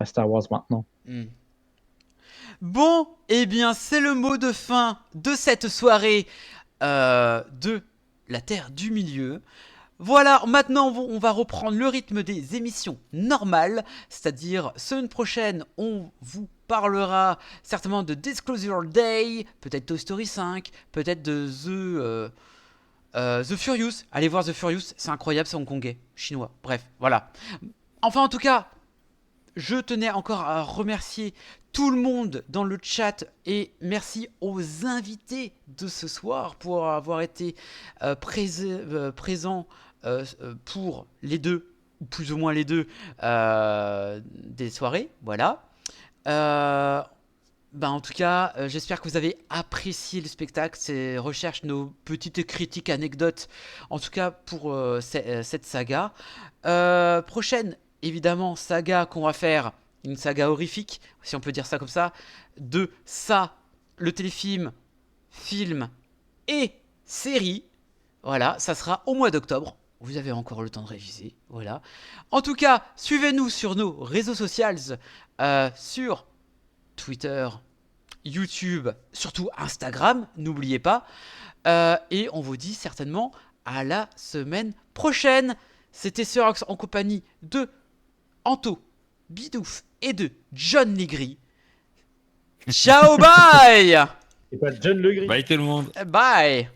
à Star Wars maintenant. Hmm. Bon, eh bien, c'est le mot de fin de cette soirée, de la Terre du Milieu. Voilà, maintenant on va reprendre le rythme des émissions normales, c'est-à-dire semaine prochaine on vous parlera certainement de Disclosure Day, peut-être Toy Story 5, peut-être de The Furious. Allez voir The Furious, c'est incroyable, c'est hongkongais, chinois, bref, voilà. Enfin en tout cas, je tenais encore à remercier tout le monde dans le chat et merci aux invités de ce soir pour avoir été présents pour les deux, ou plus ou moins les deux, des soirées. Voilà. Euh, en tout cas, j'espère que vous avez apprécié le spectacle, ces recherches, nos petites critiques, anecdotes, en tout cas pour cette saga. Prochaine, évidemment, saga qu'on va faire, une saga horrifique, si on peut dire ça comme ça, de ça le téléfilm, film et série. Voilà, ça sera au mois d'octobre. Vous avez encore le temps de réviser. Voilà. En tout cas, suivez-nous sur nos réseaux sociaux, sur Twitter, YouTube, surtout Instagram, n'oubliez pas. Et on vous dit certainement à la semaine prochaine. C'était Serox en compagnie de Anto, Bidouf et de John Legris. Ciao, bye. Et pas John Legris. Bye tout le monde. Bye.